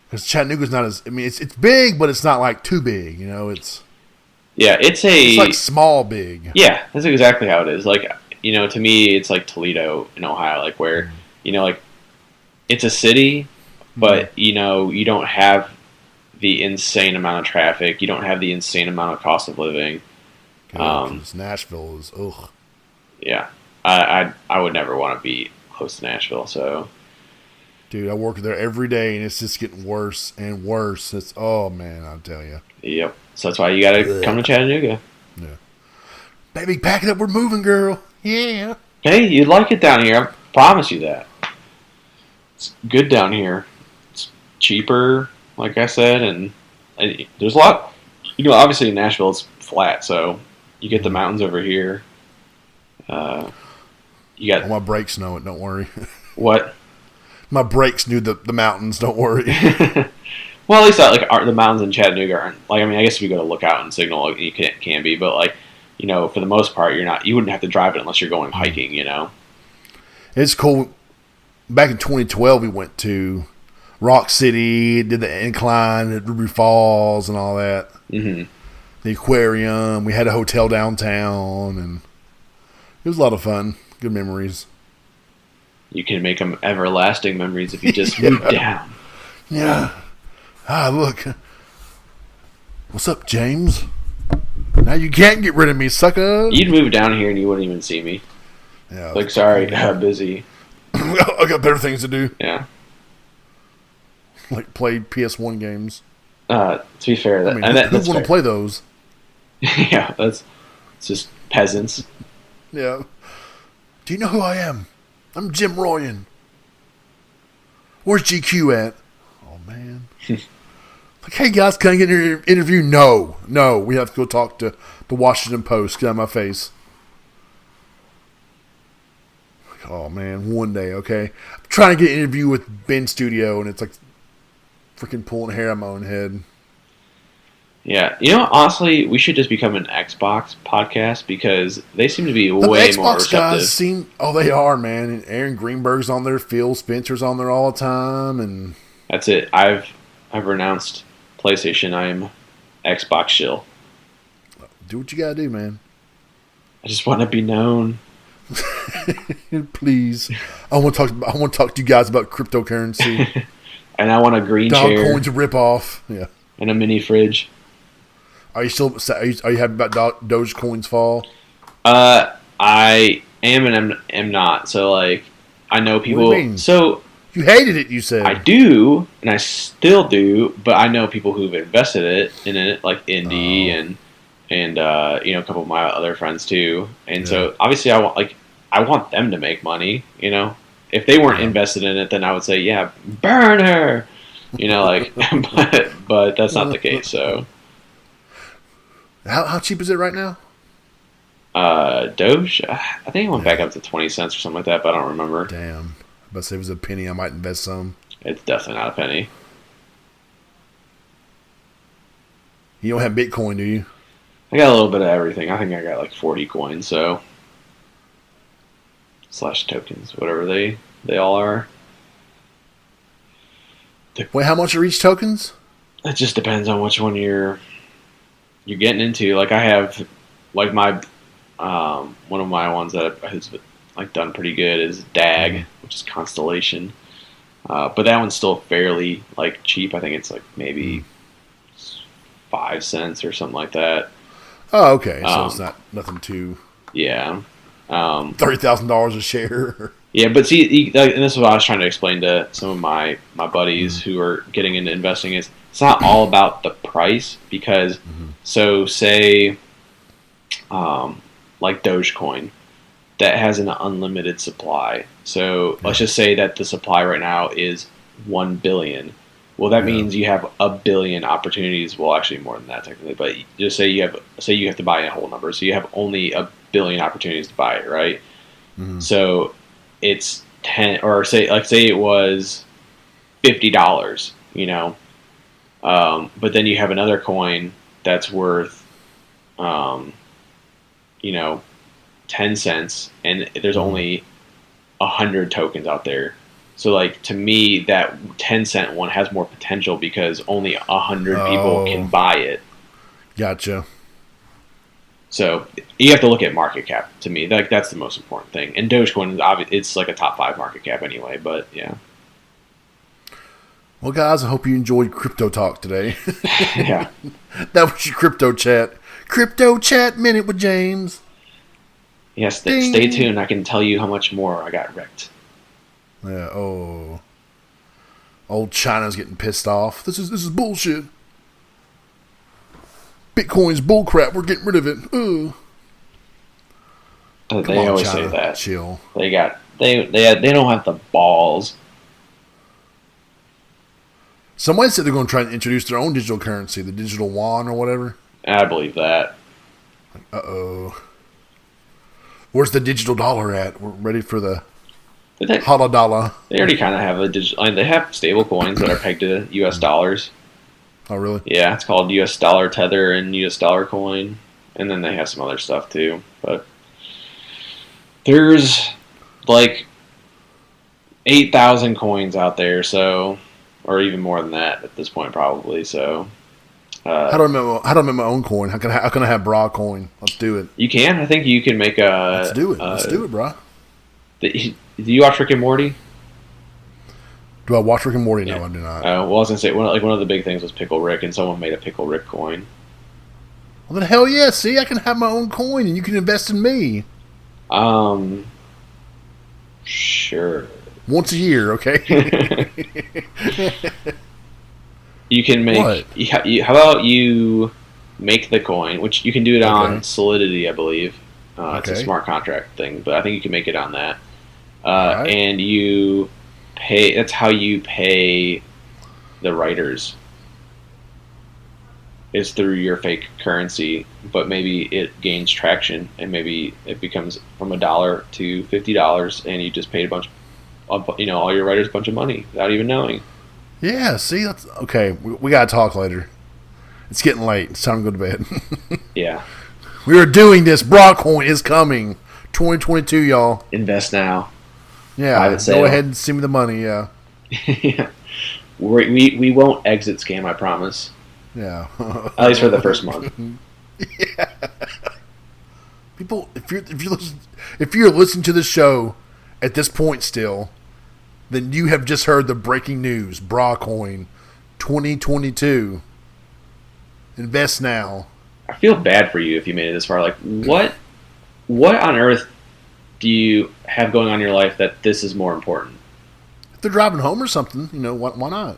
Because Chattanooga's not as. I mean, it's big, but it's not like too big. You know, it's it's like small big. Yeah, that's exactly how it is. Like, to me, it's like Toledo in Ohio, like where like it's a city, but you don't have the insane amount of traffic. You don't have the insane amount of cost of living. Nashville is ugh. Yeah, I would never want to be close to Nashville. So, dude, I work there every day, and it's just getting worse and worse. It's man, I'll tell you. Yep. So that's why you got to come to Chattanooga. Yeah. Baby, pack it up. We're moving, girl. Yeah. Hey, you'd like it down here. I promise you that. It's good down here. It's cheaper, like I said, and there's a lot. Obviously in Nashville it's flat, so you get the mountains over here. You got my brakes know it. Don't worry. What? My brakes knew the mountains. Don't worry. Well, at least the mountains in Chattanooga aren't like. I mean, I guess if you go to Lookout and Signal, you can be, but like, for the most part, you wouldn't have to drive it unless you're going hiking. It's cool. Back in 2012, we went to Rock City, did the incline at Ruby Falls and all that. Mm-hmm. The aquarium. We had a hotel downtown, and it was a lot of fun. Good memories. You can make them everlasting memories if you just move down. Yeah. Ah, look. What's up, James? Now you can't get rid of me, sucker. You'd move down here and you wouldn't even see me. Yeah. Like, sorry, I'm busy. I got better things to do. Yeah. Like play PS1 games. To be fair, who want to play those? Yeah, it's just peasants. Yeah. Do you know who I am? I'm Jim Royan. Where's GQ at? Oh, man. Like, hey, guys, can I get an interview? No, we have to go talk to the Washington Post. Get out of my face. Like, oh, man, one day, okay? I'm trying to get an interview with Ben Studio, and it's like freaking pulling hair on my own head. Yeah, honestly, we should just become an Xbox podcast because they seem to be way Xbox more receptive. Guys they are, man. And Aaron Greenberg's on there, Phil Spencer's on there all the time, and that's it. I've renounced PlayStation. I'm Xbox shill. Do what you gotta do, man. I just want to be known. Please, I want to talk to you guys about cryptocurrency. And I want a green chair. Dog coin to rip off. Yeah. And a mini fridge. Are you happy about Dogecoin's fall? I am and am not. So like, I know people. What do you mean? So you hated it. You said I do, and I still do. But I know people who've invested in it, like Indy and a couple of my other friends too. And so obviously, I want them to make money. If they weren't invested in it, then I would say, yeah, burn her. But that's not the case. So. How cheap is it right now? Doge? I think it went back up to 20 cents or something like that, but I don't remember. Damn. But if it was a penny, I might invest some. It's definitely not a penny. You don't have Bitcoin, do you? I got a little bit of everything. I think I got like 40 coins, so / tokens, whatever they all are. Wait, how much are each tokens? It just depends on which one you're getting into. Like I have, like my one of my ones that has like done pretty good is DAG, which is Constellation, but that one's still fairly like cheap. I think it's like maybe 5 cents or something like that. Oh, okay. So it's nothing too. Yeah. $30,000 a share. Yeah, but see, and this is what I was trying to explain to some of my buddies who are getting into investing is it's not all about the price because so say like Dogecoin that has an unlimited supply. So let's just say that the supply right now is 1 billion. Well, that means you have a billion opportunities. Well, actually more than that technically, but just say you have to buy a whole number. So you have only a billion opportunities to buy it, right? So it's 10, or say it was $50, but then you have another coin that's worth, 10 cents, and there's only 100 tokens out there. So, like, to me, that 10-cent one has more potential because only 100 people can buy it. Gotcha. So you have to look at market cap. To me, that's the most important thing. And Dogecoin is it's like a top 5 market cap anyway. But yeah. Well, guys, I hope you enjoyed Crypto Talk today. Yeah. That was your Crypto Chat. Crypto Chat Minute with James. Yes, stay tuned. I can tell you how much more I got wrecked. Yeah. Oh. Old China's getting pissed off. This is bullshit. Bitcoin's bullcrap. We're getting rid of it. Ooh. They always say that. Chill. They don't have the balls. Somebody said they're going to try and introduce their own digital currency, the digital yuan or whatever. I believe that. Uh-oh. Where's the digital dollar at? We're ready for the holla dollar. They already kind of have a digital. I mean, they have stable coins that are pegged to U.S. dollars. Oh, really? Yeah, it's called U.S. Dollar Tether and U.S. Dollar Coin, and then they have some other stuff too. But there's like 8,000 coins out there, so, or even more than that at this point, probably. So, how do I make my own coin? How can I have bra coin? Let's do it. You can. I think you can make a. Let's do it. Let's do it, bro. Do you watch Rick and Morty? Do I watch Rick and Morty? No, I do not. Well, I was gonna say one of the big things was Pickle Rick, and someone made a Pickle Rick coin. Well, then hell yeah! See, I can have my own coin, and you can invest in me. Sure. Once a year, okay? You can make. What? How about you make the coin, which you can do it on Solidity, I believe. It's a smart contract thing, but I think you can make it on that. Right. And you pay. That's how you pay the writers. Is through your fake currency, but maybe it gains traction, and maybe it becomes from $1 to $50, and you just paid all your writers a bunch of money without even knowing. Yeah, see, that's okay. We gotta talk later. It's getting late. It's time to go to bed. Yeah, we are doing this. Broadcoin is coming, 2022, y'all. Invest now. Yeah, go ahead and send me the money. Yeah. Yeah. We won't exit scam. I promise. Yeah. At least for the first month. Yeah. People, if you're listening to the show at this point still, then you have just heard the breaking news. Broadcoin 2022. Invest now. I feel bad for you if you made it this far. Like, what on earth do you have going on in your life that this is more important? If they're driving home or something, why not?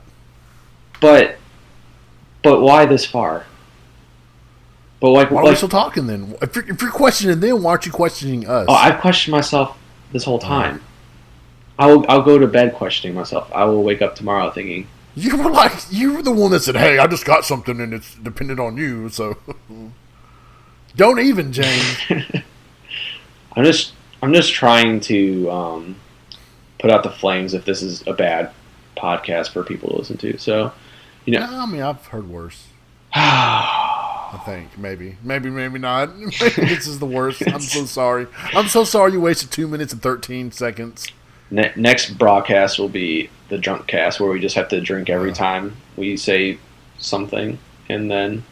But why this far? But why are we still talking then? If you're questioning them, why aren't you questioning us? Oh, I've questioned myself this whole time. I'll go to bed questioning myself. I will wake up tomorrow thinking you were the one that said, "Hey, I just got something and it's dependent on you." So don't even, James. I'm just trying to put out the flames if this is a bad podcast for people to listen to. So. No, I mean, I've heard worse. I think maybe not. Maybe this is the worst. I'm so sorry. I'm so sorry you wasted 2 minutes and 13 seconds. Next broadcast will be the drunk cast, where we just have to drink every time we say something, and then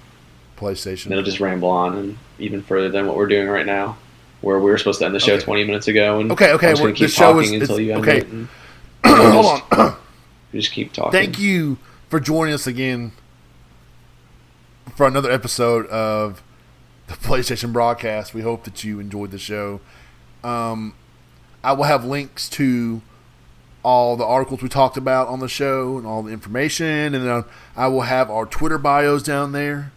PlayStation. It'll just ramble on and even further than what we're doing right now, where we were supposed to end the show 20 minutes ago. And okay. Well, keep talking until you end it. Hold on. Just keep talking. Thank you for joining us again for another episode of the PlayStation BRAHcast. We hope that you enjoyed the show. I will have links to all the articles we talked about on the show and all the information, and then I will have our Twitter bios down there,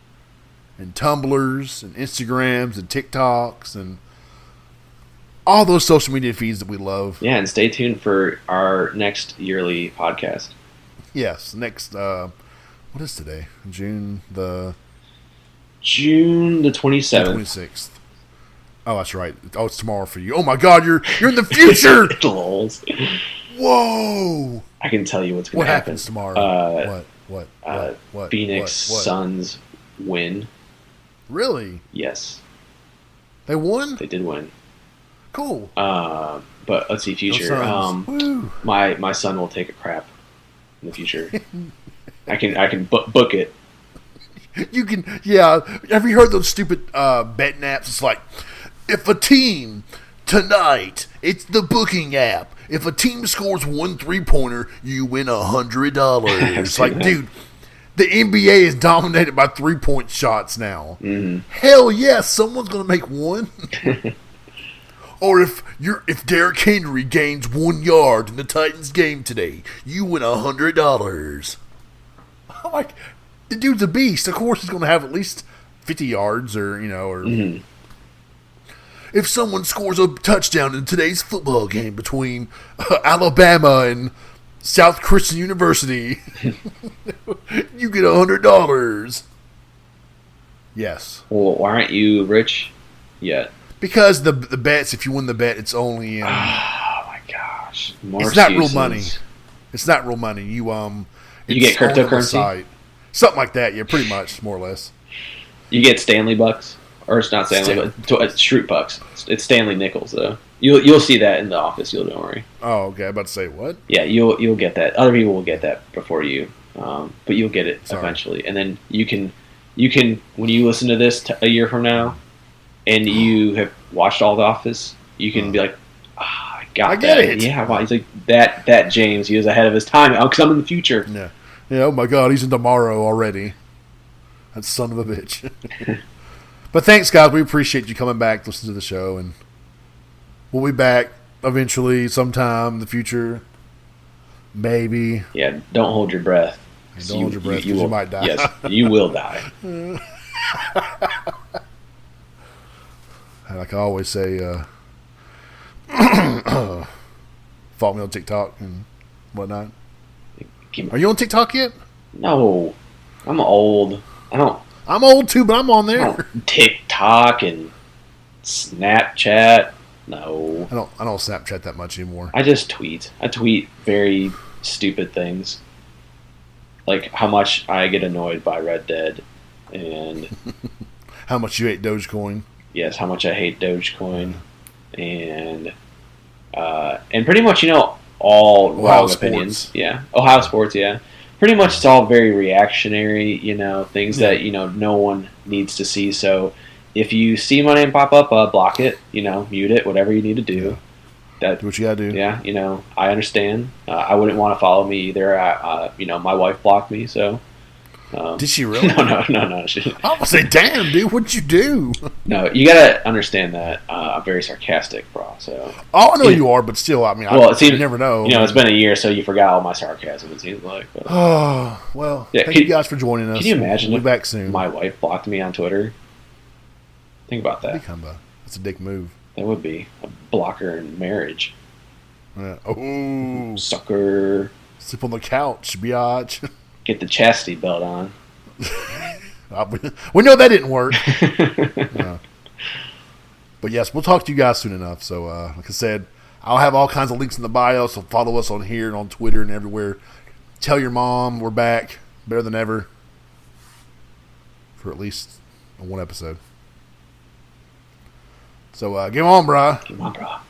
and Tumblrs, and Instagrams, and TikToks, and all those social media feeds that we love. Yeah, and stay tuned for our next yearly podcast. Yes, next, what is today? June the 27th. 26th. Oh, that's right. Oh, it's tomorrow for you. Oh my God, you're in the future! Lols. Whoa! I can tell you what's going to happen. What happens tomorrow? What? Phoenix Suns win. Really? Yes. They won? They did win. cool. But let's see, future. My son will take a crap in the future. I can book it. You can, yeah. Have you heard those stupid betting apps? It's like, if a team tonight, it's the booking app. If a team scores 1 3-pointer, you win $100. It's like, dude, the NBA is dominated by 3-point shots now. Mm-hmm. Hell yes, someone's gonna make one. Or if Derrick Henry gains 1 yard in the Titans game today, you win $100. I'm like, the dude's a beast. Of course, he's going to have at least 50 yards, or Mm-hmm. If someone scores a touchdown in today's football game between Alabama and South Christian University, you get $100. Yes. Well, why aren't you rich yet? Because the bets, if you win the bet, it's only in. Oh my gosh! It's not real money. It's not real money. You get cryptocurrency, something like that. Yeah, pretty much, more or less. You get Stanley bucks, or it's not Stanley, but Shroot bucks. It's Stanley nickels though. You'll see that in the office. Don't worry. Oh, okay. I'm about to say what? Yeah, you'll get that. Other people will get that before you, but you'll get it eventually. And then you can when you listen to this a year from now, and you have watched all the Office, you can be like, I get it. Yeah, wow. He's like that James. He was ahead of his time. Because I'm in the future. Yeah. Yeah. Oh my God, he's in tomorrow already. That son of a bitch. But thanks, guys. We appreciate you coming back to listen to the show, and we'll be back eventually, sometime in the future. Maybe. Yeah. Don't hold your breath. Don't hold your breath, because you might die. Yes, you will die. Like I always say, follow me on TikTok and whatnot. Are you on TikTok yet? No, I'm old. I'm old too, but I'm on there. TikTok and Snapchat. No, I don't Snapchat that much anymore. I just tweet. I tweet very stupid things, like how much I get annoyed by Red Dead, and how much you hate Dogecoin. Yes, how much I hate Dogecoin, and pretty much all wrong opinions. Yeah, Ohio sports. Yeah, pretty much it's all very reactionary. Things that no one needs to see. So if you see my name pop up, block it. Mute it. Whatever you need to do. Do what you gotta do. Yeah, I understand. I wouldn't want to follow me either. My wife blocked me, so. Did she really? No. I was gonna say, damn, dude, what'd you do? No, you gotta understand that I'm very sarcastic, bro. So. Oh, I know you are, but still, I mean, you never know. It's been a year, so you forgot all my sarcasm. It seems like. But. Oh well, thank you guys for joining us. Can you imagine? We'll be back soon. My wife blocked me on Twitter. Think about that. That's a dick move. That would be a blocker in marriage. Oh, sucker! Sleep on the couch, biatch. Get the chastity belt on. We know that didn't work. But yes, we'll talk to you guys soon enough. So, like I said, I'll have all kinds of links in the bio, so follow us on here and on Twitter and everywhere. Tell your mom we're back, better than ever, for at least one episode. So, game on, brah. Game on, brah.